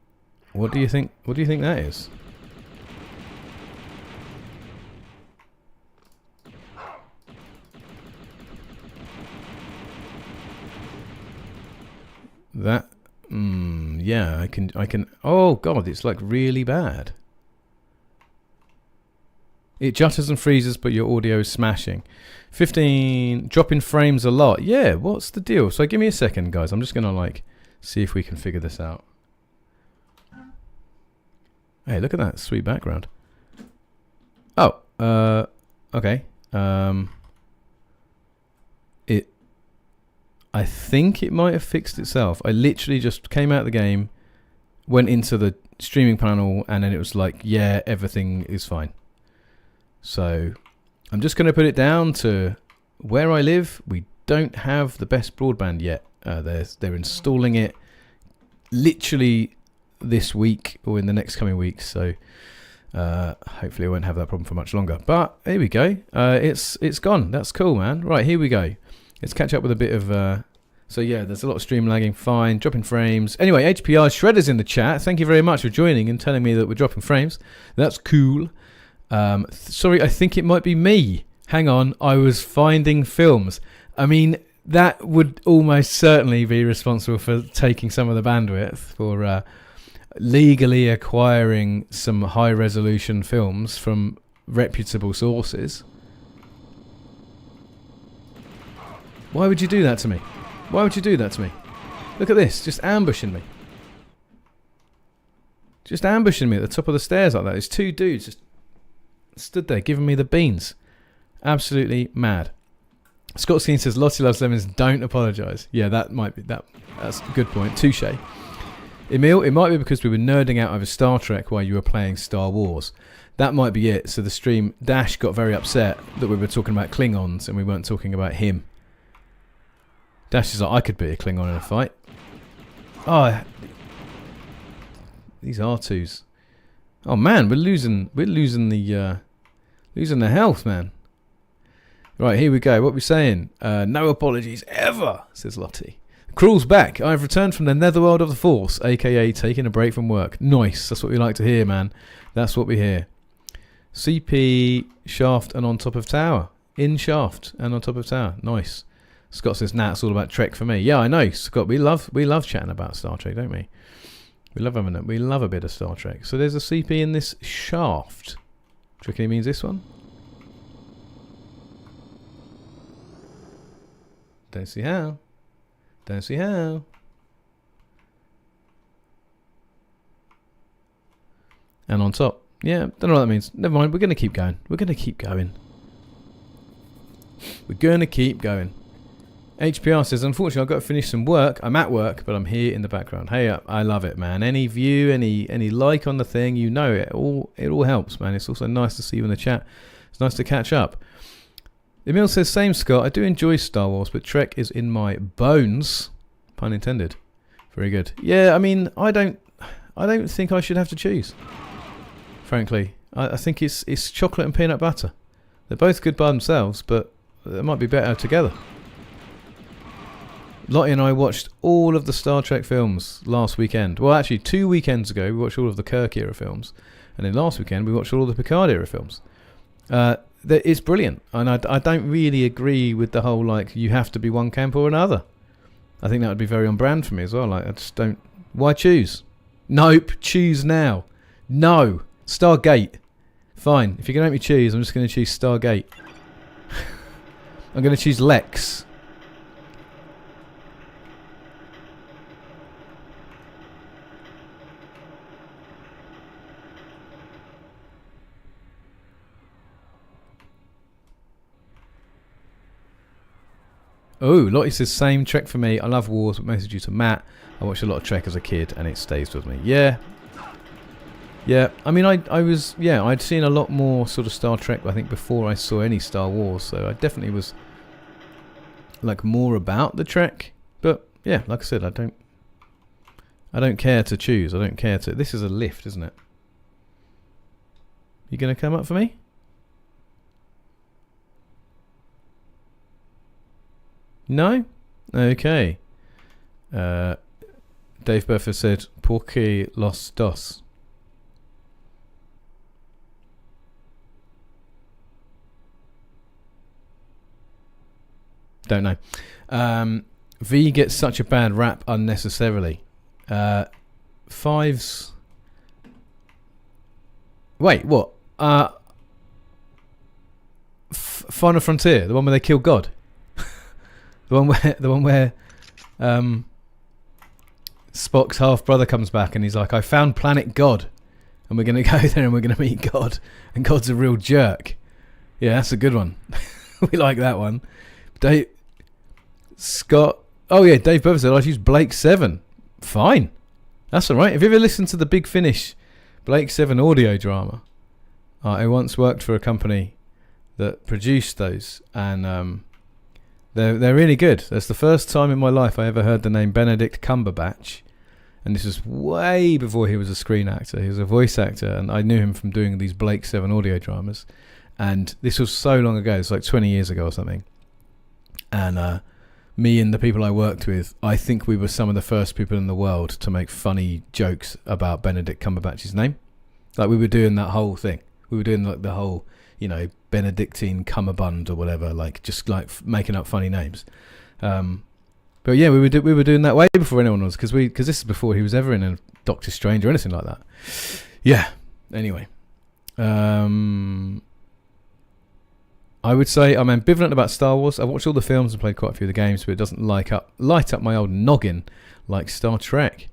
What do you think? What do you think that is? That. Yeah, I can. Oh God, it's like really bad. It jutters and freezes, but your audio is smashing. 15 drop in frames a lot. Yeah, what's the deal? So give me a second, guys. I'm just gonna like see if we can figure this out. Hey, look at that sweet background. Oh, okay. I think it might have fixed itself. I literally just came out of the game, went into the streaming panel, and then it was like, yeah, everything is fine. So I'm just going to put it down to where I live. We don't have the best broadband yet. They're installing it literally this week or in the next coming weeks. So hopefully I won't have that problem for much longer. But here we go. It's gone. That's cool, man. Right, here we go. Let's catch up with a bit of... so yeah, there's a lot of stream lagging. Fine. Dropping frames. Anyway, HPR Shredder's in the chat. Thank you very much for joining and telling me that we're dropping frames. That's cool. Sorry, I think it might be me. Hang on. I was finding films. I mean, that would almost certainly be responsible for taking some of the bandwidth for legally acquiring some high-resolution films from reputable sources. Why would you do that to me? Why would you do that to me? Look at this, just ambushing me. Just ambushing me at the top of the stairs like that. There's two dudes just stood there giving me the beans. Absolutely mad. Scott Skeen says, Lottie loves lemons, don't apologise. Yeah, that might be, that's a good point. Touche. Emil, it might be because we were nerding out over Star Trek while you were playing Star Wars. That might be it. So the stream, Dash got very upset that we were talking about Klingons and we weren't talking about him. Dash is like, I could be a Klingon in a fight. Oh, these R2s. Oh man, we're losing the health, man. Right, here we go. What are we saying? No apologies ever, says Lottie. Crawl's back. I've returned from the netherworld of the Force, aka taking a break from work. Nice. That's what we like to hear, man. That's what we hear. CP shaft and on top of tower. In shaft and on top of tower. Nice. Scott says, nah, it's all about Trek for me. Yeah, I know, Scott. We love chatting about Star Trek, don't we? We love a bit of Star Trek. So there's a CP in this shaft. Tricky means this one. Don't see how. Don't see how. And on top. Yeah, don't know what that means. Never mind, we're going to keep going. We're going to keep going. We're going to keep going. HPR says, unfortunately, I've got to finish some work. I'm at work, but I'm here in the background. Hey, I love it, man. Any view, any like on the thing, you know it. It all helps, man. It's also nice to see you in the chat. It's nice to catch up. Emil says, same Scott. I do enjoy Star Wars, but Trek is in my bones. Pun intended. Very good. Yeah, I mean, I don't think I should have to choose. Frankly, I think it's chocolate and peanut butter. They're both good by themselves, but they might be better together. Lottie and I watched all of the Star Trek films last weekend. Well, actually, 2 weekends ago, we watched all of the Kirk era films. And then last weekend, we watched all of the Picard era films. It's brilliant. And I don't really agree with the whole, like, you have to be one camp or another. I think that would be very on brand for me as well. Like, I just don't... Why choose? Nope. Choose now. No. Stargate. Fine. If you're going to make me choose, I'm just going to choose Stargate. I'm going to choose Lex. Oh, Lottie says, same Trek for me. I love Wars, but mostly due to Matt. I watched a lot of Trek as a kid, and it stays with me. Yeah. Yeah, I mean, I'd seen a lot more sort of Star Trek, I think, before I saw any Star Wars, so I definitely was, like, more about the Trek. But, yeah, like I said, I don't care to choose. I don't care to... This is a lift, isn't it? You going to come up for me? No? Okay. Dave Buffer said, "Por qué los dos?" Don't know. V gets such a bad rap unnecessarily. Fives. Wait, what? Final Frontier, the one where they kill God. the one where Spock's half brother comes back and he's like, "I found planet God, and we're gonna go there and we're gonna meet God, and God's a real jerk." Yeah, that's a good one. We like that one. Dave Scott. Oh yeah, Dave Buffer said I've used Blake 7. Fine, that's all right. Have you ever listened to the Big Finish Blake 7 audio drama? I once worked for a company that produced those, and they're really good. That's the first time in my life I ever heard the name Benedict Cumberbatch, and this was way before he was a screen actor. He was a voice actor, and I knew him from doing these Blake 7 audio dramas. And this was so long ago, it's like 20 years ago or something. And me and the people I worked with, I think we were some of the first people in the world to make funny jokes about Benedict Cumberbatch's name. Like, we were doing that whole thing. We were doing like the whole, you know, Benedictine Cummerbund or whatever, like just like making up funny names. But yeah, we were doing that way before anyone was, because this is before he was ever in a Doctor Strange or anything like that. Yeah. Anyway, I would say I'm ambivalent about Star Wars. I watched all the films and played quite a few of the games, but it doesn't light up my old noggin like Star Trek.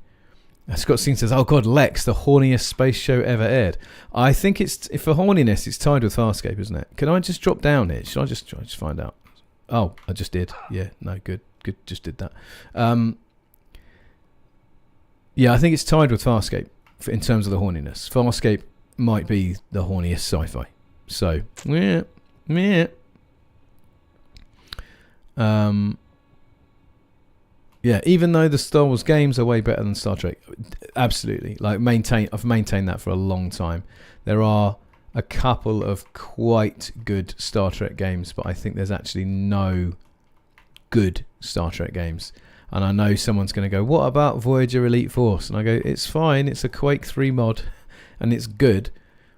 Scott Singh says, "Oh God, Lex, the horniest space show ever aired." I think it's, if for horniness, it's tied with Farscape, isn't it? Can I just drop down here? Should I just find out? Oh, I just did. Yeah, no, good, just did that. Yeah, I think it's tied with Farscape in terms of the horniness. Farscape might be the horniest sci-fi. So, yeah. Yeah, even though the Star Wars games are way better than Star Trek, absolutely. Like, I've maintained that for a long time. There are a couple of quite good Star Trek games, but I think there's actually no good Star Trek games. And I know someone's going to go, "What about Voyager Elite Force?" And I go, "It's fine. It's a Quake 3 mod, and it's good,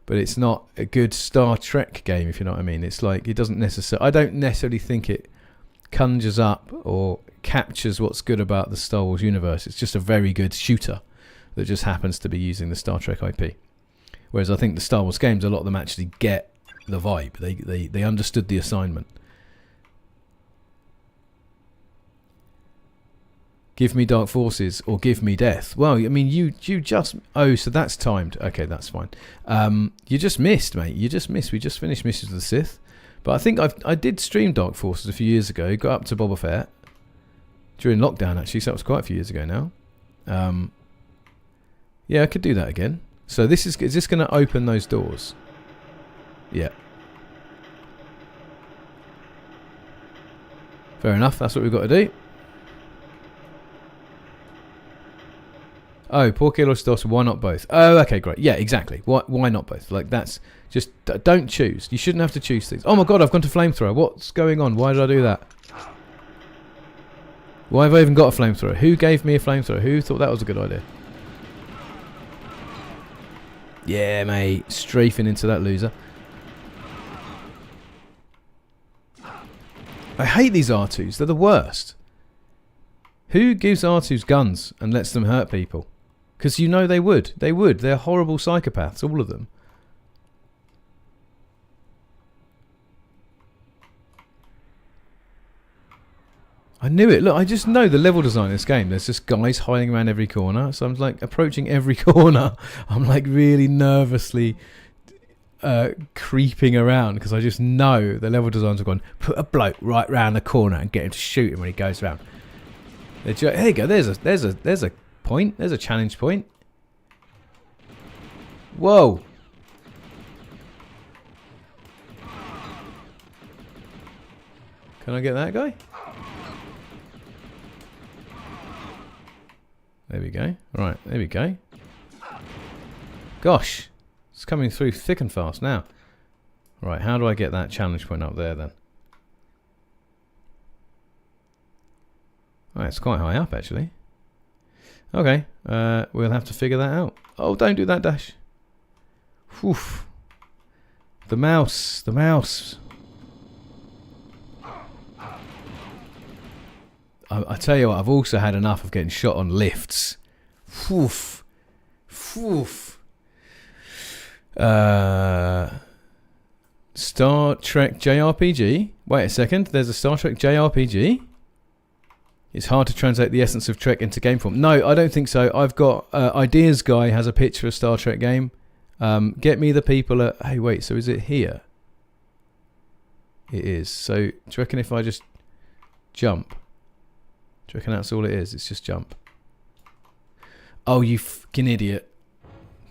but it's not a good Star Trek game, if you know what I mean." It's like, it doesn't necessarily. I don't necessarily think it conjures up or captures what's good about the Star Wars universe. It's just a very good shooter that just happens to be using the Star Trek IP. Whereas I think the Star Wars games, a lot of them actually get the vibe. They understood the assignment. Give me Dark Forces or give me death. Well, I mean, you just... Oh, so that's timed. Okay, that's fine. You just missed, mate. You just missed. We just finished Missions of the Sith. But I think I did stream Dark Forces a few years ago. Got up to Boba Fett during lockdown, actually, so that was quite a few years ago now. Yeah, I could do that again. So is this going to open those doors? Yeah. Fair enough, that's what we've got to do. Oh, por qué los dos? Why not both? Oh, okay, great. Yeah, exactly. Why not both? Like, that's just... Don't choose. You shouldn't have to choose things. Oh my God, I've gone to flamethrower. What's going on? Why did I do that? Why have I even got a flamethrower? Who gave me a flamethrower? Who thought that was a good idea? Yeah, mate. Strafing into that loser. I hate these R2s. They're the worst. Who gives R2s guns and lets them hurt people? Because you know they would. They would. They're horrible psychopaths, all of them. I knew it. Look, I just know the level design in this game. There's just guys hiding around every corner. So I'm like approaching every corner. I'm like really nervously creeping around because I just know the level designers have gone, put a bloke right round the corner and get him to shoot him when he goes around. There you go. There's a point. There's a challenge point. Whoa. Can I get that guy? There we go. Right, there we go. Gosh, it's coming through thick and fast now. Right, how do I get that challenge point up there then? Right, it's quite high up actually. Okay, we'll have to figure that out. Oh, don't do that, Dash. Whew. The mouse. I tell you what, I've also had enough of getting shot on lifts. Woof. Star Trek JRPG. Wait a second, there's a Star Trek JRPG? It's hard to translate the essence of Trek into game form. No, I don't think so. I've got Ideas Guy has a pitch for a Star Trek game. Get me the people at... Hey, wait, so is it here? It is. So, do you reckon if I just jump? Do you reckon that's all it is? It's just jump. Oh, you fucking idiot.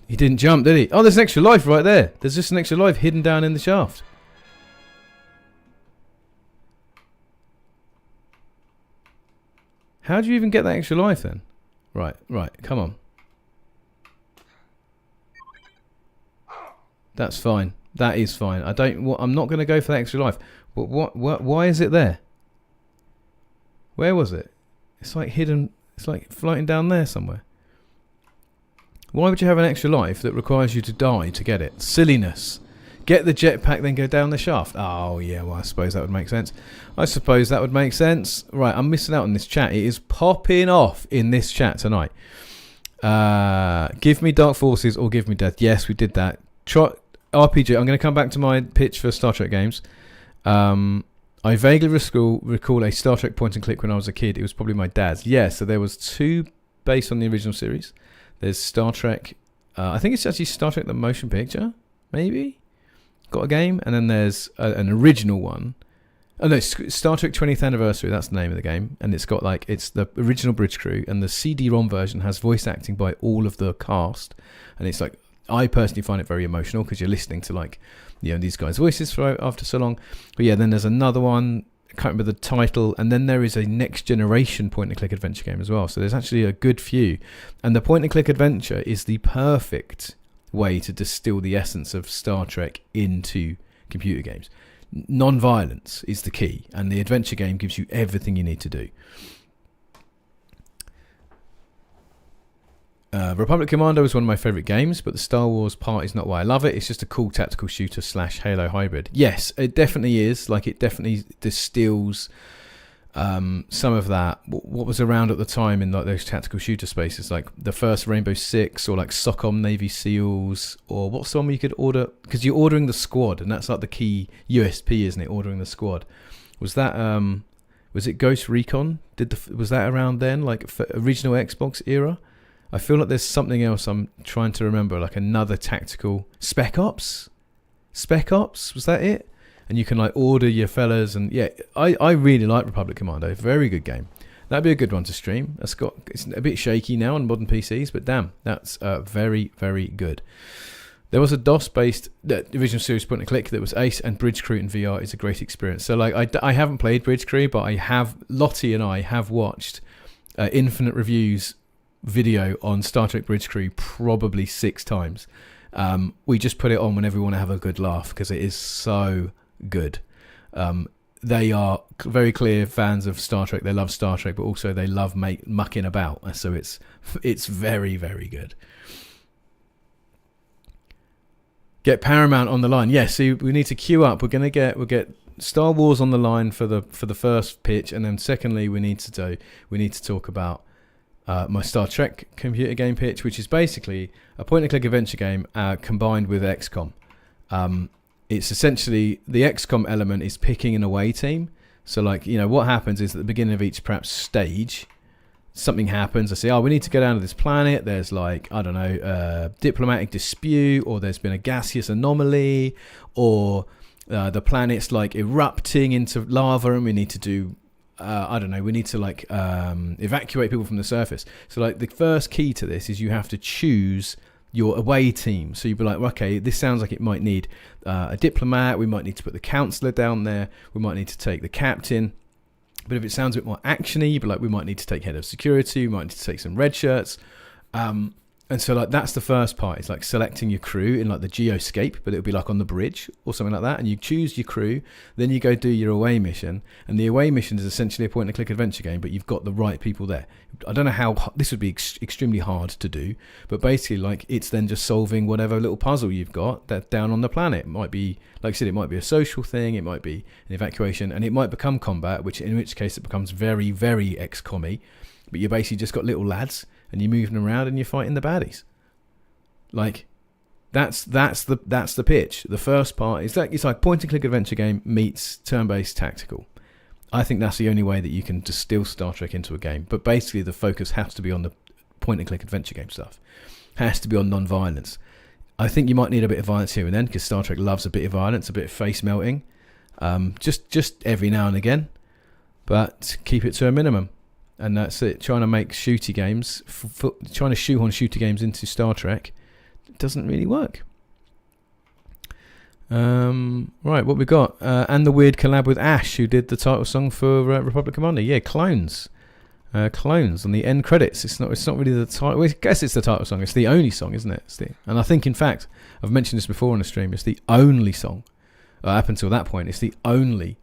He didn't jump, did he? Oh, there's an extra life right there. There's just an extra life hidden down in the shaft. How do you even get that extra life then? Right, come on. That's fine. That is fine. I'm not going to go for that extra life. But why is it there? Where was it? It's like hidden. It's like floating down there somewhere. Why would you have an extra life that requires you to die to get it? Silliness. Get the jetpack, then go down the shaft. Oh, yeah, well, I suppose that would make sense. Right, I'm missing out on this chat. It is popping off in this chat tonight. Give me Dark Forces or give me death. Yes, we did that. RPG. I'm going to come back to my pitch for Star Trek games. I vaguely recall a Star Trek point and click when I was a kid. It was probably my dad's. Yeah, so there was 2 based on the original series. There's Star Trek. I think it's actually Star Trek the Motion Picture, maybe. Got a game, and then there's an original one. Oh no, Star Trek 20th Anniversary. That's the name of the game, and it's got it's the original bridge crew, and the CD-ROM version has voice acting by all of the cast, and it's like I personally find it very emotional because you're listening to these guys' voices after so long. But yeah, then there's another one. I can't remember the title, and then there is a next generation point and click adventure game as well. So there's actually a good few, and the point and click adventure is the perfect way to distill the essence of Star Trek into computer games. Non-violence is the key, and the adventure game gives you everything you need to do. Republic Commando is one of my favourite games, but the Star Wars part is not why I love it. It's just a cool tactical shooter / Halo hybrid. Yes, it definitely is. It definitely distills some of that. What was around at the time in those tactical shooter spaces, like the first Rainbow Six or SOCOM Navy SEALs, or what's the one where you could order, because you're ordering the squad, and that's the key USP, isn't it? Ordering the squad. Was that was it Ghost Recon? Was that around then, original Xbox era? I feel like there's something else I'm trying to remember, another tactical... Spec Ops? Was that it? And you can order your fellas, and yeah, I really like Republic Commando. Very good game. That'd be a good one to stream. It's a bit shaky now on modern PCs, but damn, that's very, very good. There was a DOS-based original series point and click that was ace, and Bridge Crew in VR is a great experience. So I haven't played Bridge Crew, but Lottie and I have watched Infinite Reviews video on Star Trek Bridge Crew probably 6 times. We just put it on whenever we want to have a good laugh because it is so good. They are very clear fans of Star Trek. They love Star Trek, but also they love mucking about. So it's very, very good. Get Paramount on the line. Yes, so we need to queue up. We'll get Star Wars on the line for the first pitch, and then secondly we need to talk about my Star Trek computer game pitch, which is basically a point-and-click adventure game combined with XCOM. It's essentially the XCOM element is picking an away team. So, what happens is at the beginning of each perhaps stage, something happens. I say, we need to go down to this planet. There's diplomatic dispute, or there's been a gaseous anomaly, or the planet's erupting into lava, and we need to do. We need to evacuate people from the surface. So the first key to this is you have to choose your away team. So you'd be okay, this sounds like it might need a diplomat. We might need to put the counselor down there. We might need to take the captain. But if it sounds a bit more actiony, you'd be we might need to take head of security. We might need to take some red shirts. And so like that's the first part. It's like selecting your crew in like the geoscape, but it'll be like on the bridge or something like that. And you choose your crew, then you go do your away mission. And the away mission is essentially a point-and-click adventure game, but you've got the right people there. I don't know how this would be extremely hard to do, but basically like it's then just solving whatever little puzzle you've got that's down on the planet. It might be, like I said, it might be a social thing, it might be an evacuation, and it might become combat, in which case it becomes very, very XCOM-y. But you basically just got little lads, and you're moving around and you're fighting the baddies. Like, that's the pitch. The first part is like, it's like point and click adventure game meets turn-based tactical. I think that's the only way that you can distill Star Trek into a game. But basically the focus has to be on the point and click adventure game stuff. Has to be on non-violence. I think you might need a bit of violence here and then, because Star Trek loves a bit of violence, a bit of face melting. Just every now and again. But keep it to a minimum. And that's it. Trying to make shooty games, trying to shoehorn shooty games into Star Trek, doesn't really work. Right, what we got? And the weird collab with Ash, who did the title song for Republic Commander. Yeah, clones. Clones on the end credits. It's not really the title. Well, I guess it's the title song. It's the only song, isn't it? And I think, in fact, I've mentioned this before on the stream. It's the only song. Up until that point, it's the only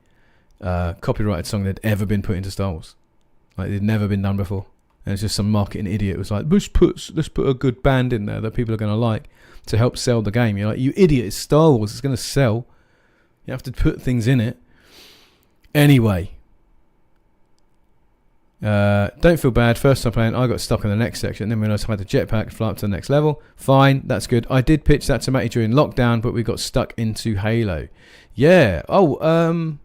copyrighted song that had ever been put into Star Wars. Like, it'd never been done before. And it's just some marketing idiot was like, let's put a good band in there that people are going to like to help sell the game. You're like, you idiot, it's Star Wars, it's going to sell. You have to put things in it. Anyway. Don't feel bad. First time playing, I got stuck in the next section. Then realised I had the jetpack to fly up to the next level. Fine, that's good. I did pitch that to Matty during lockdown, but we got stuck into Halo. Yeah. Oh,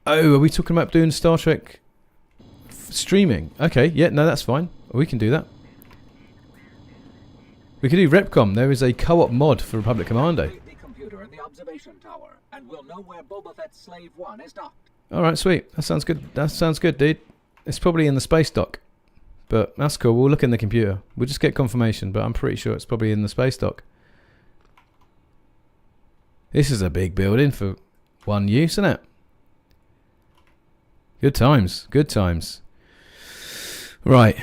are we talking about doing Star Trek streaming? Okay, yeah, no, that's fine. We can do that. We can do Repcom. There is a co-op mod for Republic Commando. The computer in the observation tower, and we'll know where Boba Fett's Slave 1 is docked. All right, sweet. That sounds good. That sounds good, dude. It's probably in the space dock, but that's cool. We'll look in the computer. We'll just get confirmation, but I'm pretty sure it's probably in the space dock. This is a big building for one use, isn't it? Good times. Good times. Right.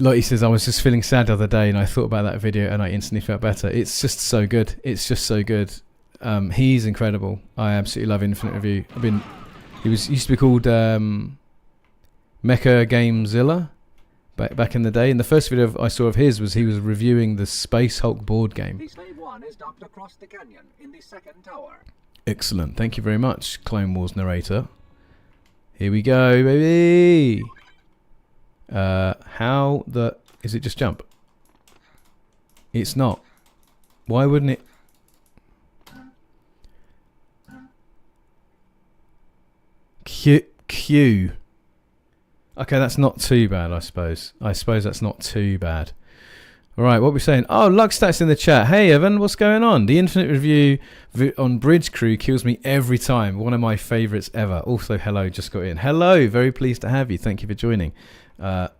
Lottie says, I was just feeling sad the other day and I thought about that video and I instantly felt better. It's just so good. It's just so good. He's incredible. I absolutely love Infinite Review. He used to be called Mecha Gamezilla back in the day. And the first video I saw of his was he was reviewing the Space Hulk board game. The Slave 1 is docked across the canyon in the second tower. Excellent. Thank you very much, Clone Wars narrator. Here we go, baby. How the... Is it just jump? It's not. Why wouldn't it... Q. Okay, that's not too bad, I suppose. I suppose that's not too bad. Alright, what are we saying? Oh, Lugstats in the chat. Hey, Evan, what's going on? The Infinite Review on Bridge Crew kills me every time. One of my favourites ever. Also, hello, just got in. Hello, very pleased to have you. Thank you for joining. Okay,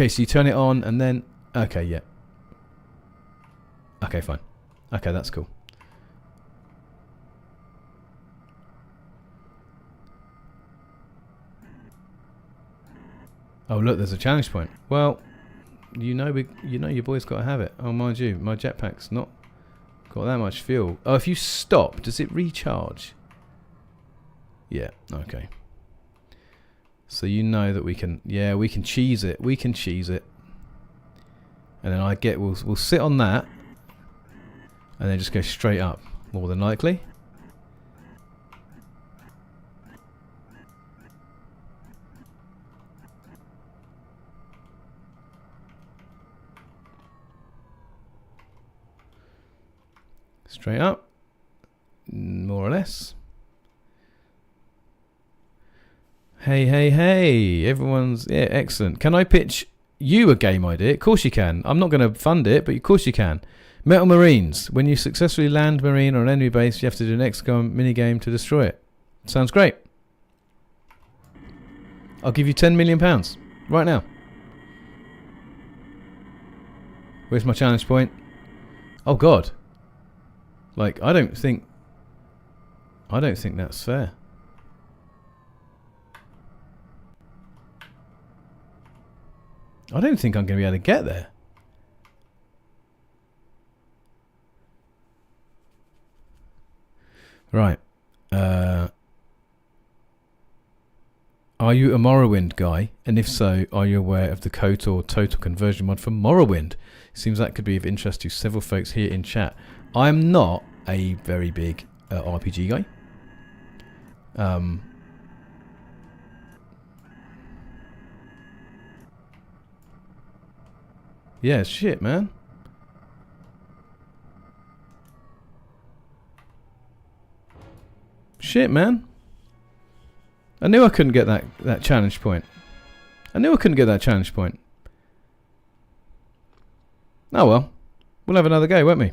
so you turn it on and then... Okay, yeah. Okay, fine. Okay, that's cool. Oh, look, there's a challenge point. Well, you know your boy's got to have it. Oh, mind you, my jetpack's not got that much fuel. Oh, if you stop, does it recharge? Yeah, okay. So you know that we can, yeah, we can cheese it. We can cheese it. And then we'll sit on that. And then just go straight up, more than likely. Straight up. More or less. Hey, everyone's... Yeah, excellent. Can I pitch you a game idea? Of course you can. I'm not going to fund it, but of course you can. Metal Marines. When you successfully land Marine on an enemy base, you have to do an XCOM minigame to destroy it. Sounds great. I'll give you £10 million right now. Where's my challenge point? Oh, God. Like, I don't think... I don't think that's fair. I don't think I'm going to be able to get there. Right. Are you a Morrowind guy? And if so, are you aware of the KOTOR total conversion mod for Morrowind? Seems that could be of interest to several folks here in chat. I'm not a very big RPG guy. Yeah, shit, man. Shit, man. I knew I couldn't get that challenge point. I knew I couldn't get that challenge point. Oh well. We'll have another go, won't we?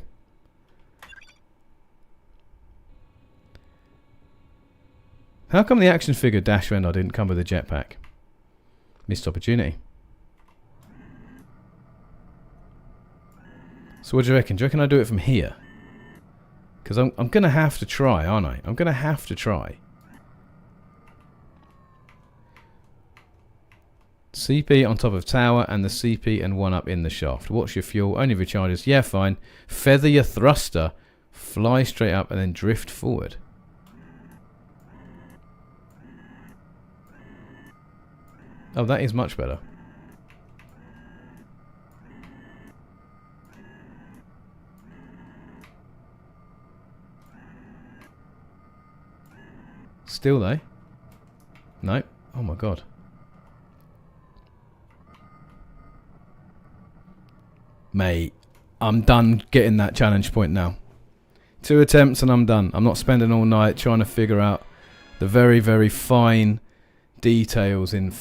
How come the action figure Dash Rendar didn't come with a jetpack? Missed opportunity. So what do you reckon? Do you reckon I do it from here? Because I'm going to have to try, aren't I? I'm going to have to try. CP on top of tower and the CP and one up in the shaft. What's your fuel? Only recharges. Yeah, fine. Feather your thruster. Fly straight up and then drift forward. Oh, that is much better. Still though? No. Oh my god. Mate, I'm done getting that challenge point now. 2 attempts and I'm done. I'm not spending all night trying to figure out the very, very fine details in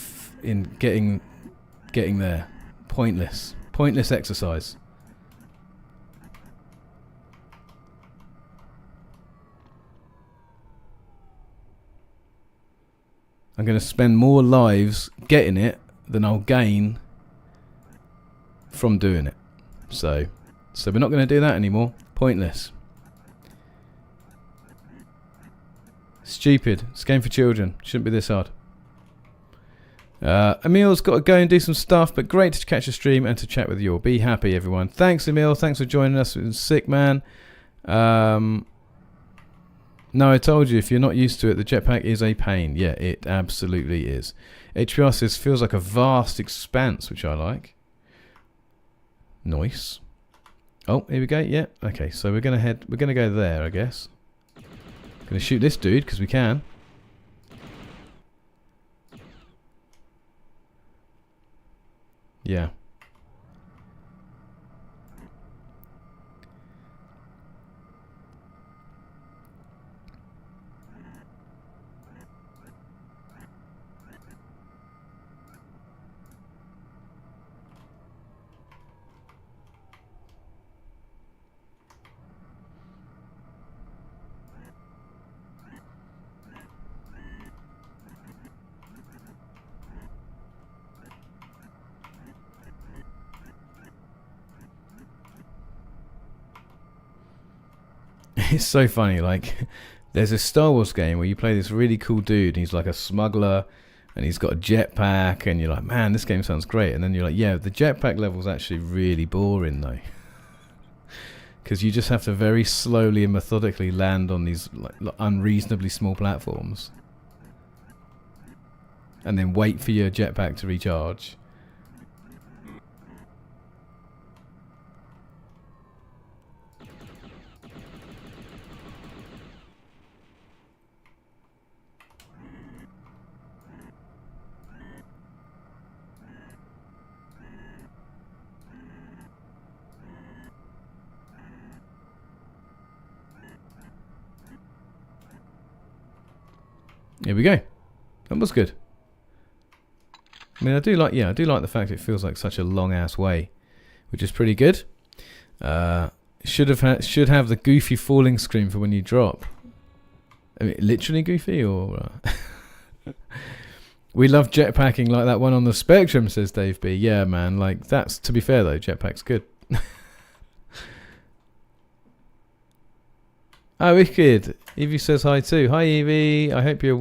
getting there. Pointless exercise. I'm going to spend more lives getting it than I'll gain from doing it. So we're not going to do that anymore. Pointless. Stupid. It's a game for children. Shouldn't be this hard. Emil's got to go and do some stuff, but great to catch a stream and to chat with you all. Be happy, everyone. Thanks, Emil. Thanks for joining us. It was sick, man. No, I told you, if you're not used to it, the jetpack is a pain. Yeah, it absolutely is. HPR says, feels like a vast expanse, which I like. Nice. Oh, here we go. Yeah. Okay, so we're going to go there, I guess. Going to shoot this dude, because we can. Yeah. It's so funny, like, there's a Star Wars game where you play this really cool dude, and he's like a smuggler, and he's got a jetpack, and you're like, man, this game sounds great, and then you're like, yeah, the jetpack level's actually really boring, though. Because you just have to very slowly and methodically land on these like unreasonably small platforms. And then wait for your jetpack to recharge. Here we go. That was good. I mean, I do like the fact it feels like such a long ass way, which is pretty good. Should have the goofy falling screen for when you drop. I mean, literally goofy, or we love jetpacking like that one on the Spectrum, says Dave B. Yeah, man. Like, that's, to be fair though, jetpack's good. Oh, wicked. Evie says hi too. Hi, Evie. I hope you're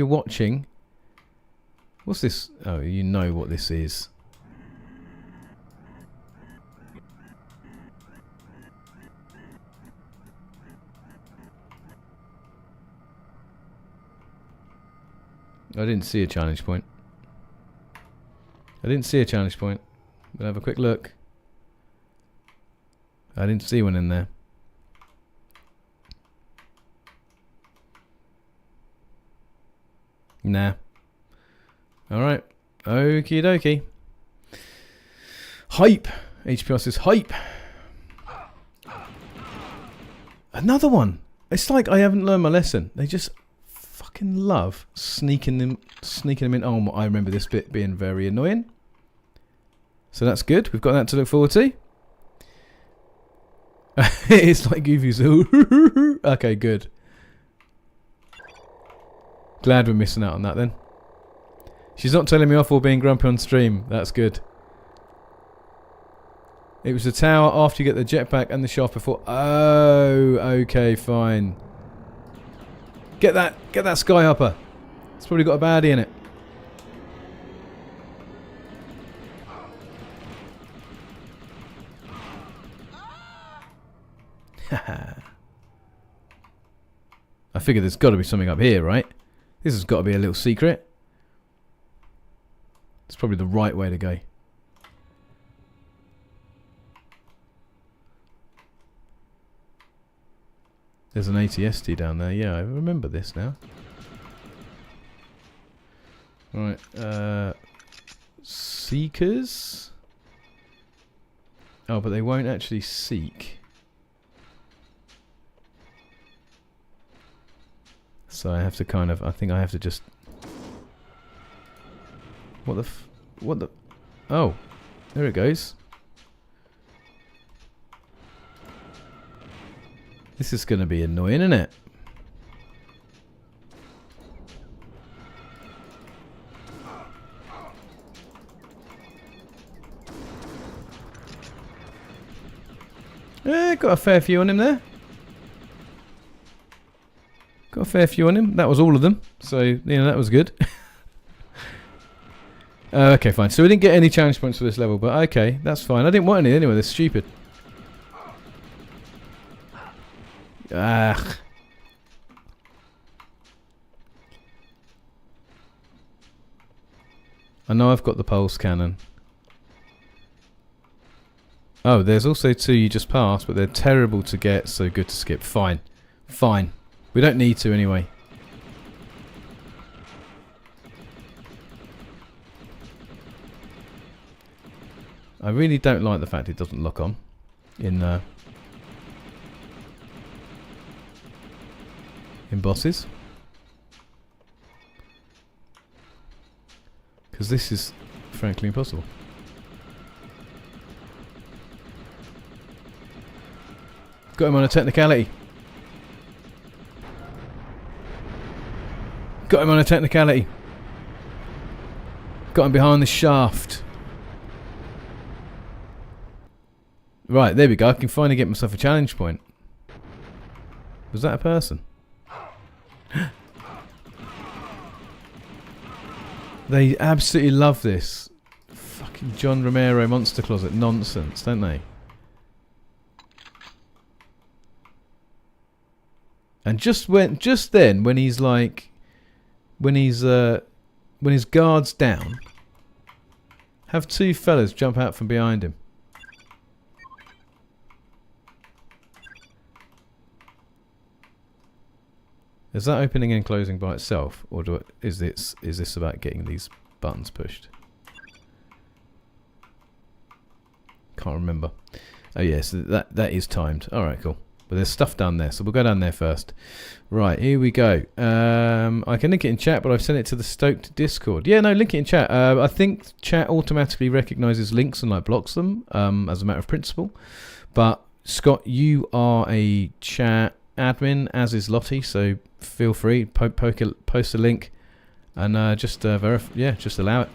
watching. What's this? Oh, you know what this is. I didn't see a challenge point. We'll have a quick look. I didn't see one in there. Nah. Alright. Okie dokie. Hype! HPR says hype! Another one! It's like I haven't learned my lesson. They just fucking love sneaking them in. Oh, I remember this bit being very annoying. So that's good. We've got that to look forward to. It's like Goofy's. Okay, good. Glad we're missing out on that then. She's not telling me off or being grumpy on stream. That's good. It was the tower after you get the jetpack and the shaft before. Oh, okay, fine. Get that skyhopper. It's probably got a baddie in it. I figure there's got to be something up here, right? This has got to be a little secret. It's probably the right way to go. There's an ATST down there. Yeah, I remember this now. Right. Seekers? Oh, but they won't actually seek. So I have to kind of... I think I have to just... What the... Oh. There it goes. This is going to be annoying, isn't it? Got a fair few on him there. Got a fair few on him. That was all of them. So, you know, that was good. Okay, fine. So we didn't get any challenge points for this level, but okay, that's fine. I didn't want any anyway. They're stupid. Ah. I know I've got the pulse cannon. Oh, there's also two you just passed, but they're terrible to get, so good to skip. Fine. Fine. We don't need to anyway. I really don't like the fact it doesn't lock on in bosses. Because this is frankly impossible. Got him on a technicality. Got him on a technicality. Got him behind the shaft. Right, there we go. I can finally get myself a challenge point. Was that a person? They absolutely love this. Fucking John Romero Monster Closet nonsense, don't they? And just then, when he's like, when his guard's down, have two fellas jump out from behind him. Is that opening and closing by itself, or is this about getting these buttons pushed? Can't remember. Oh yes, that is timed. All right, cool. But there's stuff down there, so we'll go down there first. Right, here we go. I can link it in chat, but I've sent it to the Stoked Discord. Yeah, no, link it in chat. I think chat automatically recognises links and like blocks them as a matter of principle. But Scott, you are a chat admin, as is Lottie, so feel free post a link and just just allow it.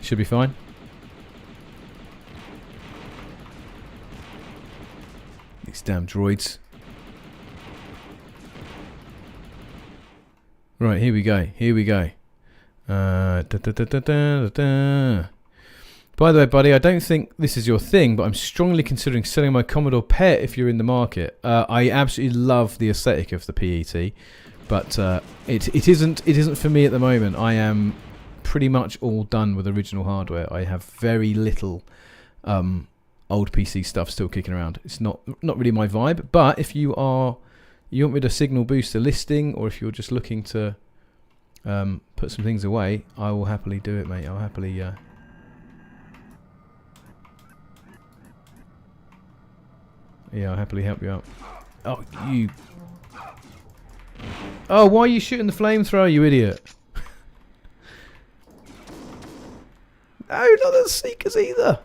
Should be fine. These damn droids. Right, here we go. Here we go. Da, da, da, da, da, da. By the way, buddy, I don't think this is your thing, but I'm strongly considering selling my Commodore PET if you're in the market. I absolutely love the aesthetic of the PET, but it isn't for me at the moment. I am pretty much all done with original hardware. I have very little old PC stuff still kicking around. It's not really my vibe. But if you want me to signal boost a listing, or if you're just looking to put some things away, I will happily do it, mate. I'll happily. Yeah, I'll happily help you out. Oh, you. Oh, why are you shooting the flamethrower, you idiot? No, not the Seekers either.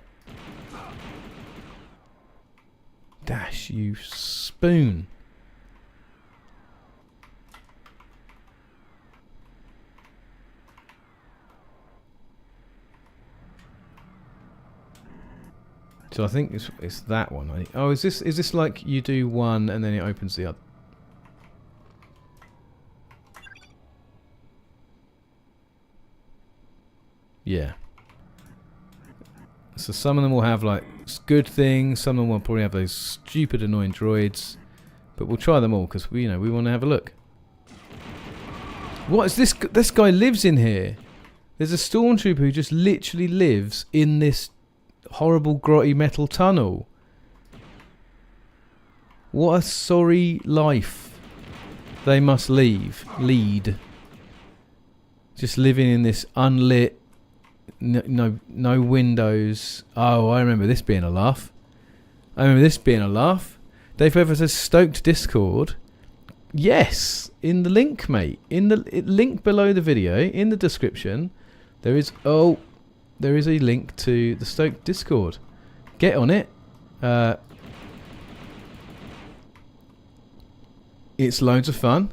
Dash, you spoon. So I think it's that one. Oh, is this like you do one and then it opens the other? Yeah. So some of them will have like good things. Some of them will probably have those stupid, annoying droids. But we'll try them all because we want to have a look. What is this? This guy lives in here. There's a stormtrooper who just literally lives in this horrible grotty metal tunnel. What a sorry life they must lead. Just living in this unlit, no windows. Oh, I remember this being a laugh. Dave Weather says Stoked Discord. Yes, in the link, mate. In the link below the video, in the description, there is a link to the Stoked Discord. Get on it. It's loads of fun.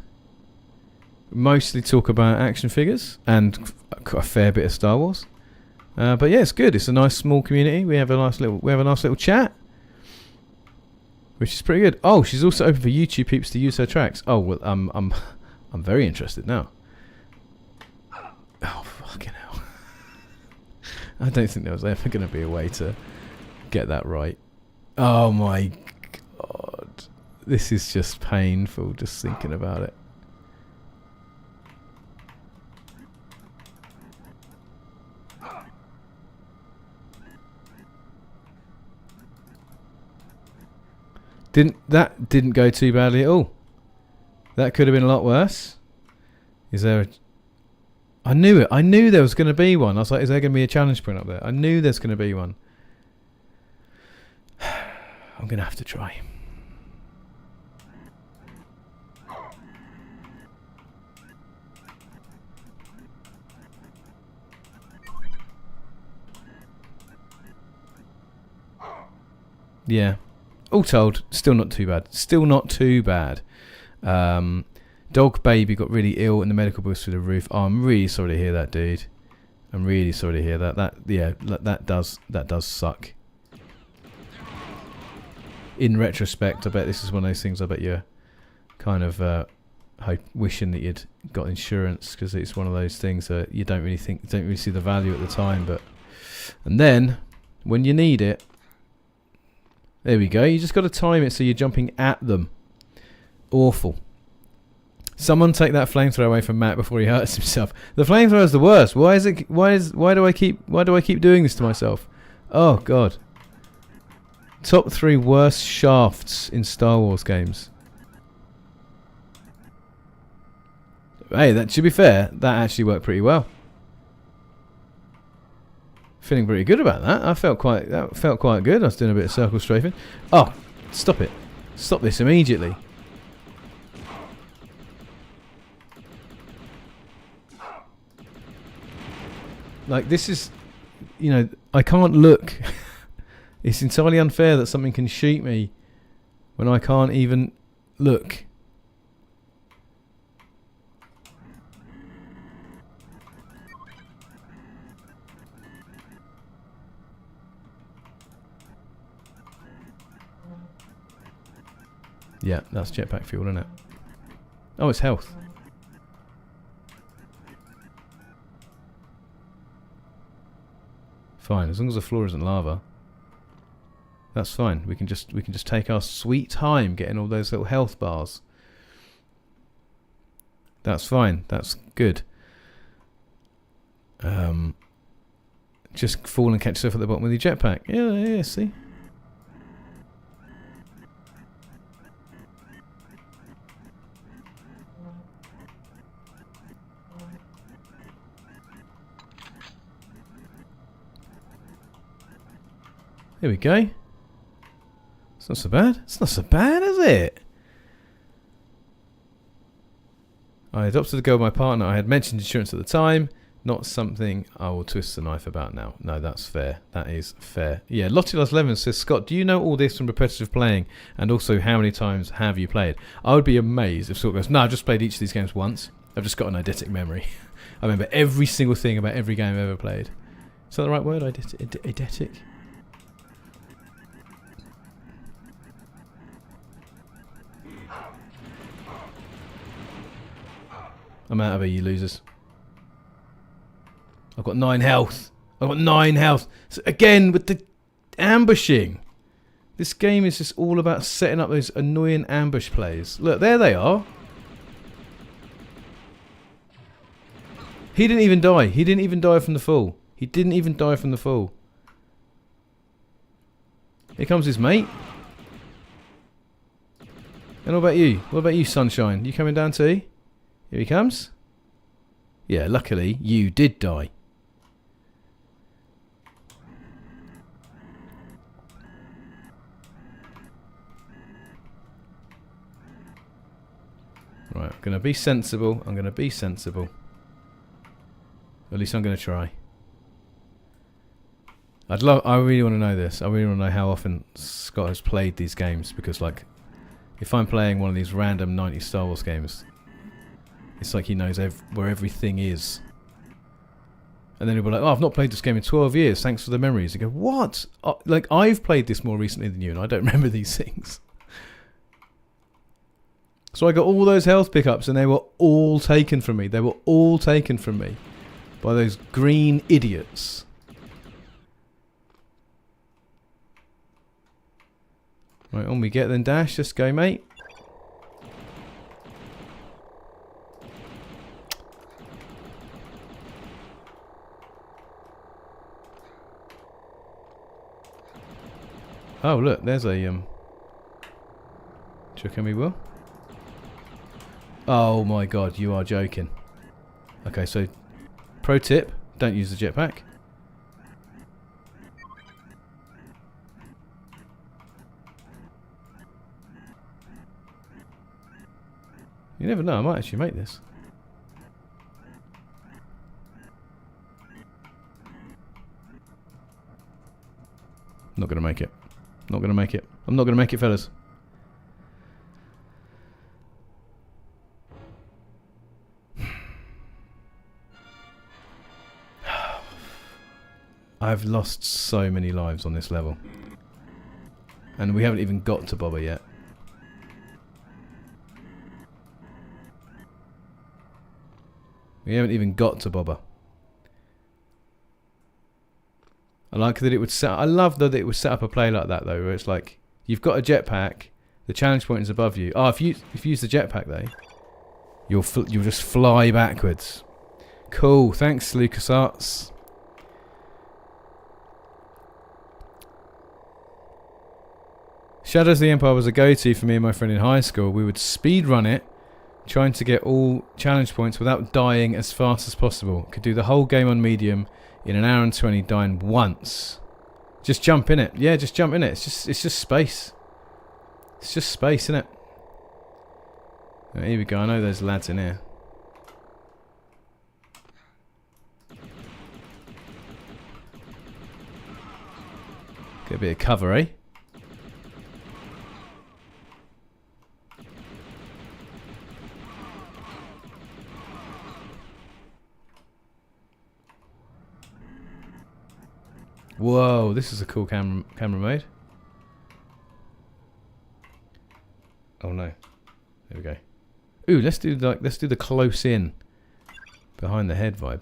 Mostly talk about action figures and a fair bit of Star Wars. But yeah, it's good. It's a nice small community. We have a nice little chat, which is pretty good. Oh, she's also open for YouTube peeps to use her tracks. Oh well, I'm very interested now. Oh fucking hell! I don't think there was ever going to be a way to get that right. Oh my god, this is just painful just thinking about it. That didn't go too badly at all. That could have been a lot worse. Is there I knew it. I knew there was going to be one. I was like, is there going to be a challenge point up there? I knew there's going to be one. I'm going to have to try. Yeah. All told, still not too bad. Dog baby got really ill and the medical bills through the roof. Oh, I'm really sorry to hear that, dude. I'm really sorry to hear that. That does suck. In retrospect, I bet this is one of those things. I bet you're kind of wishing that you'd got insurance, because it's one of those things that you don't really see the value at the time, and then when you need it. There we go. You just got to time it so you're jumping at them. Awful. Someone take that flamethrower away from Matt before he hurts himself. The flamethrower is the worst. Why do I keep doing this to myself? Oh god. Top 3 worst shafts in Star Wars games. Hey, that to be fair, that actually worked pretty well. Feeling pretty good about that. That felt quite good. I was doing a bit of circle strafing. Oh, stop it. Stop this immediately. Like, this is, I can't look. It's entirely unfair that something can shoot me when I can't even look. Yeah, that's jetpack fuel, isn't it? Oh, it's health. Fine, as long as the floor isn't lava. That's fine. We can just take our sweet time getting all those little health bars. That's fine. That's good. Just fall and catch yourself at the bottom with your jetpack. Yeah, see? There we go. It's not so bad. It's not so bad, is it? I adopted the girl of my partner. I had mentioned insurance at the time. Not something I will twist the knife about now. No, that's fair. That is fair. Yeah, Lottie Loves Lemon says, Scott, do you know all this from repetitive playing? And also, how many times have you played? I would be amazed if Scott goes, no, I've just played each of these games once. I've just got an eidetic memory. I remember every single thing about every game I've ever played. Is that the right word? Eidetic? I'm out of here, you losers. I've got 9 health. I've got 9 health. So again, with the ambushing. This game is just all about setting up those annoying ambush plays. Look, there they are. He didn't even die. He didn't even die from the fall. He didn't even die from the fall. Here comes his mate. And what about you? What about you, Sunshine? You coming down too? Here he comes. Yeah, luckily you did die. Right, I'm going to be sensible. I'm going to be sensible. At least I'm going to try. I really want to know this. I really want to know how often Scott has played these games, because, like, if I'm playing one of these random 90s Star Wars games, it's like he knows where everything is. And then he'll be like, oh, I've not played this game in 12 years. Thanks for the memories. You go, what? Like, I've played this more recently than you, and I don't remember these things. So I got all those health pickups, and they were all taken from me. They were all taken from me by those green idiots. Right, on we get then, Dash. Just go, mate. Oh, look, there's a chuck me, Will. Oh my god, you are joking. Okay, so pro tip, don't use the jetpack. You never know, I might actually make this. Not gonna make it. Not gonna make it. I'm not gonna make it, fellas. I've lost so many lives on this level. And we haven't even got to Boba yet. We haven't even got to Boba. I like that it would set. I love that it would set up a play like that though, where it's like you've got a jetpack, the challenge point is above you. Oh, if you use the jetpack though, you'll just fly backwards. Cool. Thanks, LucasArts. Shadows of the Empire was a go-to for me and my friend in high school. We would speedrun it, trying to get all challenge points without dying as fast as possible. Could do the whole game on medium in an hour and 20, dying once. Just jump in it. Yeah, just jump in it. It's just space. It's just space, isn't it? Right, here we go. I know there's lads in here. Get a bit of cover, eh? Whoa, this is a cool camera mode. Oh no. There we go. Ooh, let's do the close in behind the head vibe.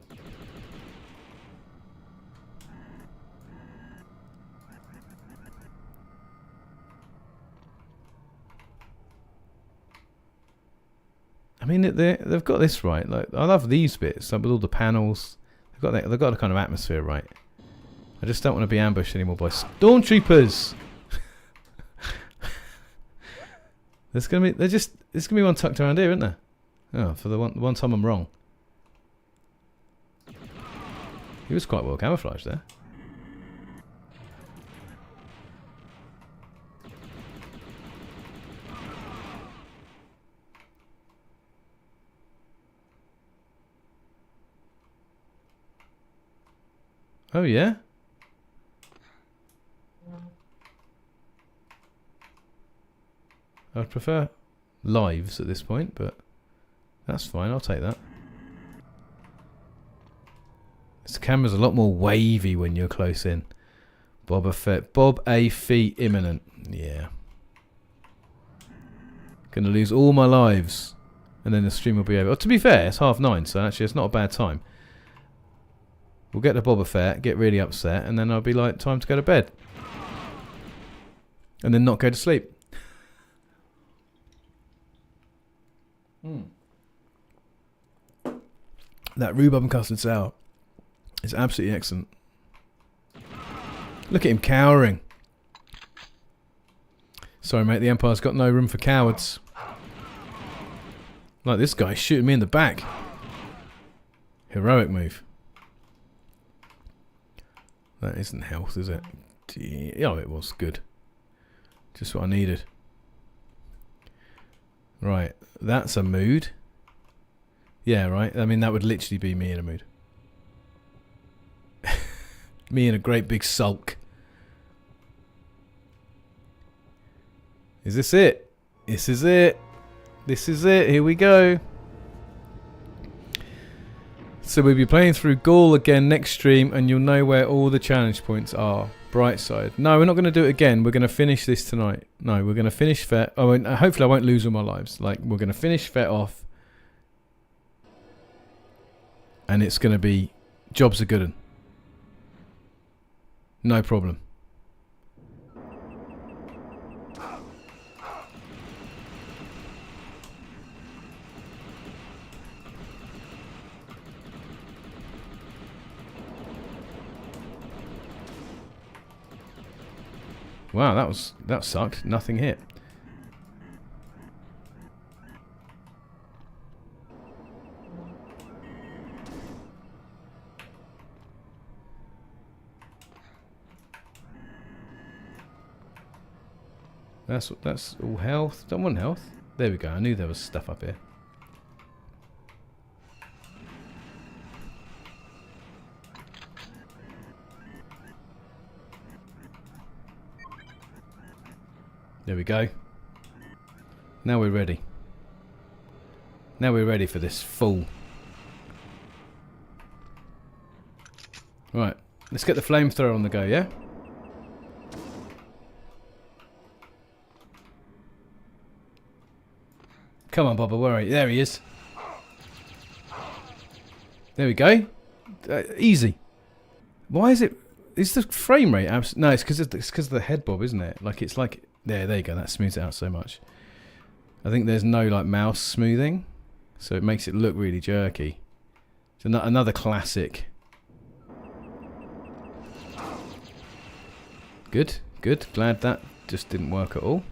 mean, they've got this right. Like, I love these bits, like with all the panels. They've got a kind of atmosphere right. I just don't want to be ambushed anymore by stormtroopers. There's gonna be one tucked around here, isn't there? Oh, for the one time I'm wrong. He was quite well camouflaged there. Oh yeah? I'd prefer lives at this point, but that's fine, I'll take that. This camera's a lot more wavy when you're close in. Boba Fett. Bob A. Fett imminent. Yeah. Gonna lose all my lives. And then the stream will be over. Oh, to be fair, it's 9:30, so actually it's not a bad time. We'll get to Boba Fett, get really upset, and then I'll be like, time to go to bed. And then not go to sleep. That rhubarb and custard sour is absolutely excellent. Look at him cowering. Sorry, mate, the Empire's got no room for cowards. Like this guy shooting me in the back. Heroic move. That isn't health, is it? Oh, it was. Good. Just what I needed. Right, that's a mood. Yeah, right. I mean, that would literally be me in a mood. Me in a great big sulk. Is this it? This is it. This is it. Here we go. So we'll be playing through Gaul again next stream, and you'll know where all the challenge points are. Bright side. No, we're not going to do it again. We're going to finish this tonight. No, we're going to finish Fett. Oh, and hopefully I won't lose all my lives. Like, we're going to finish Fett off. And it's going to be jobs are good 'un. No problem. Wow, that sucked. Nothing hit. That's all health. Don't want health. There we go. I knew there was stuff up here. There we go. Now we're ready. Now we're ready for this fool. Right, let's get the flamethrower on the go, yeah? Come on, Boba, where are you? There he is. There we go. Easy. Why is it... Is the frame rate... No, it's because of the head bob, isn't it? Like, it's like... There you go. That smooths it out so much. I think there's no like mouse smoothing, so it makes it look really jerky. It's another classic. Good, good. Glad that just didn't work at all.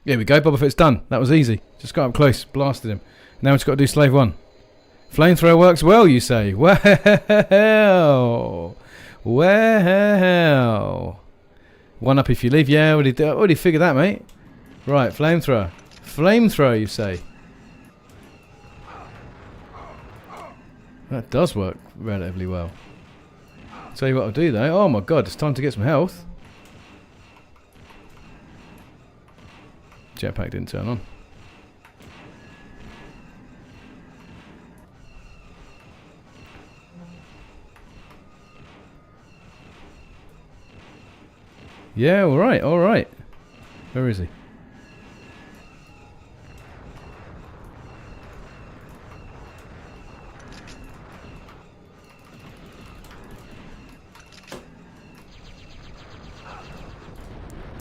There we go. Boba Fett's done. That was easy. Just got up close, blasted him. Now we've just got to do Slave 1. Flamethrower works well, you say? Well. Well, one up if you leave. Yeah, already figured that, mate. Right, flamethrower. Flamethrower, you say? That does work relatively well. Tell you what I'll do though. Oh my god, it's time to get some health. Jetpack didn't turn on. Yeah, alright, alright. Where is he?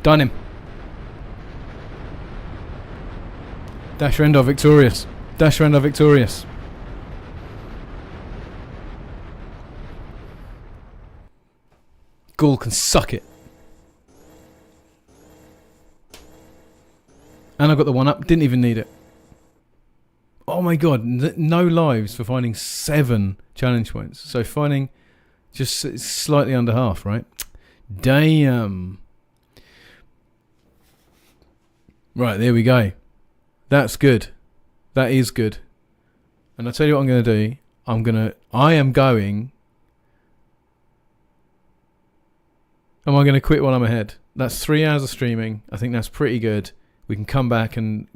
Done him. Dash Rendar victorious. Dash Rendar victorious. Gaul can suck it. And I got the one up. Didn't even need it. Oh my god. No lives for finding 7 challenge points. So finding just slightly under half, right? Damn. Right, there we go. That's good. That is good. And I'll tell you what I'm going to do. I am going... Am I going to quit while I'm ahead? That's 3 hours of streaming. I think that's pretty good. We can come back and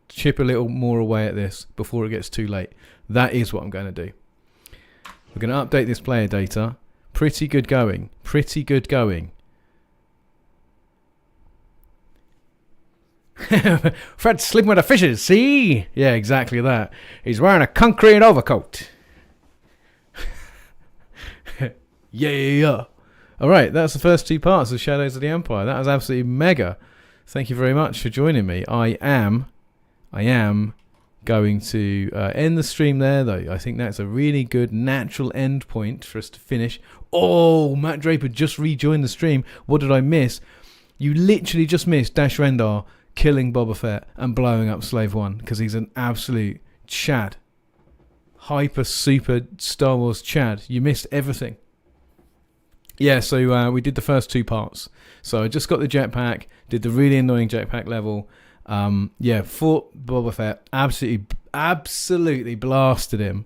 chip a little more away at this before it gets too late. That is what I'm going to do. We're going to update this player data. Pretty good going. Pretty good going. Fred's sleeping with the fishes, see? Yeah, exactly that. He's wearing a concrete overcoat. Yeah. Alright, that's the first 2 parts of Shadows of the Empire. That was absolutely mega. Thank you very much for joining me. I am going to end the stream there, though. I think that's a really good natural end point for us to finish. Oh, Matt Draper just rejoined the stream. What did I miss? You literally just missed Dash Rendar killing Boba Fett and blowing up Slave One because he's an absolute Chad. Hyper super Star Wars Chad. You missed everything. Yeah, so we did the first 2 parts. So I just got the jetpack, did the really annoying jetpack level. Fought Boba Fett, absolutely blasted him,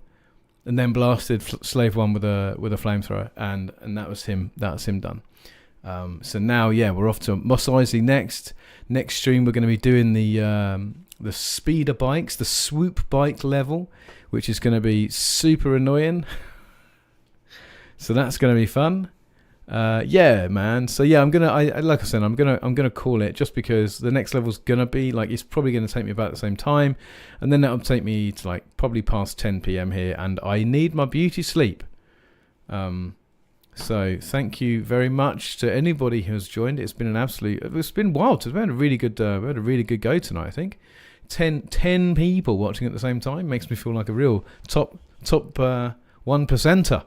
and then blasted Slave One with a flamethrower, and that was him. That's him done. So now, we're off to Mos Eisley next. Next stream, we're going to be doing the speeder bikes, the swoop bike level, which is going to be super annoying. So that's going to be fun. Man. So I'm gonna call it just because the next level's gonna be like it's probably gonna take me about the same time, and then that'll take me to like probably past 10 p.m. here, and I need my beauty sleep. So thank you very much to anybody who has joined. It's been wild. We've had a really good go tonight. I think 10 people watching at the same time makes me feel like a real top 1%er.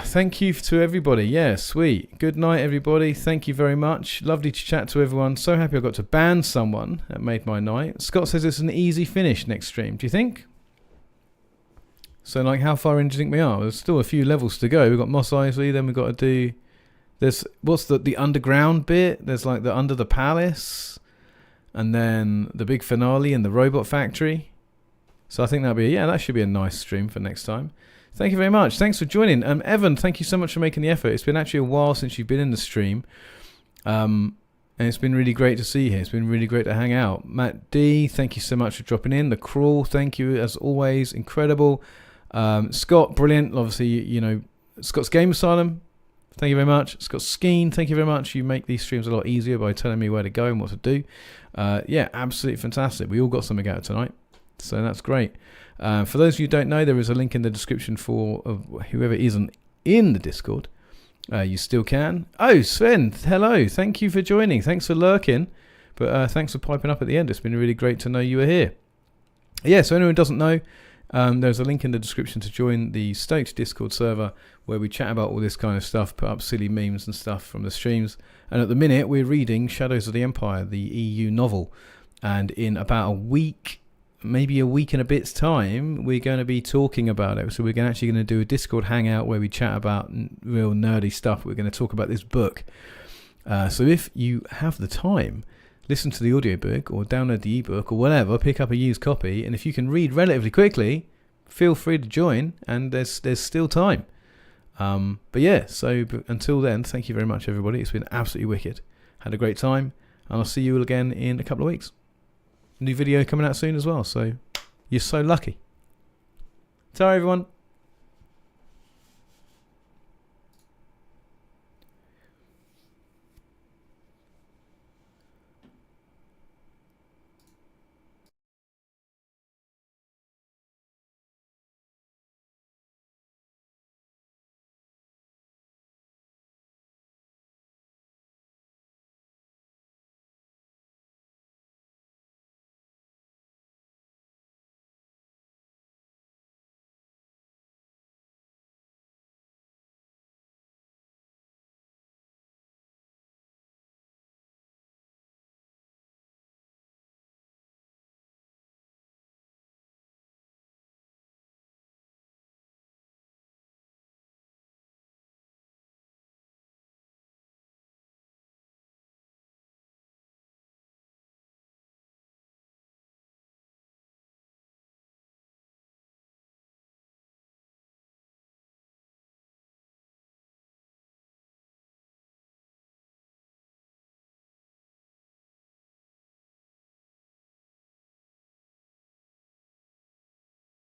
Thank you to everybody. Yeah, sweet. Good night, everybody. Thank you very much. Lovely to chat to everyone. So happy I got to ban someone. That made my night. Scott says it's an easy finish next stream. Do you think? So, like, how far in do you think we are? There's still a few levels to go. We've got Mos Eisley, then we've got to do... There's... What's the underground bit? There's, like, the under the palace. And then the big finale in the robot factory. So I think that should be a nice stream for next time. Thank you very much. Thanks for joining. Evan, thank you so much for making the effort. It's been actually a while since you've been in the stream. And it's been really great to see you here. It's been really great to hang out. Matt D, thank you so much for dropping in. The Crawl, thank you as always. Incredible. Scott, brilliant. Obviously, Scott's Game Asylum, thank you very much. Scott Skeen, thank you very much. You make these streams a lot easier by telling me where to go and what to do. Absolutely fantastic. We all got something out of tonight. So that's great. For those of you who don't know, there is a link in the description for whoever isn't in the Discord. You still can. Oh, Sven, hello. Thank you for joining. Thanks for lurking. But thanks for piping up at the end. It's been really great to know you were here. Yeah, so anyone who doesn't know, there's a link in the description to join the Stoked Discord server where we chat about all this kind of stuff, put up silly memes and stuff from the streams. And at the minute, we're reading Shadows of the Empire, the EU novel. And in about a week... maybe a week and a bit's time, we're going to be talking about it. So we're actually going to do a Discord hangout where we chat about real nerdy stuff. We're going to talk about this book. So if you have the time, listen to the audiobook or download the ebook or whatever, pick up a used copy. And if you can read relatively quickly, feel free to join. And there's still time. So until then, thank you very much, everybody. It's been absolutely wicked. Had a great time. And I'll see you all again in a couple of weeks. New video coming out soon as well, so you're so lucky. Ciao, everyone.